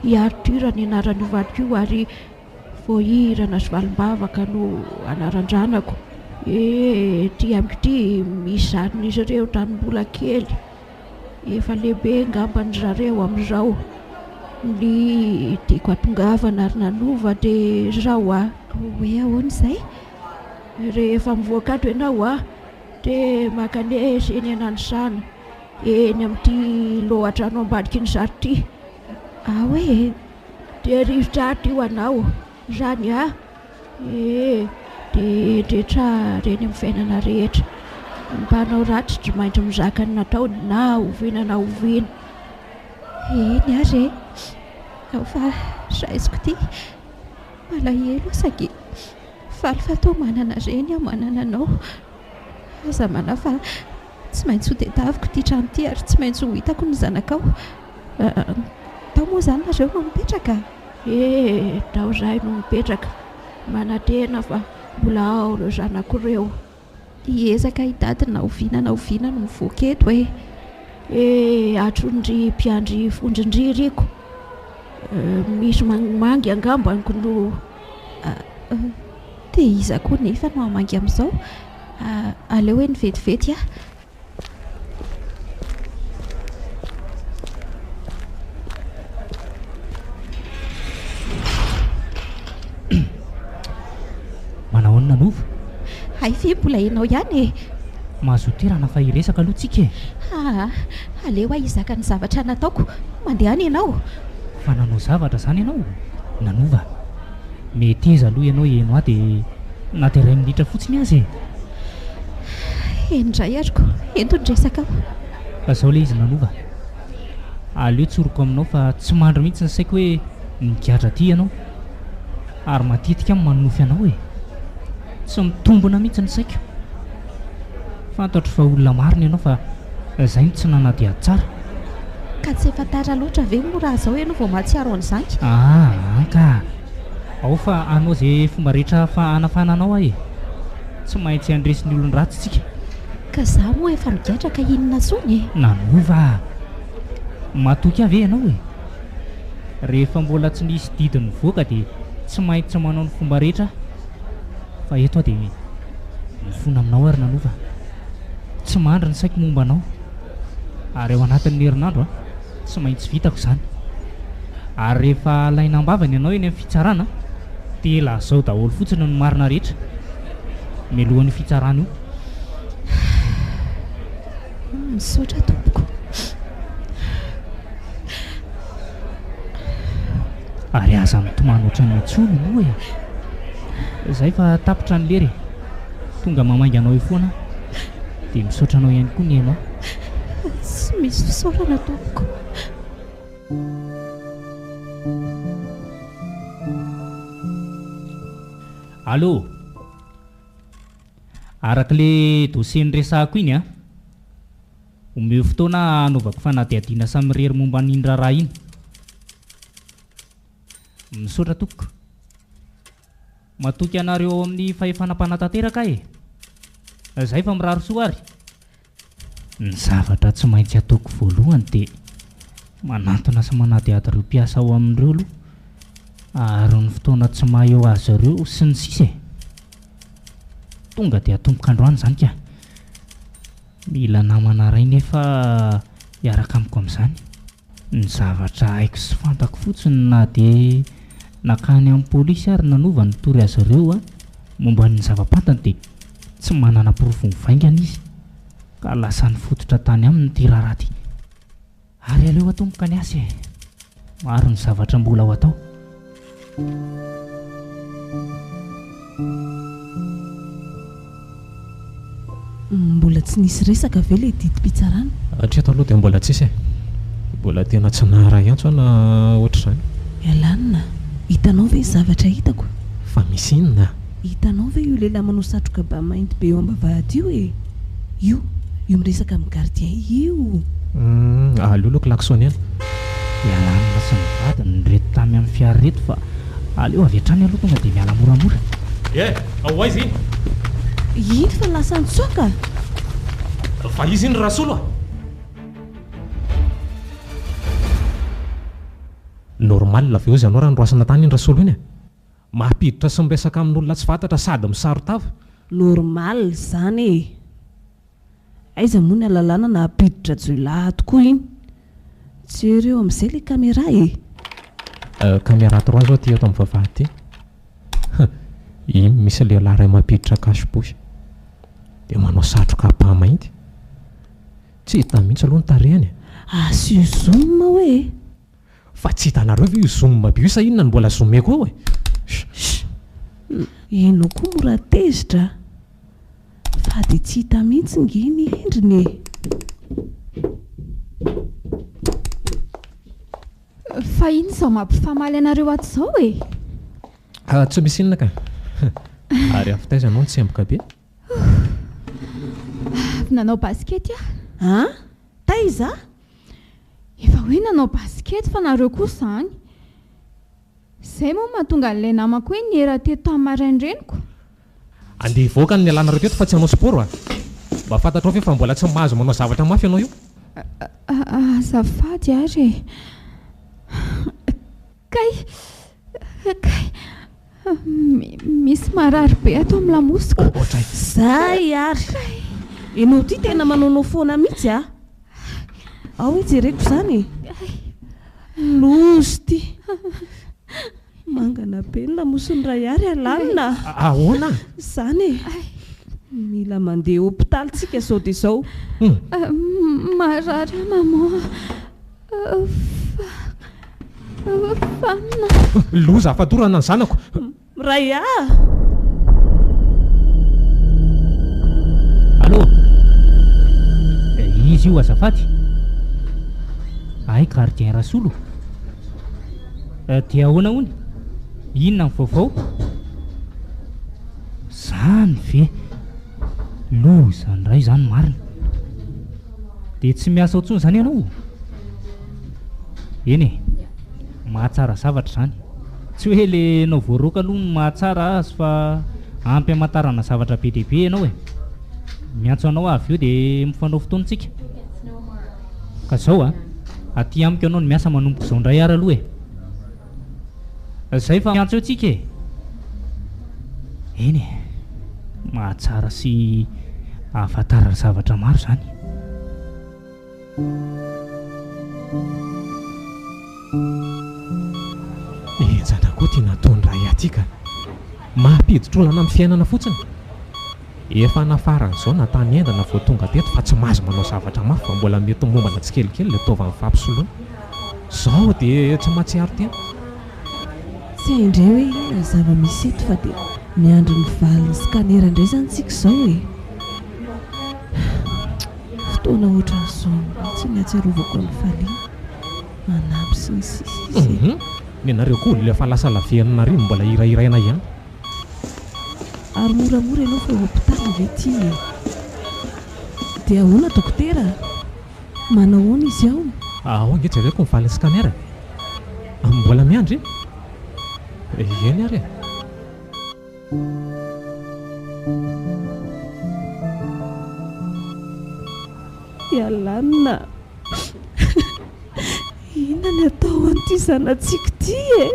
hiartura ny anaran'io vadiko io ary voahirana sy valim-bavaka no anarandranako ty amiko ty misy zaron'izy ireo tanombola kely efa lehibe ngambany zareo amin'izao ny tiako atongavana ary nanova dia zao hoe ahoana izay rehefa mivoaka ato ianao dia makanesy eny ananysana eny amin'ity lohatrano ambadika ny zary ty hoe dia rivotra ato io anao zany dia dretra reny amin'ny fiainana rehetra mpanao ratsy tsy maintsy mizaka ny nataony na oviana na oviana eny ary ao fa raiziko ty malahelo saky faly fa tao manana reny aho manana anao aza mana fa tsy maintsy ho dedaviko ty trano ty ary tsy maintsy ho hitako ny zanakao tao moa zany nareo no mipetraka tao zahay no mipetraka manatena fa mbola ao reo zanako ireo hiezaka hidady na oviana no mivoaka eto atrondry mpiandry fondrindry riko misy mangy angambanyko no dia iza koa nefa no hamangy amin'izao aleo hoe nivetivety manahoana nova hay fe mbola ianao ihany mahazoterana fa hiresaka aloha tsika aleo izaka ny zavatra nataoko mandeha any ianao fa nanao zavatra zany ianao nanova meteza aloha ianao eno dia naty iray minitra fotsiny azy endray atroko entonyresaka fa zao le izy nanova aleo tsoroko aminao fa tsy mandro mihitsy ny saiko hoe nigadra ty ianao ary matetika manofy anao tsy mitombona mihitsy ny saiko fantatro fa olona marina ianao fa zay tsy nanadiady tsara ka tsy efa tara loatra ve mo raha zao ianao vao mahatsiaro an'izany ka ao fa anao zay fomba rehetra fa anafananao tsy maintsy andresiny olony ratsy tsika ka za moa efa migadra ka inona tsony nanova matoky avy ianao rehefa mbola tsy nisy didiny voaka dia tsy maintsy manao ny fomba rehetra fa eto dia mifona aminao ary nanova tsy mandry ny saiko momba anao ary eo anatin'ny herinandro tsy maintsy vitako izany ary rehefa lainambavany ianao eny amin'ny fitsarana dia lazao daholo fotsiny no marina rehetra mialohan'ny fitsarana io misaotra tompoko ary aza mitomany ohatran'ny tsony moa izay fa tapitra ny lery tonga mamainga anao io foana dia misaotra anao ihany koa ny ianao tsy misy fisaorana tompoko allo arak'le dosie ny resahako iny omeo fotoana anaovako fanadihadiana samirery momba n'indra raha iny. Misaotra tokoko. Matoky anareo amin'ny fahefana mpanatanteraka e. Izay fa miraro soa ary. Ny zavatra tsy maintsy ataoko voalohany dia manantona sy manadihady ireo mpiasa ao amin'ireo aloha, ary ny fotoana tsy maha eo azy ireo sy ny sisa e. Tonga dia atomboka androany izany ka. Mila namana ray nefa hiaraka amiko amin'izany. Ny zavatra haiko sy fantako fotsiny na dia nakany amin'ny polisy ary nanova ny tory azy ireo momba ny zava-pantany dia tsy manana porofo mivaingana izy, ka lasa nifototra tany aminy ty raharaty. Ary aleo atomboka ny asa e. Maro ny zavatra mbola ho atao. Mbola tsy nisy resaka ve ilay didim-pitsarana? Hatreto aloha dia mbola tsisy e. Mbola tena tsy nahara ihantso na ohatr'izany. Ialana, hitanao ve zavatra hitako? Fa misy inona? Hitanao ve io lehilahy manao satroka ba mainty be eo ambavahady io e? Io miresaka amin'ny gardien io. Aleo klaksony any. Ialana sy ny vadiny reto tamy amin'ny fiara reto fa aleo avy hatrany aloha tonga dia miala moramora. Ao aiza iny? Iny fa lasa nitsoaka. Fa izy iny rasolo normal la aveo izy anao raha noroasana tany iny rasolo iny e. Mampiditra sy miresaka amin'olona tsy fantatra sady misarotava. Normal zany e. Aiza moa ny alalana na hampiditra joilahy tokoa iny. Tsy ireo amin'izay ilay caméra e. Caméra 3 zao ty eto amin'ny vavahady ty. Iny misy lehilahy ray mampiditra cache-bouche dia manao satroka ba mainty. Tsy hita mihitsy aloha ny tarehany. Asy io zoom hoe. Fa tsy hitanareo ve io zoom be io sa inona no mbola zoomeko ao e? Eno koa mora tezitra. Fa dia tsy hita mihitsy ngeny endriny e. Fa iny izao mampifamaly anareo ato izao e. Tsy misy inona ka. Ary afy taiza anao nitsemboka be. Nanao baskety ah? Taiza? Efa hoe nanao baskety fa nareo koa izany. Izay moa mahatonga an'ilay namako hoe niera teto tamin'ny maraindreniko. Andeha hivoaka ny alanareo teto fa tsy hanao sport mba fantatrao ve fa mbola tsy mahazo manao zavatra mafy ianao io? Azafady ary. Kay misy marary be ato amin'ny lamosiko. Zay ary. Enao ty tena manaonao foana mihitsy a? Ao jereko izany. Lozy ty. Mangana be ny lamosiny ray ary alalina. Ahoana? Zany mila mandeha hôpitaly tsika zao dia zao. Marary maman. Fanina. Loza afatorana ny zanako. Ray Allô? Izy io azafady. Ay gardien rasolo. Dia ahoana hony? Inona ny vaovao? Zany ve? Loza ndray zany marina. Dia tsy miasa intsony zany ianao? Eny e, mahatsara zavatra zany. Tsy hoe le nao voaroka aloha no mahatsara azy fa ampy hamantarana zavatra be dia be ianao e. Miantso anao avy eo dia mifanao fotoantsika. Ka zao aty amiko ianao no miasa manomboka izao indray ary aloha e. Zay fa miantso eo tsika e. Eny e, mahatsara sy ahafantarana zavatra maro zany. Enjana koa tia nataony ray aty ka mampiditra olana amin'ny fiainana fotsiny. Efa nafaran'izao natany endana vao tonga teto fa tsy mahazo manao zavatra mafy fa mbola mety mombana tsikelikely le taova amin'ny fampisoloana. Zao dia tsy mahatsiaro tena. Tsy indray hoe inona zava-misy eto fa dia miandry ny valiny scanner indray zany tsika izao e. Fotoana ohatran'izao tsy niatserovako ny faliana manampy sy ny sisy. Ny anareo koa le fa lasa lavenina rino mbola irairaina ihany. Ary moramora ianao fa hôpitaly ve ty? Dia ahoana dokotera? Manahoana izy ao? Nge jereko mivaly scanner. Mbola miandry? Eny ary. Ialana. Inona ny atao an'ity zanatsika ity e?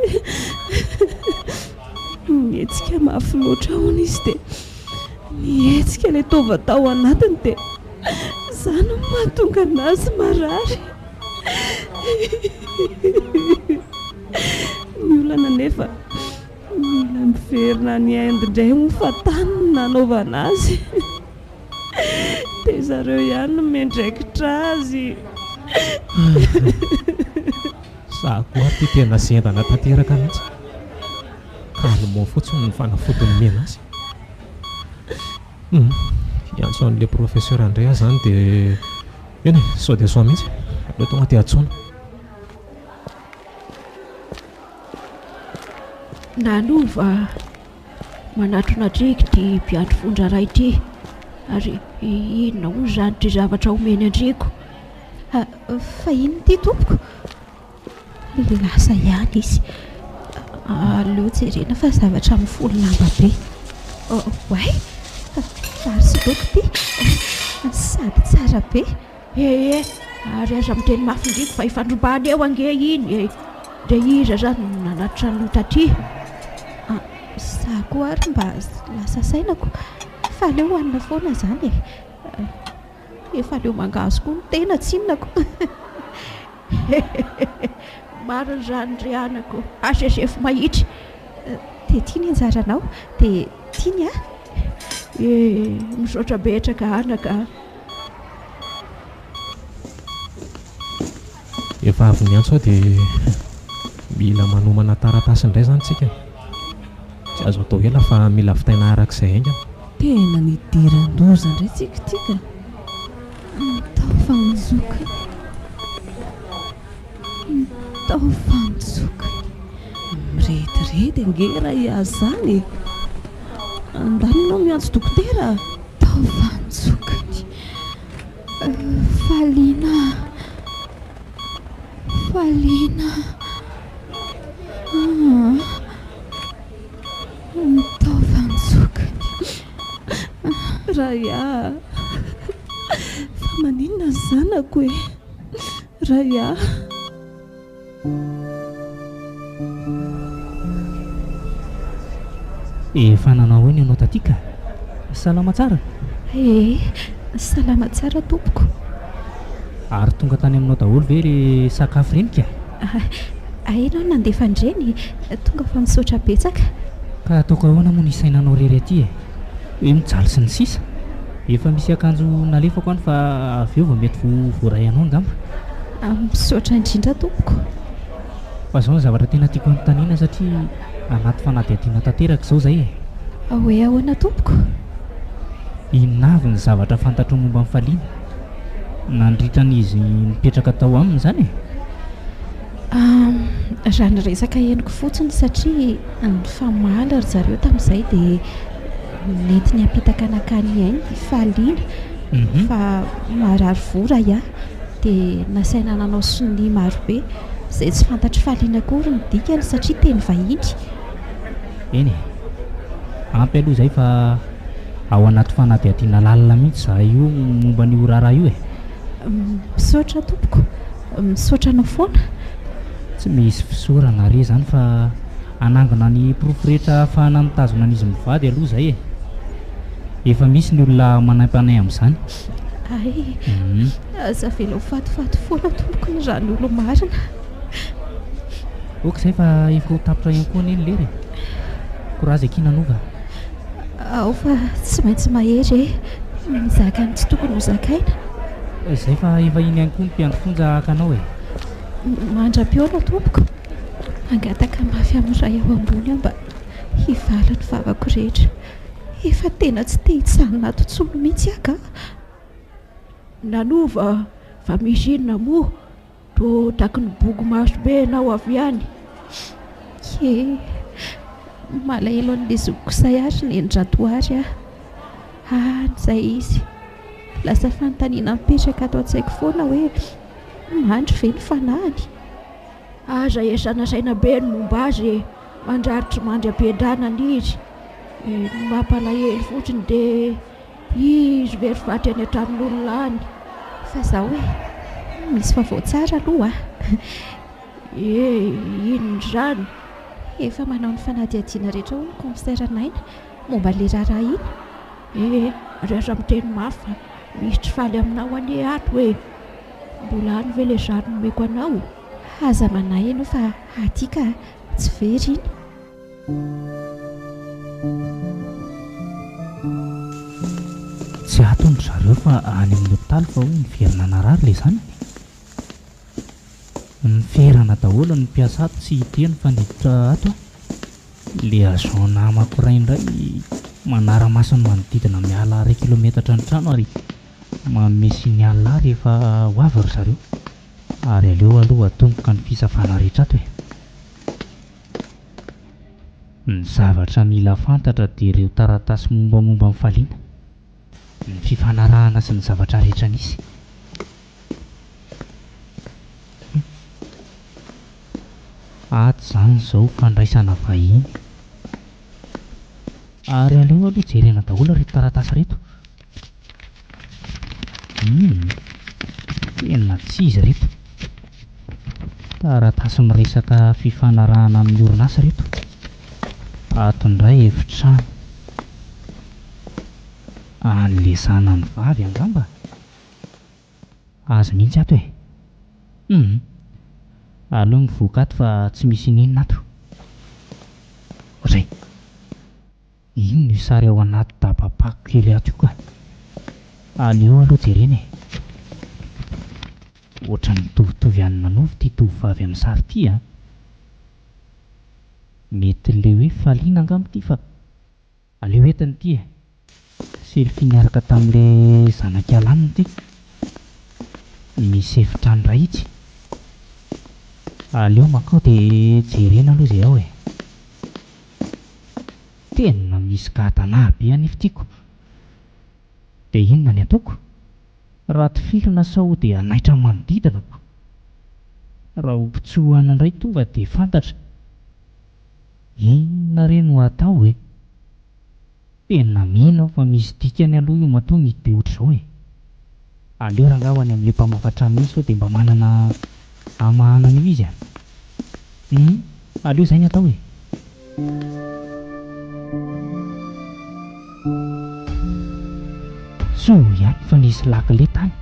Mihetsika mafy loatra hono izy dia mihetsika ilay taova-tao anatiny dia izany no mahatonga anazy marary. Ny olana nefa mila miverina ny haindy indray mo fa tany no nanaovana azy. Dia zareo ihany no mendraikitra azy. Sako ary ty tena sendana tanteraka mihitsy. Kalmo fotsiny ny fanafodiny mena azy. Iantso an'ilay professeur Andrea zany dia eny sao dia sao mihitsy. Aleo tonga ty antsoina. Nanova manatronatriky ty mpiandro fondra ray ity ary inona hoy zany ty zavatra omeny andriko. Fa ino ty tompoko? Lasa ihany izy. Aleo jerena fa zavatra mifolo lamba be. Way, vary sy laoka ty sady tsara be. Ary aza miteny mafy ndriko fa ifandrombany eo ange iny dia iza zany nanatitra ny lota ty. Zako ary mba lasa sainako fa aleo hoanina foana zany e. Efa aleo mangazo koa ny tena tsinako. Mariny zany ry anako asesefo mahitry. Dia tiany anjaranao dia tiany misaotra betraka anaka. Efa avy miantso aho dia mila manomana taratasy indray zany tsika. Tsy azo atao ela fa mila vitaina arak'izay haingana. Tena nidiran-doza indray tsika tika. Tao fanjoka. Tao fanjoka. Miretirety angera iazy zany. Andany ianao miantso dokotera. Tao fanjoka. Faliana. Tao fanjoka. Raya. Fa maninona zanako e? Raya. Efa nanao eny ianao tatika? Salama tsara? Salama tsara tompoko. Ary tonga tany aminao daholo ve ry sakafo renika? Ianao nandefa andreny tonga fa misaotra betsaka. Ka ataoko ahoana moa ny sainanao rery aty e? Hoe mijaly sy ny sisa. Efa misy akanjo nalefako any fa avy eo vao mety voaray anao ngamba. Misaotra indrindra tompoko. Fa izao ny zavatra tena tiako anontaniana satria anaty fanadihadiana tanteraka izao izay e. Hoe ahoana tompoko? Inona avy ny zavatra fantatro momba amin'ny faliana? Nandritran'izy mipetraka tao aminy zany e? Raha ny resaka henoko fotsiny satria ny famaly ry zareo tamin'izay dia nety ny ampitaka anakany ainy faliana. Fa marary vora dia nasaina nanao soni marobe izay tsy fantatry faliana akory ny dikany satria teny vahiny. Eny ampy aloha izay fa ao anaty fanadihadiana lalina mihitsy za io momba ny orara io e. Misaotra tompoko. Misaotra anao foana. Tsy misy fisaorana re zany fa anangona ny porofo-rehetra ahafahana mitazona an'izy mivady aloha izay e. Efa misy ny olona manampanay amin'izany. Aza velao fatifaty foana tompoko ny raha ny olo marina. Oka izay fa efa ho tapitra ihany koa neny lery. Korazy akinanova. Ao fa tsy maintsy mahery e. Mizaka ny tsy tokony ho zakaina. Izay fa efa iny ihany koa ny mpiandro fonja akanao e. Mandram-piona tompoko. Mangataka mafy amin'iray ao ambony mba hivala ny vavako rehetra. Efa tena tsy te hitsanona ato intsony mihitsy aka. Nanova fa misy inona moa to taky ny bogo maso be nao avy ihany. Malahelo an'ilay zokiko say ary ny endratoary izay izy. lasa fanontaniana mipetraka ato an-tsaiko foana hoe mandry ve ny fanahany. Aza esana saina be ny momba azy mandraritry mandry ampiadranany izy. Mampalahelo fotsiny dia izy verivatry any an-tranon'olona any. Fa zaho hoe misy vaovao tsara aloha. Inona izany? Efa manao ny fanadihadiana rehetra ho ny komisera Naina momba le raharaha iny. Rehetra miteny mafy misy tsy faly aminao anie ato hoe mbola any ve le zany nomeko anao? Aza manahy ianao fa aty ka tsy very iny. Tsy ato ny zareo fa any amin'ny hopitaly fa hoe niverina narary le zany. Niferana daholo ny mpiasa ato tsy hiteny fa niditra ato. Le agent namako iray indray manara-masony manodidina miala 2 kilometatra ny trano ary mamesy ny alina rehefa ho avy ry zareo. Ary aleo aloha atomboka ny fisafana rehetra ato e. Ny zavatra mila fantatra dia ireo taratasy mombamomba ny faliana, ny fifanarahana sy ny zavatra rehetra nisy. Ato zany izao fandraisana vahiny. Ary aleo aloha jerena daholo reto taratasy reto. Tena tsy izy reto. Taratasy miresaka fifanarahana amin'ny orinasa reto. Ato indray efitrano. An'le zanany vavy angamba. Azo mihitsy ato e. Aleo mivoaka ato fa tsy misy ninona ato. Ray, ino io sary ao anaty dabapako kely ato io ka? Aleo aloha jerena e. Ohatran'ny mitovitovy any manova ity tovovavy amin'ny sary ity a. Mety le hoe faliana angamba ity fa aleo entiny ity e. Selfie niaraka tamin'le zanak'alaniny ity. Misy efitrano iray itsy. Aleo makao dia jerena aloha izay ao e. Tena misy gahatanaha be anefa tiako. Dia inona ny ataoko? Raty filona sao dia anaitra manodidinako. Raha hompitsohana indray tova dia fantatra. Inona re no atao e? Tena mino aho fa misy dikany aloha io matoa mity be ohatr'izao e. Aleo rangahy ho any amin'ilay mpamafatra mihitsy sao dia mba manana amahana an'io izy a. Aleo izay ny atao e. So ihany fa nisy lakile tany.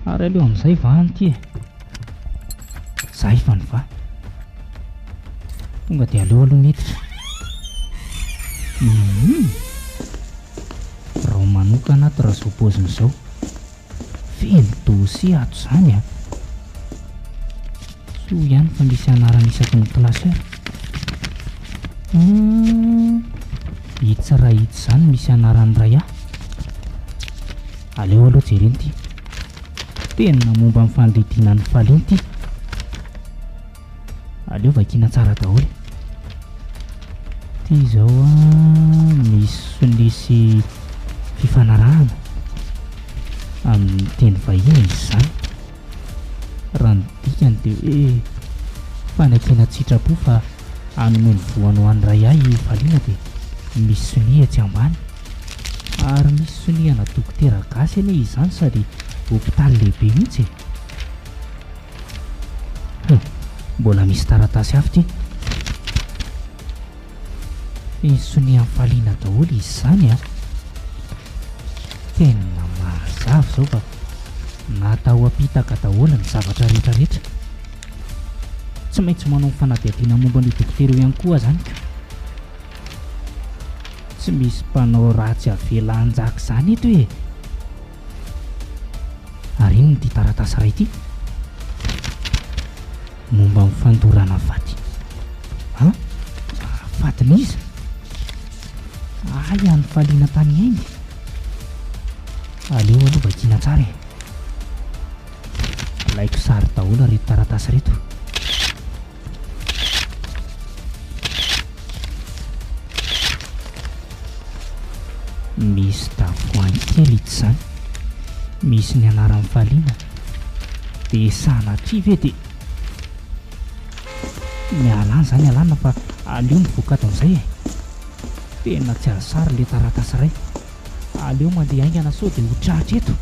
Ary aleo amin'izay vahany ity e. Zay fa ny va. Tonga dia aleo aloha miditra. Raha manokana ato raha izao paoziny izao. Feno dosie ato izany a. So ihany fa misy anarana isaky ny klasera. Hitsy raha hitsy izany misy anarany iray aho. Aleo aloha jerena ity. Tena momba amin'ny fandidiana ny faliana ity. Aleo vakiana tsara daholo. Ity izao misy fifanarahana amin'ny teny vahiny izy izany. Raha ny dikany dia hoe fanakena tsitrapo fa hanome ny voany ho an'ny ray ahy faliana dia misy sonia atsy ambany. Ary misy soniana dokotera gasy anie izany sady hopitaly lehibe mihitsy e. Mbola misy taratasy hafa ity. Misy sonia faliana daholo izy izany a. Tena mazava izao fa natao apitaka daholo ny zavatra rehetrarehetra. Tsy maintsy manao fanadihadiana momba ny dokotera ihany koa zany ka. Tsy misy mpanao ratsy avela anjaka izany eto e. Ary ino ty taratasy iray ity? Momba ny fandorana vaty. Vatiny izy? Ay, any faliana tany haingy. Aleo aloha vakiana tsara e. Alaiko sary daholo reto taratasy reto. Misy tavoahangy kely ity izany. misy ny anaran'ny faliana dia sanatri ve dia mialany zany alana fa aleo mivoaka ato amin'izay e. Tena tsy azo sary le taratasy iray. Aleo mandeha aingana sao dia ho tratra eto.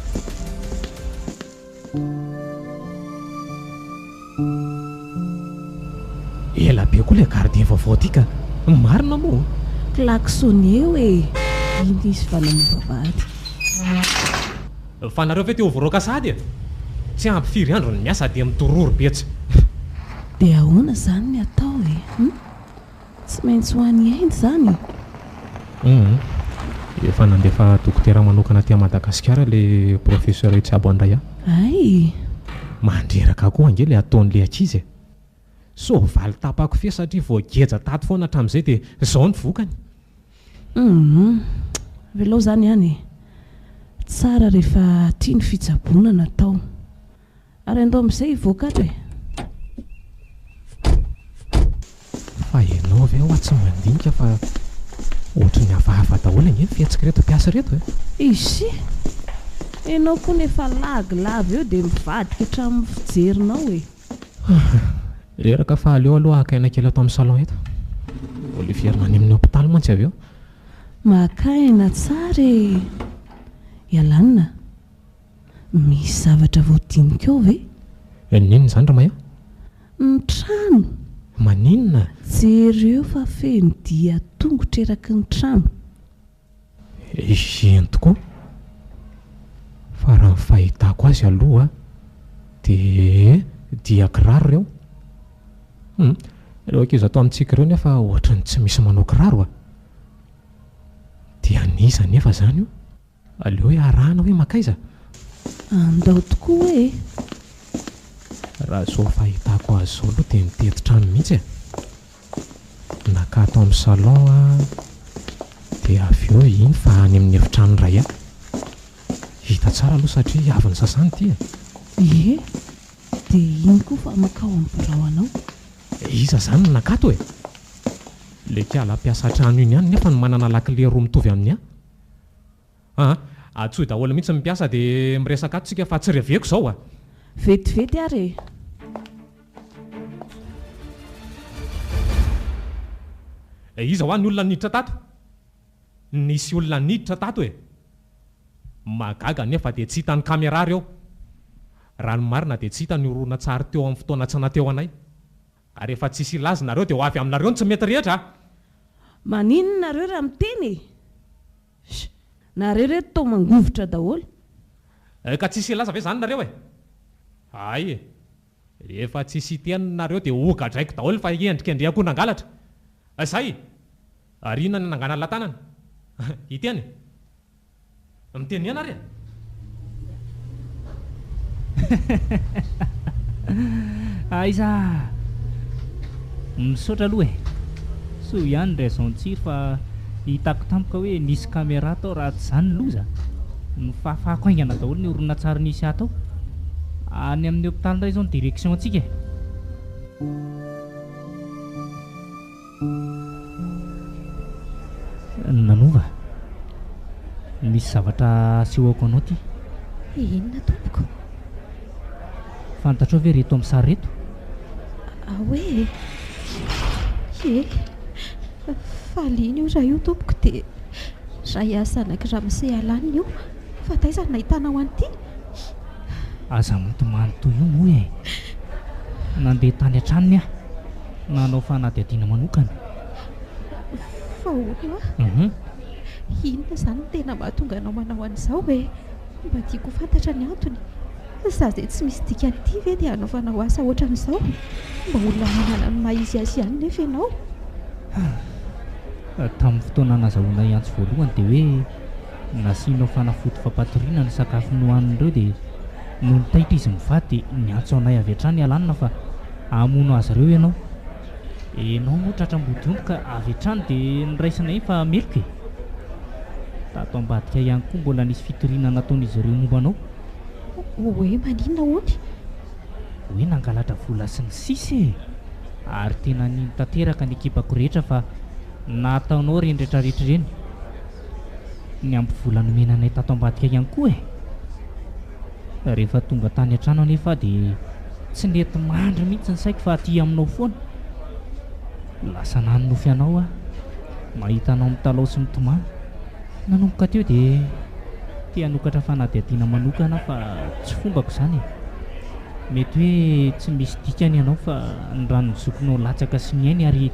Ela be koa le gardien vaovao ty ka marina moa. klaksone hoe iny izy fanamovavady. Fa nareo ve teo voroaka sady e? Tsy ampy firy andro ny miasa dia mitororo betsy. Dia ahoana zany ny atao e? Tsy maintsy ho any ainy zany. Efa nandefa dokotera manokana ty Madagasikara le professeur Tsiabo Andraya. Ay, mandreraka koa ange le ataon'le ankizy e. So valy tapako fe satria vao geja tato foana hatramin'izay dia izao ny vokany. Velao zany ihany. Tsara rehefa tia ny fitsaboana natao. Ary andao amin'izay voakatra e. Fa ianao ve ho tsy mandinika fa ohatry ny hafahafa daholo ange ny fiatsika reto mpiasa reto e. Izy ianao koa nefa laglava eo dia mivadika hatramin'ny fijerinao e. Leraka fa aleo aloha akaina kely ato amin'ny salon eto. Olivierina any amin'ny hôpitaly mantsy avy eo. Makaina tsara e. Ialanina. Misy zavatra voadinika ao ve? Ninona zany Ramay? Ny trano. Maninona? Jereo fa feno dia tongotra eraky ny trano. Izeny tokoa. Fa raha ny fahitako azy aloha dia kiraro reo. Ireo ankizy ato amintsika ireo nefa ohatrany tsy misy manao kiraro a. Dia aniza nefa zany io. Aleo hoe arahana hoe makaiza. Andao tokoa e. Raha zao fahitako azy zao aloha dia mitety trano mihitsy e. Naka ato amin'ny salon a. Dia avy eo iny fa any amin'ny efitrano iray a. Hita tsara aloha satria avy ny sasany ty e. Ie, dia iny koa fa makao amin'ny biraonao. Iza zany no nakato e. Le kiala mpiasa trano iny ihany nefa ny manana lakile roa mitovy amin'ny atsoy daholo mihitsy mipiasa dia miresaka ato tsika fa tsy reveko zao a. Vetivety ary e. Iza ho any olona niditra tato. Nisy olona niditra tato e. Magaga nefa dia tsy hitany kamera reo. Raha ny marina dia tsy hitany orona tsara teo amin'ny fotoana tsy nateo anay. Ka rehefa tsisy ilazy nareo dia ho avy aminareo ny tsy mety rehetra. Maninona nareo raha miteny? Nareo reto tao mangovotra daholo. Ka tsisy ilaza ve zany nareo e? Ay e. Rehefa tsisy teny nareo dia ogadraiko daholo fa endrika indray akoho nangalatra. Zay. Arina ny nangana latanana. Iteny. Miteny ianareo. Aiza. Misaotra aloha e. So ihany raison tsiry fa hitako tampoka hoe nisy caméra tao raha tsy zany loza. Ny fahafahako aingana daholo ny orona tsara nisy ato. Any amin'ny hôpitaly indray zao ny direction antsika e. Nanova. Misy zavatra asehoako anao ty. Inona tompoko? Fantatrao ve reto amin'ny sary reto? Hoe faliana io raha io tompoko dia raha hiasa anankiray misy alana io fa taiza nahitana ho an'ity. Aza manotomanotoy io moa e. Nandeha tany an-tranony aho. Nanao fanadihadiana manokana. Fa hono inona zany tena mahatonga anao manao an'izao e? Mba tiako fantatra ny antony. Za zay tsy misy dika an'ity ve dia anaovanao asa ohatran'izao? Mba olona manana ny maha izy azy ihany nefa ianao. Tamin'ny fotoana nazahoana iantso voalohany dia hoe nasianao fanafody fampatoriana ny sakafo nohanin'ireo dia no nitaitra izy mivady dia niantso anay avy hatrany alanina fa hamono azy ireo ianao. Ianao moa tratram-body omby ka avy hatrany dia niraisinay fa meloko e. Tato ambadika ihany koa mbola nisy fitoriana nataon'izy ireo momba anao. Hoe maninona hony? Hoe nangalatra vola sy ny sisa e. Ary tena niny tanteraka ny ekipako rehetra fa nataonao reny rehetrarehetra ireny. Ny ampy vola nomenanay tato ambadika ihany koa e. Rehefa tonga tany an-trano anefa dia tsy nety mandry mihitsy ny saiko fa aty aminao foana. Lasa nanonofy anao aho, mahita anao mitalao sy mitomany. Nanomboka teo dia tia hanokatra fanadihadiana manokana fa tsy fombako izany. Mety hoe tsy misy dikany ianao fa ny rano zokinao latsaka sy miainy ary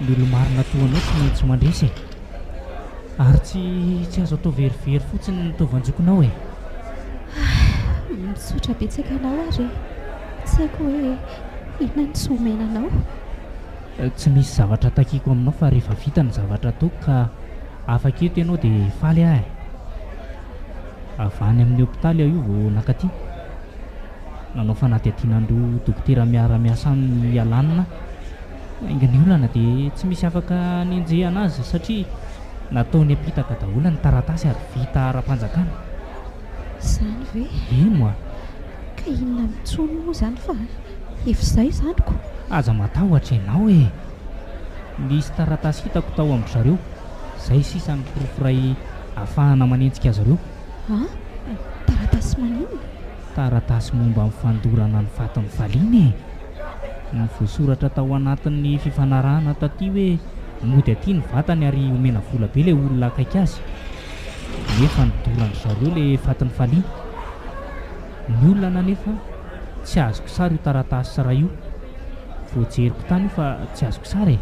ny olo-marina toanao tsy maintsy mandresy. Ary tsy azo atao verivery fotsiny ny taovanjokonao e. Misotra betsaka anao ary tsy haiko hoe inona ny tsy omenanao. Tsy misy zavatra takiako aminao fa rehefa vita ny zavatra ataoko ka afaka eto ianao dia faly ahy. Avy any amin'ny hôpitaly aho io vao nakaty. Nanao fanadihadianan'ireo dokotera miara-miasa amin'ny alanina. Inga ny olana dia tsy misy afaka nenjehana azy satria nataony apitaka daholo ny taratasy ary vita ara-panjakana. Izany ve? Ino moa? Ka inona mitsono moa izany fa efa izay izanyko. Aza matahotra ianao e. Nisy taratasy hitako tao amin'ny zareo. Izay sisa ny pirofray ahafahana manenjika azy ireo. Taratasy maninona? Taratasy momba amin'ny fandorana ny fatin'ny valiana e. Ny voasoratra tao anatin'ny fifanarahana taty hoe mody aty ny vatany ary omena vola be ilay olona akaiky azy. Nefa nidoran'ny zareo ilay fatin'ny valiana. Ny olona nefa tsy azoko sary io taratasy tsara io. Voajeriko tany io fa tsy azoko sary e.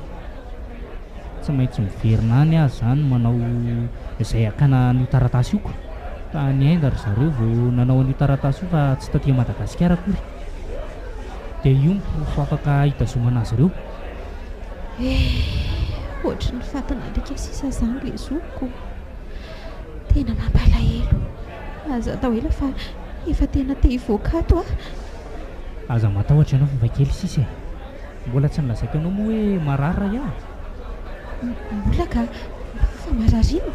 Tsy maintsy miverina any azy izany manao izay akana an'io taratasy ioko. Tany Inde ry zareo vao nanao an'io taratasy io fa tsy taty Madagasikara akory. Dia io ny pirofo afaka hitazomana azy ireo. Ohatry ny fatana alika sisa izany ilay zokiko. Tena mampalahelo. Aza atao ela fa efa tena te hivoaka ato ah. Aza matahotra ianao fa kely sisa e. Mbola tsy nilazaiko ianao moa hoe marary iah. Mbola ka fa marariana.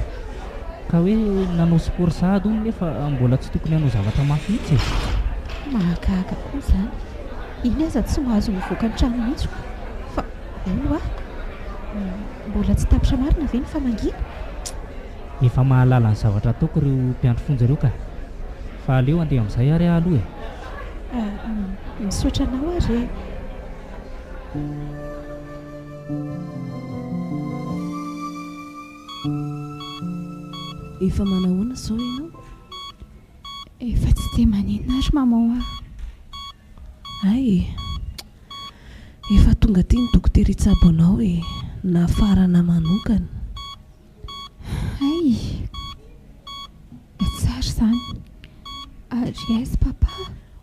Ka hoe nanao sport sahady hono nefa mbola tsy tokony hanao zavatra mafy mihitsy e. Mahagaga koa izany. Iny aza tsy mahazo mivoaka ny trano mihitsy fa ino ah? Mbola tsy tapitra marina ve ny famangina? Efa mahalala ny zavatra ataoko ireo mpiandry fonja ireo ka. Fa aleo andeha amin'izay ary aho aloha e. Misaotra anao ary. Efa manahoana izao ianao? Efa tsy dia maninona ary maman ah. Ay, efa tonga ty ny dokotera hitsabo anao e, nafarana manokana. Ay, tsara izany. Ary aiza papa?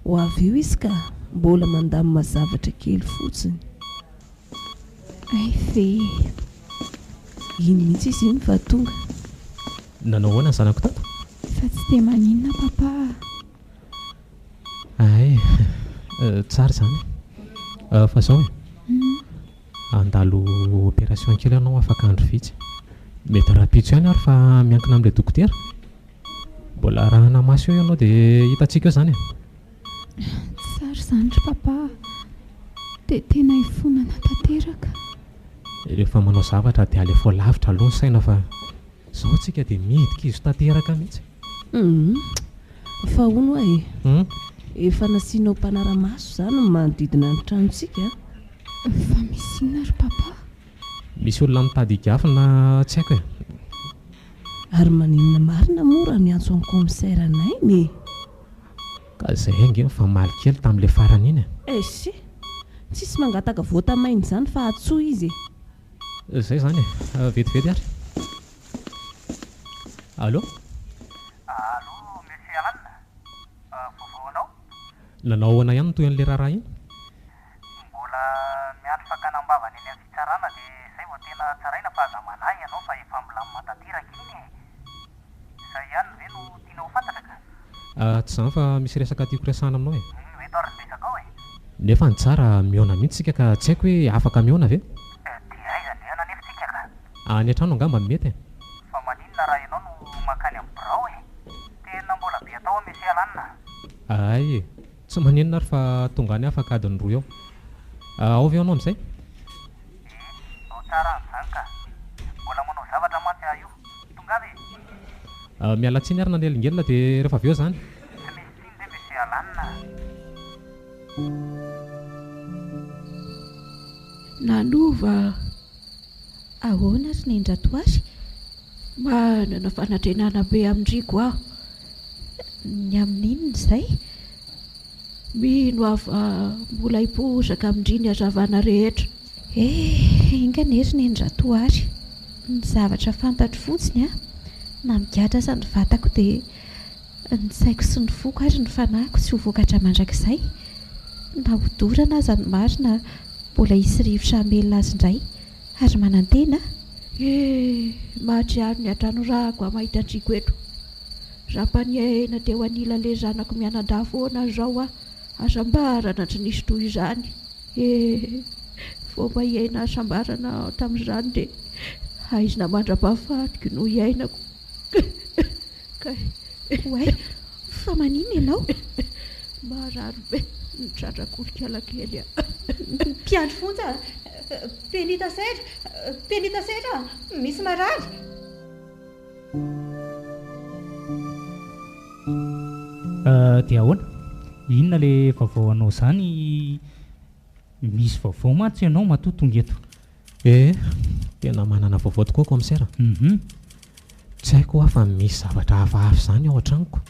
Ho avy io izy ka mbola mandamina zavatra kely fotsiny. Ay ve? Iny mihitsy izy iny fa tonga. Nanao ahoana ny zanako tato? Fa tsy dia maninona papa. Ay, tsara izany. Fa izao e, andalo opération kely ianao afaka andro vitsy. Mety rapitso ihany ary fa miankina amin'ilay dokotera. Mbola rahana maso eo ianao dia hitantsika eo izany e. Tsara izany ry papa. Dia tena hifonana tanteraka. Rehefa manao zavatra dia alefa lavitra aloha ny saina fa izao tsika dia midika izy tanteraka mihitsy. Fa hono ahe. Efa nasianao mpanara-maso izany ny manodidina ny tranontsika. Fa misy inona ry papa? Misy olona mitady higafy na tsy haiko e. Ary maninona marina mora miantso amin'ny komisaira anay ne. Ka izay ange fa maly kely tamin'ilay farany iny e. Esy, tsisy mangataka voata maina izany fa atsoa izy e. Izay izany e, vetivety ary. Allô? Allô, monsieur Alan? Vaovao anao? Nanao ahoana ihany toy an'ilay raharaha iny? Mbola miandry fakanam-bavany eny amin'ny fitsarana dia izay vao tena tsaraina fa aza manahy ianao fa efa milamina tanteraka iny e. Izay ihany ve no tianao fantatra ka? Tsy izany fa misy resaka tiako resahana aminao e. Eto ary ny resaka ao e. Nefa ny tsara mihaona mihitsy sika ka tsy haiko hoe afaka mihaona ve? Dia aiza ny ena nefitsika ka? Any an-trano angamba mety e. Fa maninona raha ianao no makany amin'ny birao e? Tena mbola be atao monsieur Alan. Ay, tsy maninona ary fa tonga any afaka adiny roa eo. Ao avy ianao amin'izay? Ao tsara an'izany ka. Mbola manao zavatra mantsy aho io. Tonga ve? Miala tsiny ary nandelingelina dia rehefa avy eo izany. Tsy misy tsiny ve monsieur Alan? Nanova. Ahoana ry Nendra Toary? Manana fanatrenana be amindriko aho. Ny amin'inona izay? Mino ava mbola hiposaka amindry ny hazavana rehetra. Ingane ry Nendra Toary. Ny zavatra fantatro fotsiny na migadra aza ny vatako dia ny saiko sy ny foko ary ny fanahiko tsy ho vokatra mandrakizay. Na hodorana aza ny marina mbola hisy rivotra hamelona azy indray ary manantena. Mahatriary ny atranorahako mahita andriko eto. Rapaniaina teo anila le zanako mianadafoana zao asambarana tsy nisy toy izany. Fomba iaina asambarana tamin'izany dia aizina mandra-pahafatiko no iainako. Oay, fa manino ianao? Marary be nitrandrakolokala kely. Mpiandro fonja, penita sedra, misy marary. Dia ahoana? Inona le vaovao anao zany? Misy vaovao mantsy ianao matotonga eto. Tena manana vaovao tokoa komisera. Tsy haiko fa misy zavatra hafahafa izany ao an-tranoko.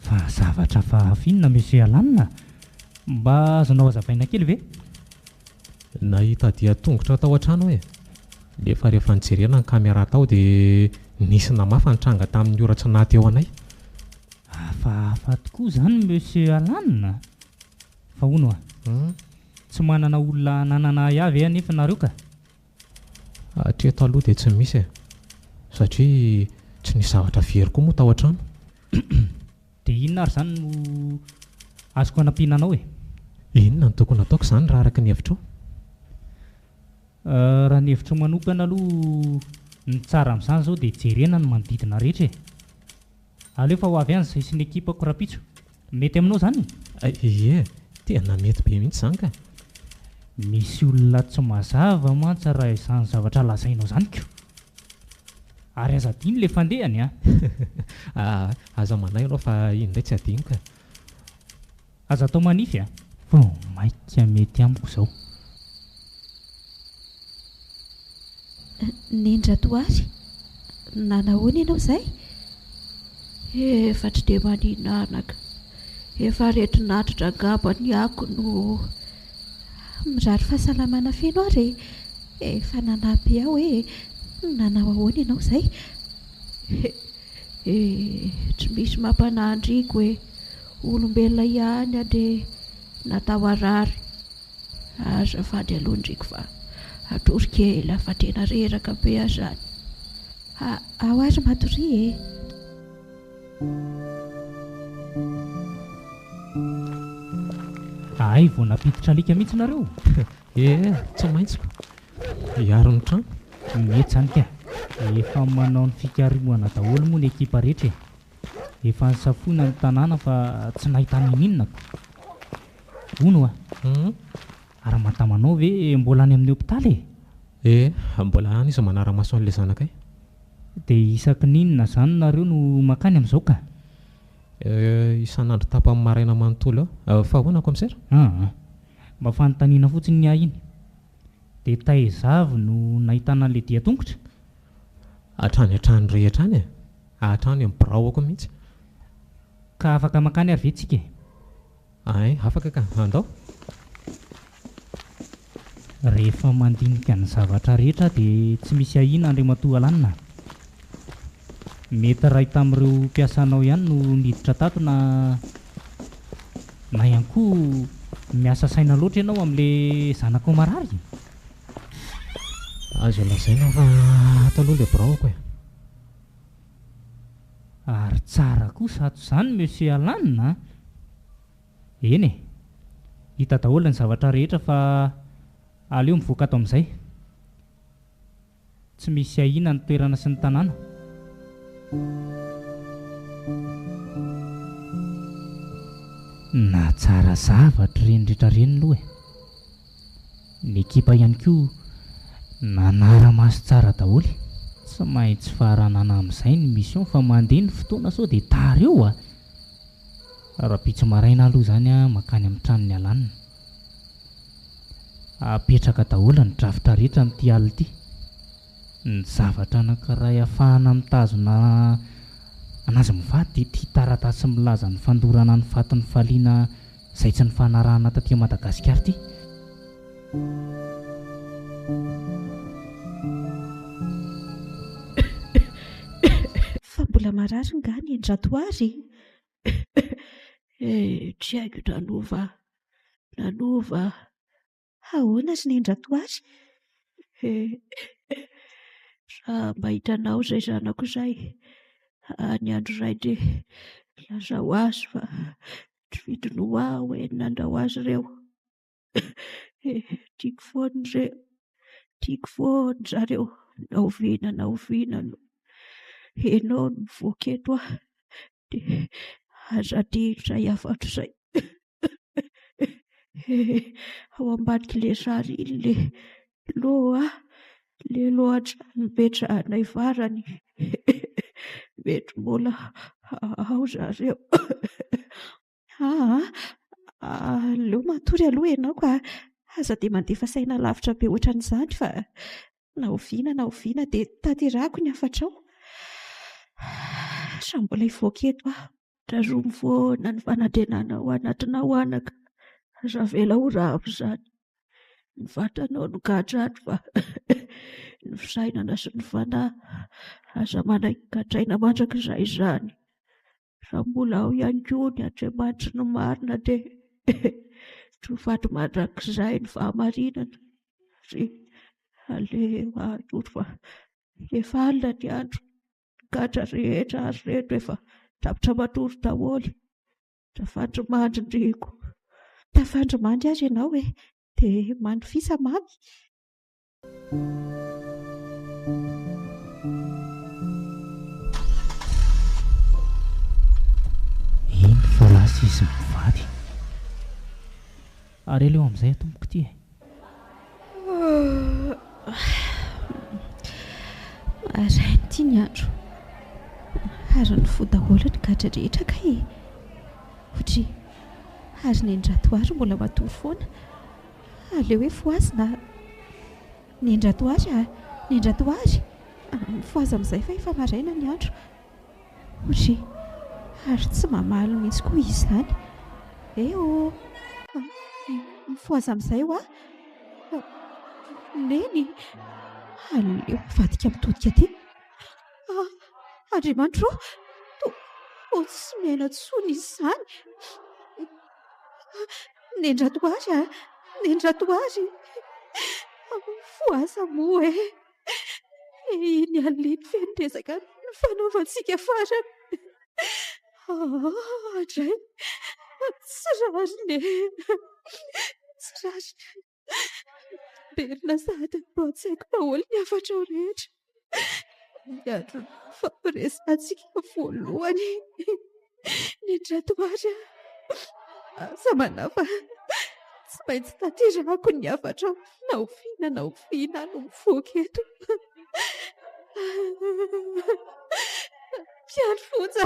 Fa zavatra hafahafa inona Monsieur Alanina? Mba azonao hazavaina kely ve? Nahita dia tongotra tao an-trano rehefa nijerena ny kamera tao dia nisy namafa nitranga tamin'ny oratra naty eo anay. Hafahafa tokoa izany Monsieur Alanina. Fa hono tsy manana olona nanana avy nefa nareo ka? Hatreto aloha dia tsy misy satria tsy nisy zavatra very koa moa tao an-trano. Dia inona ary izany no azoko hanampiana anao Inona no tokony ataoko izany raha araka ny hevitrao? Raha ny hevitro manokana aloha ny tsara amin'izany izao dia jerena ny manodidina rehetra aleo fa ho avy any izay sy ny ekipako rapitso. Mety aminao izany? Tena mety be mihitsy izany ka. Misy olona tsy mazava mantsy raha izany zavatra lazainao izany ko. Ary aza adiny ilay fandehany aza manay ianao fa iny indray tsy adino ka. Aza atao manify Vao maika mety amiko izao. Nendra Toary, nanahoana ianao izay? Efa tsy dia maninanaka. Efa retin'atitra angamba ny ako no mirary fahasalamana feno ary efa nanampy aho nanao ahoana ianao izay? Tsy misy mampanandriko olombelona ihany dia natao arary. Azafady alohandriko fa atory kely fa tena reraka be azany. Ao ary matory Ay, vao napiditra alika mihitsy nareo. Tsy maintsy hiaro ny trano. Mety izany ka. Efa manao ny fikarohana daholo moa ny ekipa rehetra. Efa nisafoana ny tanàna fa tsy nahita ninona. Hono ary matamanao ve mbola any amin'ny hopitaly? Mbola any izy manara-maso an'ilay zanakay. Dia isaky ninona izany nareo no makany amin'izao ka? Isan'andro tapany maraina manontolo fa ahoana komisera? Mba fanontaniana fotsiny ny ahy iny. Dia taizavy no nahitana an'ilay dia tongotra? Hatrany hatrany rehetra any hatrany amin'ny biraoako mihitsy. Ka afaka makany ary ve tsika? Afaka ka, andao. Rehefa mandinika ny zavatra rehetra dia tsy misy ahina Andriamatoa Alanina. Mety raha tamin'ireo mpiasanao ihany no niditra tato na ihany koa miasa saina loatra ianao amin'ilay zanakao marary. Azo lazaina fa ato aloha ilay biraoako Ary tsara kosa ato izany Monsieur Alanina. Eny hita daholo ny zavatra rehetra fa aleo mivoaka ato amin'izay. Tsy misy ahina ny toerana sy ny tanàna. Na tsara zavatra reny rehetra reny aloha ny ekipa ihany koa nanara-maso tsara daholo. Tsy maintsy faharanana amin'izay ny mission fa mandeha ny fotoana sao dia tara eo Raha-pitso maraina aloha izany makany amin'ny tranony alanina. Apetraka daholo ny drafitra rehetra amin'ity alina ity. Ny zavatra anankiray ahafahana mitazona anazy mivady dia ity taratasy milaza ny fandorana ny fatin'ny faliana izay tsy ny fanarahana taty Madagasikara ity. Fa mbola marary nga ny Endratoary. Tsy haiko nanova ahoana sy ny Endratoary. Raha mba hitanao izay zanako izay any andro iray dia laza ho azy fa tsy vidiny ho aho enina andao azy ireo. Tiako foana zareo naoviana no enao no mivoaka eto dia azadiny izay afatro izay. Ao ambadik'ilay sary iny le lohan-trano mipetrahanay varany. Mety mbola ao zareo. Aleo matory aloha ianao ka aza dia mandefa saina lavitra be ohatran'izany fa naoviana dia tanterahako ny afatrao. Sa mbola hivoaka eto trazo mivoana ny fanantenana ao anatina ho anaka. Ravela ho ravo izany. Ny vatanao no gadrano fa ny fisainana sy ny fanahy aza manaiky-gadraina mandrakizay izany. Raha mbola ao ihany koa ny Andriamanitry ny marina dia trofato mandrakizay ny fahamarinana. Ry aleo atoro fa efa alina ny andro. Gadra rehetra ary reto efa tapitra matory daholo. Tafandry mandry ndreko. Tafandry mandry azy ianao dia mandrifisa mamy. Iny fa lasa izy mivady. Ary aleo amin'izay tompoko ity. Marainy ity ny andro. Ary ny fo daholo ny gadra rehetra kay. Otry ary ny Endratoary mbola matory foana. Aleo hoe foazy na ny Endratoary mifoazy amin'izay fa efa maraina ny andro. Otry ary tsy mamaly mihitsy koa izy izany. Mifoazy amin'izay ho neny. Aleo mivadika mitodika aty. Andriamanitro, tsy miaina tsony izy izany. Ny Endratoary foaza moa iny aliny fenitezaka ny fanaovantsika farany. Andray tsy rariny berina sady mba tsy haiko daholo ny afatrao rehetra. Ny andro fampiresantsika voalohany ny Endratoary. Aza manafa tsy maintsy tanterahako ny afatrao. Naoviana no mivoaka eto. Mpiandry fonja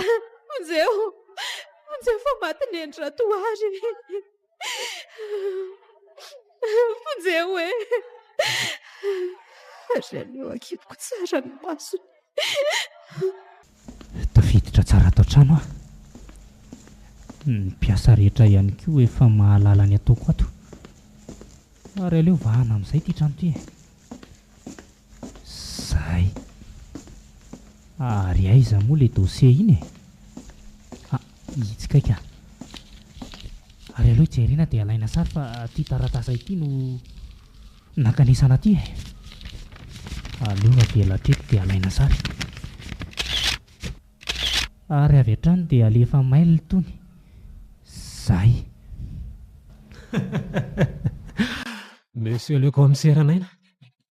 onjeo fa maty ny Endratoary. Fonjeo ary aleo akidiko tsara ny masony. Tafiditra tsara tao trano aho. Ny mpiasa rehetra ihany koa efa mahalala ny ataoko ato. Ary aleo vahana amin'izay ity trano ity. Zay. Ary aiza moa ilay dosie iny? Hitsika ka. Ary aleo jerena dia alaina sary fa ity taratasa ity no nakanisana aty. Aleo avela treto dia alaina sary. Ary avy hatrany dia alefa mail tony. Zay. Monsieur le commissaire anaina.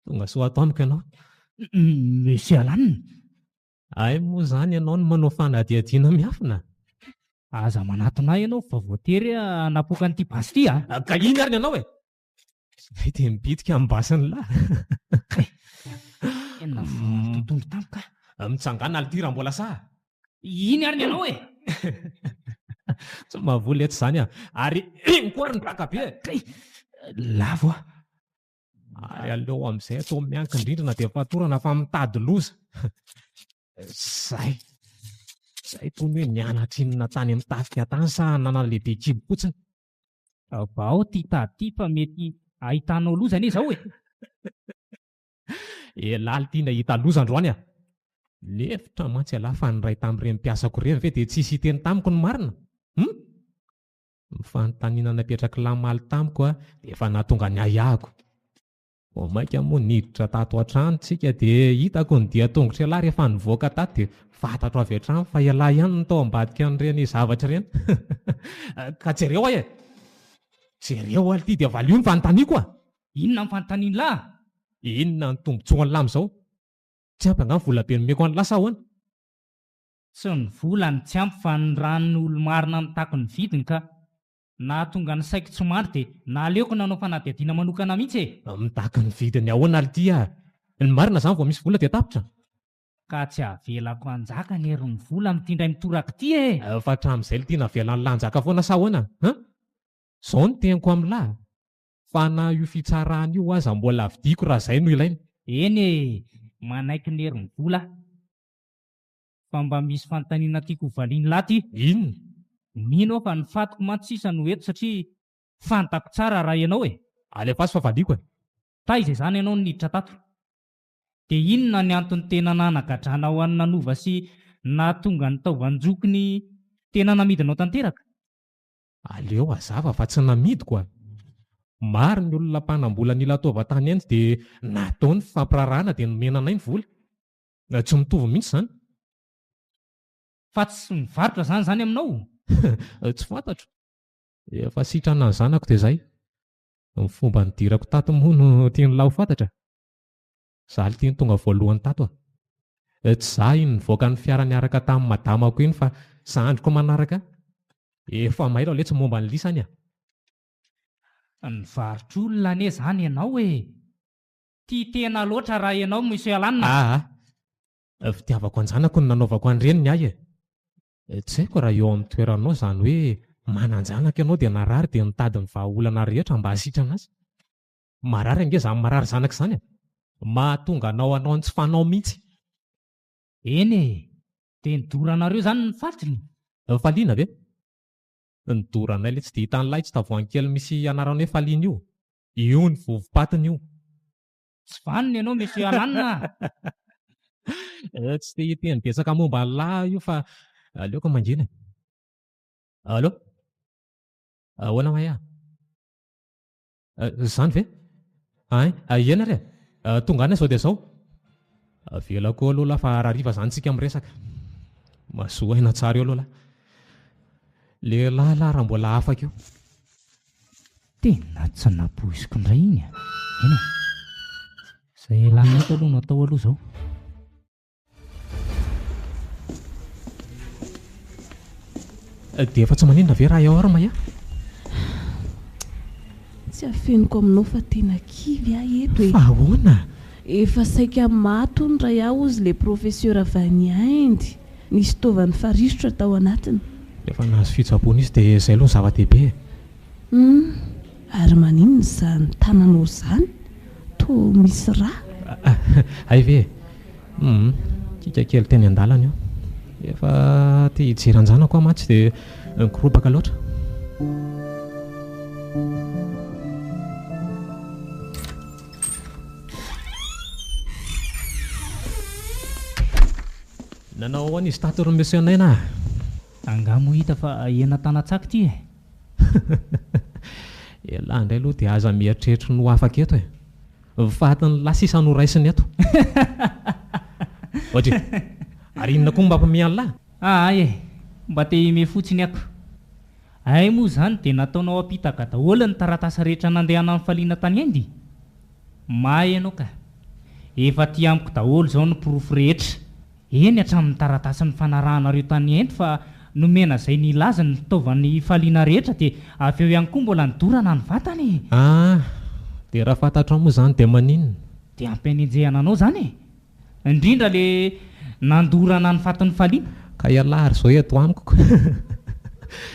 Tonga soa atamiko ianao. Monsieur Alanina. Ay moa izany ianao no manao fanadihadiana miafina. Aza manatona ianao fa voatery hanapoaka an'ity basy ity. Ka iny ary ianao Zay dia mibitika amin'ny basiny lahy. Enina tontondro tampoka. Mitsangana ality raha mbola sa. Iny ary ianao Tsy mahavoly eto zany ary iny koa ny rakabe lavo ary aleo amin'izay atao miankin-drindrina dia fatorana fa mitady loza zay toy ny hoe nianatrinona tany amin'ny tafika tany sa nanana lehibe kibo fotsiny. Vao ty tady fa mety ahitanao lozany izao laly tiana hita loza androany lefitra mantsy alahy fa ny ray tamin'ireny mpiasako ireny ve dia tsisy hiteny tamiko ny marina. Mifanontaniana napetraka lamaly tamiko dia efa nahatonga ny ayahako. Maika moa niditra tato an-trano tsika dia hitako ny dia tongotra lahy rehefa nivoaka tato dia fantatro avy hatrany fa ialahy ihany no tao ambadika an'ireny zavatra ireny. Ka jereo ahe, jereo aly ty dia valio ny fanontaniako Inona ny fanontaniany lahy? Inona ny tombontsoan'ny lahy amin'izao? Tsy ampy angamba vola be nomeko any lasa ahoana? Tsy ny volany tsy ampy fa ny ranon'olo marina mitako ny vidiny ka nahatonga ny saiko tsy maro dia naleoko nanao fanadihadiana manokana mihitsy Mitako ny vidiny ahoana ly ty ny marina zany vao misy vola dia tapitra. Ka tsy avelako anjaka ny hery ny vola mitindray mitoraka ty fa hatramin'izay ty navelan'ny lanjaka foana sa ahoana? Zao ny teniko amin'ny lahy fa na io fitsarahana io aza mbola vidiko raha izay no ilaina. Eny manaiky ny hery ny vola fa mba misy fanontaniana tiako hovaliany lahy ty. Inona? Mino aho fa ny fatiko mantsisa no eto satria fantako tsara raha ianao alefa azy fa valiako Taiza izany ianao niditra tato? Dia inona ny antony tena nanagadrana ho an'ny nanova sy nahatonga ny taovanjokony tena namidinao tanteraka? Aleo azava fa tsy namidiko maro ny olona mpanambola ny lataova-tany eny dia nataony fampirarahana dia nomenanay ny vola. Tsy mitovy mihitsy zany. Fa tsy mivarotra zany aminao? Tsy fantatro. Efa sitrana ny zanako dia izay. Ny fomba nidirako tato moa no tiany lahy ho fantatra. Zaho tiany tonga voalohany tato Tsy za iny nivoaka ny fiara niaraka tamin'ny madamako iny fa zandriko manaraka. Efa mailo ilay tsy momba ny lisany Nivarotr'olona anie zany ianao Tia tena loatra raha ianao misy alanina. Fitiavako anjanako no nanaovako an'ireny ny ahy Tsy haiko raha eo amin'ny toeranao zany hoe mananjanaka ianao dia narary dia nitady ny vahaolana rehetra mba hasitrana azy. Marary ange zany marary zanaka izany mahatonga anao ny tsy fanao mihitsy. Eny dia nidoranareo zany ny falitriny? Faliana ve? Nidoranay ilay tsy dia hita ny lahy tsy tavoahangy kely misy anarana hoe faliana io ny vovopatiny io. Tsy vaniny ianao misy alanina. Tsy dia hiteny betsaka momba ny lahy io fa aleoko mangina. Allo? Ahoana may Zany ve? Iena re? Tonga any sao dia sao? Avelako aloha lahy fa arariva zany tsika miresaka. Mahazo aina tsara eo aloha lahy. Lehilahy lahy raha mbola afaka io. Tena tsy napoiziko indray iny Eny izay lahy aloha natao aloha izao. Dia efa tsy maninona ve raha eo ary may Tsy afeniko aminao fa tena kivy eto Fa ahoana? Efa saika maty ny ray aho ozy ilay professeur Vaniaindy nisy taovan'ny farisitra tao anatiny. Efa nahazo fitsaboana izy dia izay aloha ny zava-dehibe. Ary maninona izany tananao izany? Toa misy raha? Hay ve? Kika kely teny an-dalana io. Efa tia hijery anjanako mantsy dia nikorobaka loatra. Nanao ahoana izy tato ry monsieur Naina? Angamo hita fa hena tanatsaka ty Lahy indray aloha dia aza mieritreritra no afaka eto Fahatin'ny lasisa no raisiny eto. Ohatra ary inona koa mba mpamiany lahy? Mba te hime fotsiny ako. Ay moa zany dia nataonao apitaka daholo ny taratasy rehetra nandehana amin'ny faliana tany Inde. Mahay ianao ka. Efa ty amiko daholo zao ny porofo rehetra. Eny hatramin'ny taratasy ny fanarahanareo tany Inde fa nomena izay nilaza ny fitaovan'ny faliana rehetra dia avy eo ihany koa mbola nidorana ny vatany. Dia raha fantatra moa zany dia maninona? Dia ampianenjehana anao zany indrindra le nandorana ny fatin'ny faliana. Ka ialahy ary izao eto amiko.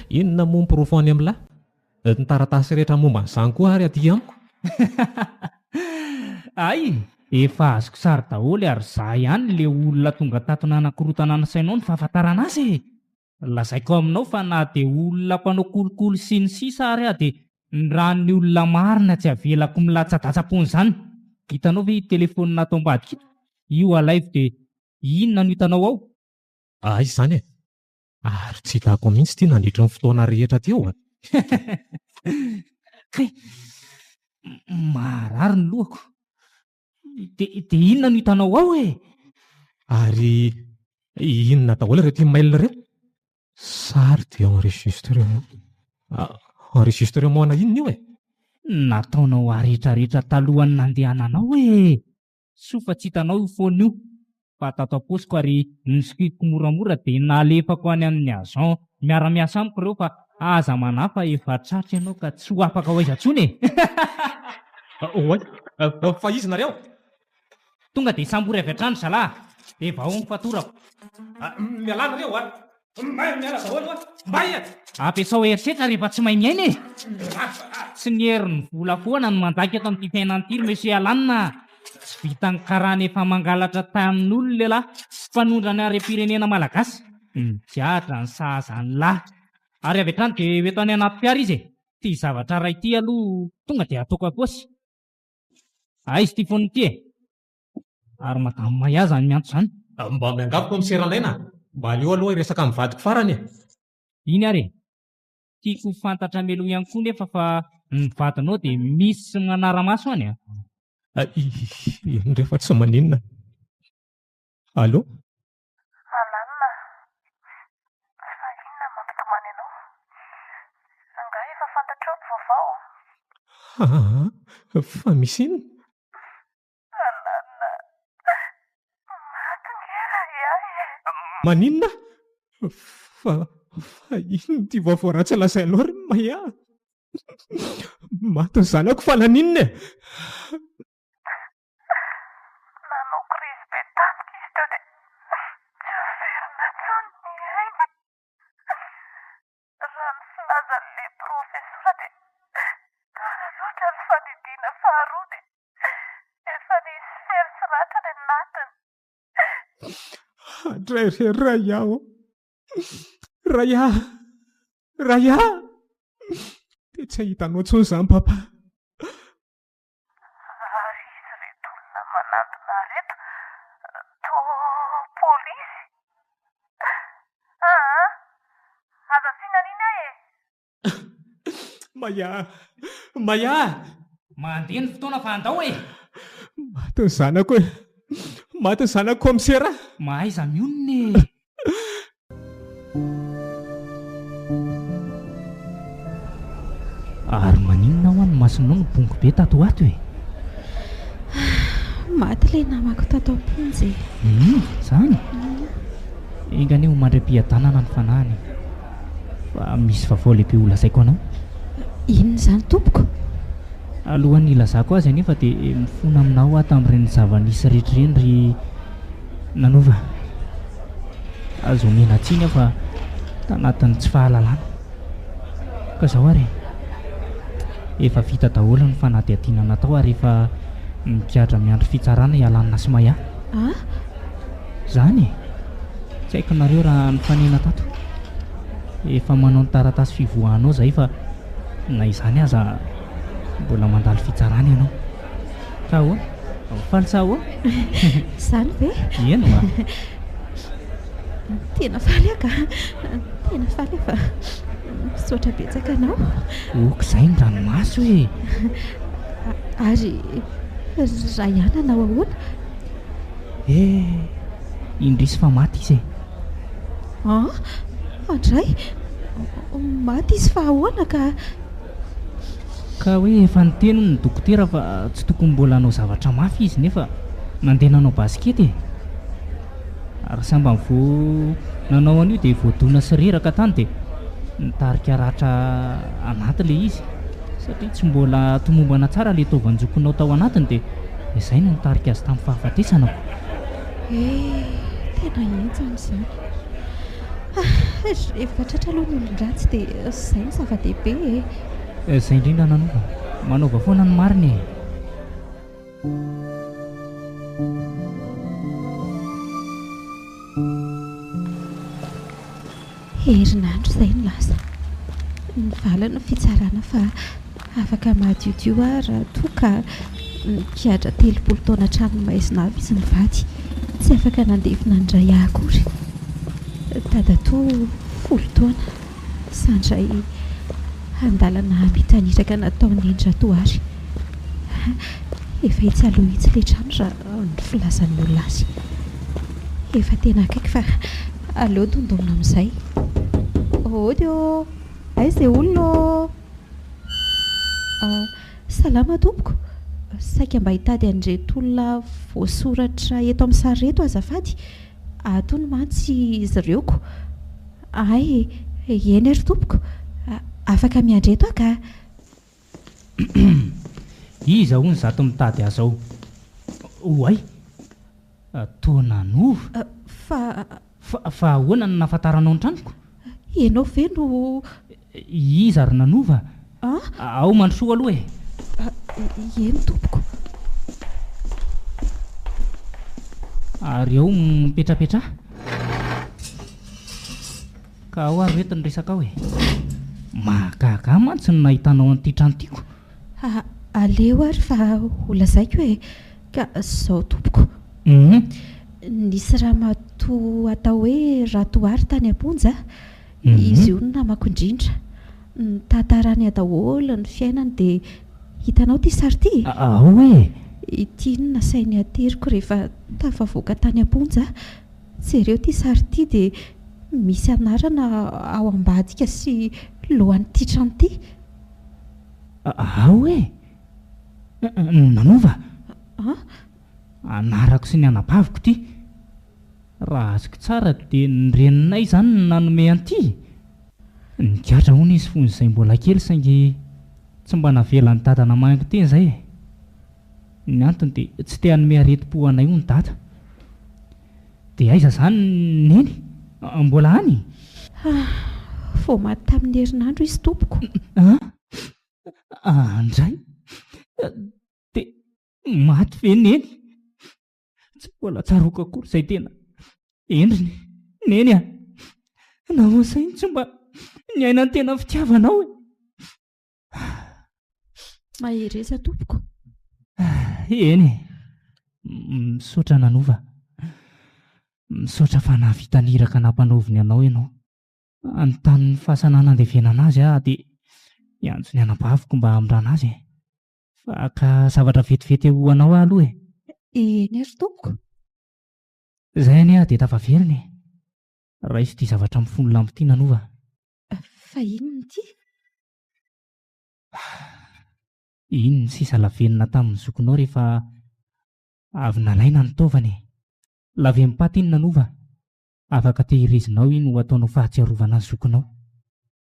Inona moa mipirofo any amin'lahy? Ny taratasy rehetra momba n'izany koa ary aty amiko. Ay, efa azoko sary daholo ary za ihany le olona tonga tatona anakorotana nasainao ny fahafantarana azy. Lazaiko aminao fa na dia olona mpanao kolokolo sy ny sisa ary dia ny ranony olona marina tsy avelako milatsa-datsapony izany. Hitanao ve telefônina atao ambadika? Io alaivo dia inona no hitanao ao? Ay izany e. Ary tsy hitako mihitsy ity nandritra ny fotoana rehetra teo. Marary ny lohako. Dia inona no hitanao ao e? Ary inona daholo reto email reto? Sary dia enregistrement. Enregistrement na inona io e? Nataonao aretraretra talohany nandehananao e. Sofa tsy hitanao io foana io. Fa tato am-posiko ary nisikiko moramora dia nalefako any amin'ny agent miara-miasa amiko ireo fa aza manafa efa tratra ianao ka tsy ho afaka ho aiza intsony e. Fa izy nareo? Tonga dia sambory avy hatrany zalahy. Dia vao ny fatorako. Mialana nareo a? Miala daholo a? Mbay! Ampiasao herisetra rehefa tsy mahay miaina e. Tsy ny herin'ny vola foana no mandaka eto amin'ity fiainan'ity Monsieur Alanina. Tsy vitany karana efa mangalatra tamin'olona lehilahy mpanondra ny harem-pirenena malagasy. Mikiatra ny sahazany lahy. Ary avy hatrany dia eto any anaty fiara izy e. Ity zavatra ray ity aloha tonga dia ataoko am-paosy. Izy ity foana ity e. Ary madamo Mayaza ny miantso izany. Mba miangaviko amin'ny seranaina. Mba aleo aloha iresaka mivadiko farany e. Iny ary e. Tiako fantatra meloha ihany koa nefa fa ny vadinao dia misy ny anara-maso any a. Rehefa tsy maninona. Allo? Alanina, fa inona mampitomany ianao? Angaha efa fantatrao ny vaovao? Fa misy inona? Alanina, maty nge raha. Maninona? Fa ino ty vaovao ratsy lazainao ry Maya? Maty ny zanako fa naninona e? Nanao krizy be tampoka izy teo dia tsy averina intsony ny ainy. Raha ny filazan'ilay profesora dia tara loatra ny fanidina faharoa dia efa nisy fery sy ratra ny anatiny. Andray Raya o. Raya! Dia tsy hitanao intsony izany papa. Ary izy reto olona manantona reto toa polisy. Aza fihinanina e. Maya! Mandeha ny fotoana fa andao e. Maty ny zanako e. Maty ny zanako komisera. Mahaiza mionona e. Ary maninona ho any masonao no bongo be tato ato e. Maty ilay namako tato am-ponjy. Izany? Engany ho mandram-piadanana ny fanahany. Fa misy vaovao lehibe ho lazaiko anao. Inona izany tompoko? Alohan'ny ilazako azy anefa dia mifona aminao ato amin'ireny zava-nisy rehetrareny ry nanova. Azo omena tsiny fa tanatin'ny tsy fahalalana. Ka izao ary efa vita daholo ny fanadihadiana natao ary efa mikiatra miandry fitsarana Alanina sy Maya. Izany e. Tsy haiko nareo raha nifanena tato. Efa manao ny taratasy fivoahanao izay fa na izany aza mbola mandalo fitsarana ianao. Ka ahoana? Faly sa ahoana? Izany ve? Eny ma. Tena faly aka. Tena faly fa misaotra betsaka anao. Okizay ny ranomaso e. Ary raha ihany anao ahoana? Indrisy fa maty izy e. Andray? Maty izy fa ahoana ka hoe efa niteny ny dokotera fa tsy tokony mbola hanao zavatra mafy izy nefa nandeha nanao baskety e. Ary samba vao nanao an'io dia voadona sy reraka tany dia nitarika ratra anaty ilay izy satria tsy mbola tomombana tsara ilay taovanjokonao tao anatiny dia izay no nitarika azy tamin'ny fahafatesana. Tena entsany izany. Rehefa tratra aloha ny olon-dratsy dia izay ny zava-dehibe. Izay indrindra nanova, manaova foana ny mariny. Herinandro izay ny lasa. Ny valana fitsarana fa afaka mahadiodio raha toa ka nikihatra 30 taona hatrany maizina avy izy mivady. Tsy afaka nandefina ndray akory. Dadatoa 10 taona sandray andalana mitaniraka nataony Endratòa ary. Efa itsy aloha itsy ilay trano raha ny filazan'ny olona azy. Efa tena akaiky fa aleo dondomina amin'izay. Odio, aiza olona? Salama tompoko. Saika mba hitady an'ireto olona voasoratra eto amin'ny sary reto azafady. Ato ny mantsy izy ireoko. Ay, eny ary tompoko. Afaka miandry eto aka. Iza hono zato mitady azy ao. Oay, toa nanova. Fa ahoana no nahafantaranao ny tranoko? Ianao ve no... Iza ary nanova? Ao mandrosoa aloha e. Eny tompoko. Ary ao mipetrapetra. Ka ao ary reto ny resaka ao e. Mahagaga mantsy no nahitanao an'ity trano tiako. Aleo ary fa olazaiko e. Ka izao tompoko. Nisy raha matoa atao hoe ratoary tany Amponja. Izy io no namako indrindra. Ny tantarany daholo ny fiainany dia hitanao ity sary ity? Ao e. Ity no nasainy ateriko rehefa tafavoaka tany Amponja. Jereo ity sary ity dia misy anarana ao ambadika sy lohan'ity trano ity. Ao e. Nanova? Anarako sy ny anabaviko ity. Raha azoko tsara dia ny reninay izany no nanome an'ity. Nigadra hono izy fony izay mbola kely saingy tsy mba navelan'ny dada namango teny izay e. Ny antony dia tsy te hanome areti-po anay ho ny dada. Dia aiza izany neny? Mbola any? Vao maty tamin'ny herinandro izy tompoko. Andray? Dia maty ve neny? Tsy mbola tsaroako akory izay tena endriny. Neny a, nahoana izay tsy mba niaina ny tena fitiavanao e. Mahereza tompoko. Eny e, misaotra nanova. Misaotra fa nahavitaniraka nampanaoviny anao ianao. Anontany ny fahasanana andevenana azy dia hiantso ny anabaviko mba hamindràna azy e. Fa ka zavatra vetivety ho anao aloha e. Eny ary tompoko. Izay anie dia tafaveriny. Raha izy ity zavatra mifono lampo ity nanova. Fa inona ity? Iny ny sisa lavenina tamin'ny zokinao rehefa avy nalaina ny taovany. Lavem-paty iny nanova. Afaka tehirizinao iny ho ataonao fahatsiarovana ny zokinao.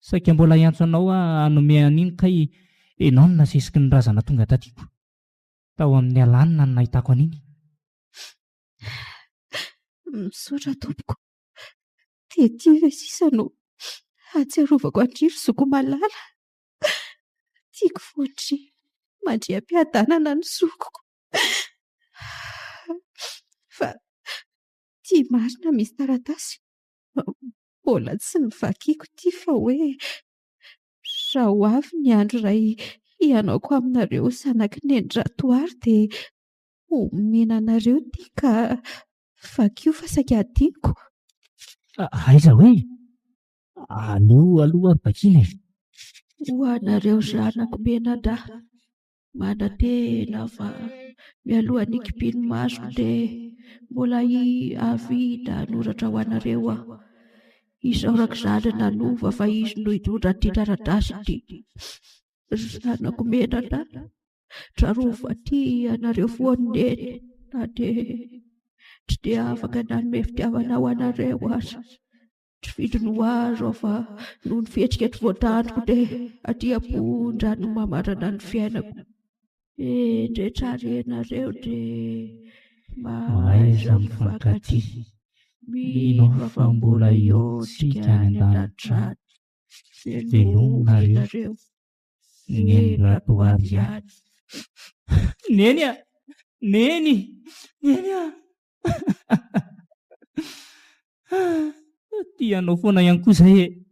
Saika mbola hiantso anao hanome an'iny kay ianao no nasesiky ny razana tonga tatiako. Tao amin'ny alanina no nahitako an'iny. Misaotra tompoko. Dia ve sisa no hatsiarovako andriry zoko malala. Tiako foatry mandriam-piadanana ny zokoko. Fa tia marina misy taratasy. Mbola tsy nivakiako ity fa hoe raha ho avy ny andro iray hianako aminareo zanaky ny Endratòa dia omena anareo ity ka vakio fa saika adiniko. Aiza hoe? Aleo aloha vakina e. Ho anareo zanako menadà. Manantena fa mialoha nikipiny maso dia mbola avida noratra ho anareo aho. Isaorako izany nanova fa izy no hitondra ity taratasy ity. Zanako menadà, tsarovako aty anareo foana eny na dia tsy dia afaka nanome fitiavana ho anareo aza. Tsy vidiny ho azo fa noho ny fihetsika eto voatandroko dia aty Amponja no mamarana ny fiainako. Endretra ianareo dia maiza mifankaty. mino fa mbola eo tsika any an-tanitrany velominareo neny ratoary any. Neny a neny neny a tianao foana ihany koa izay e.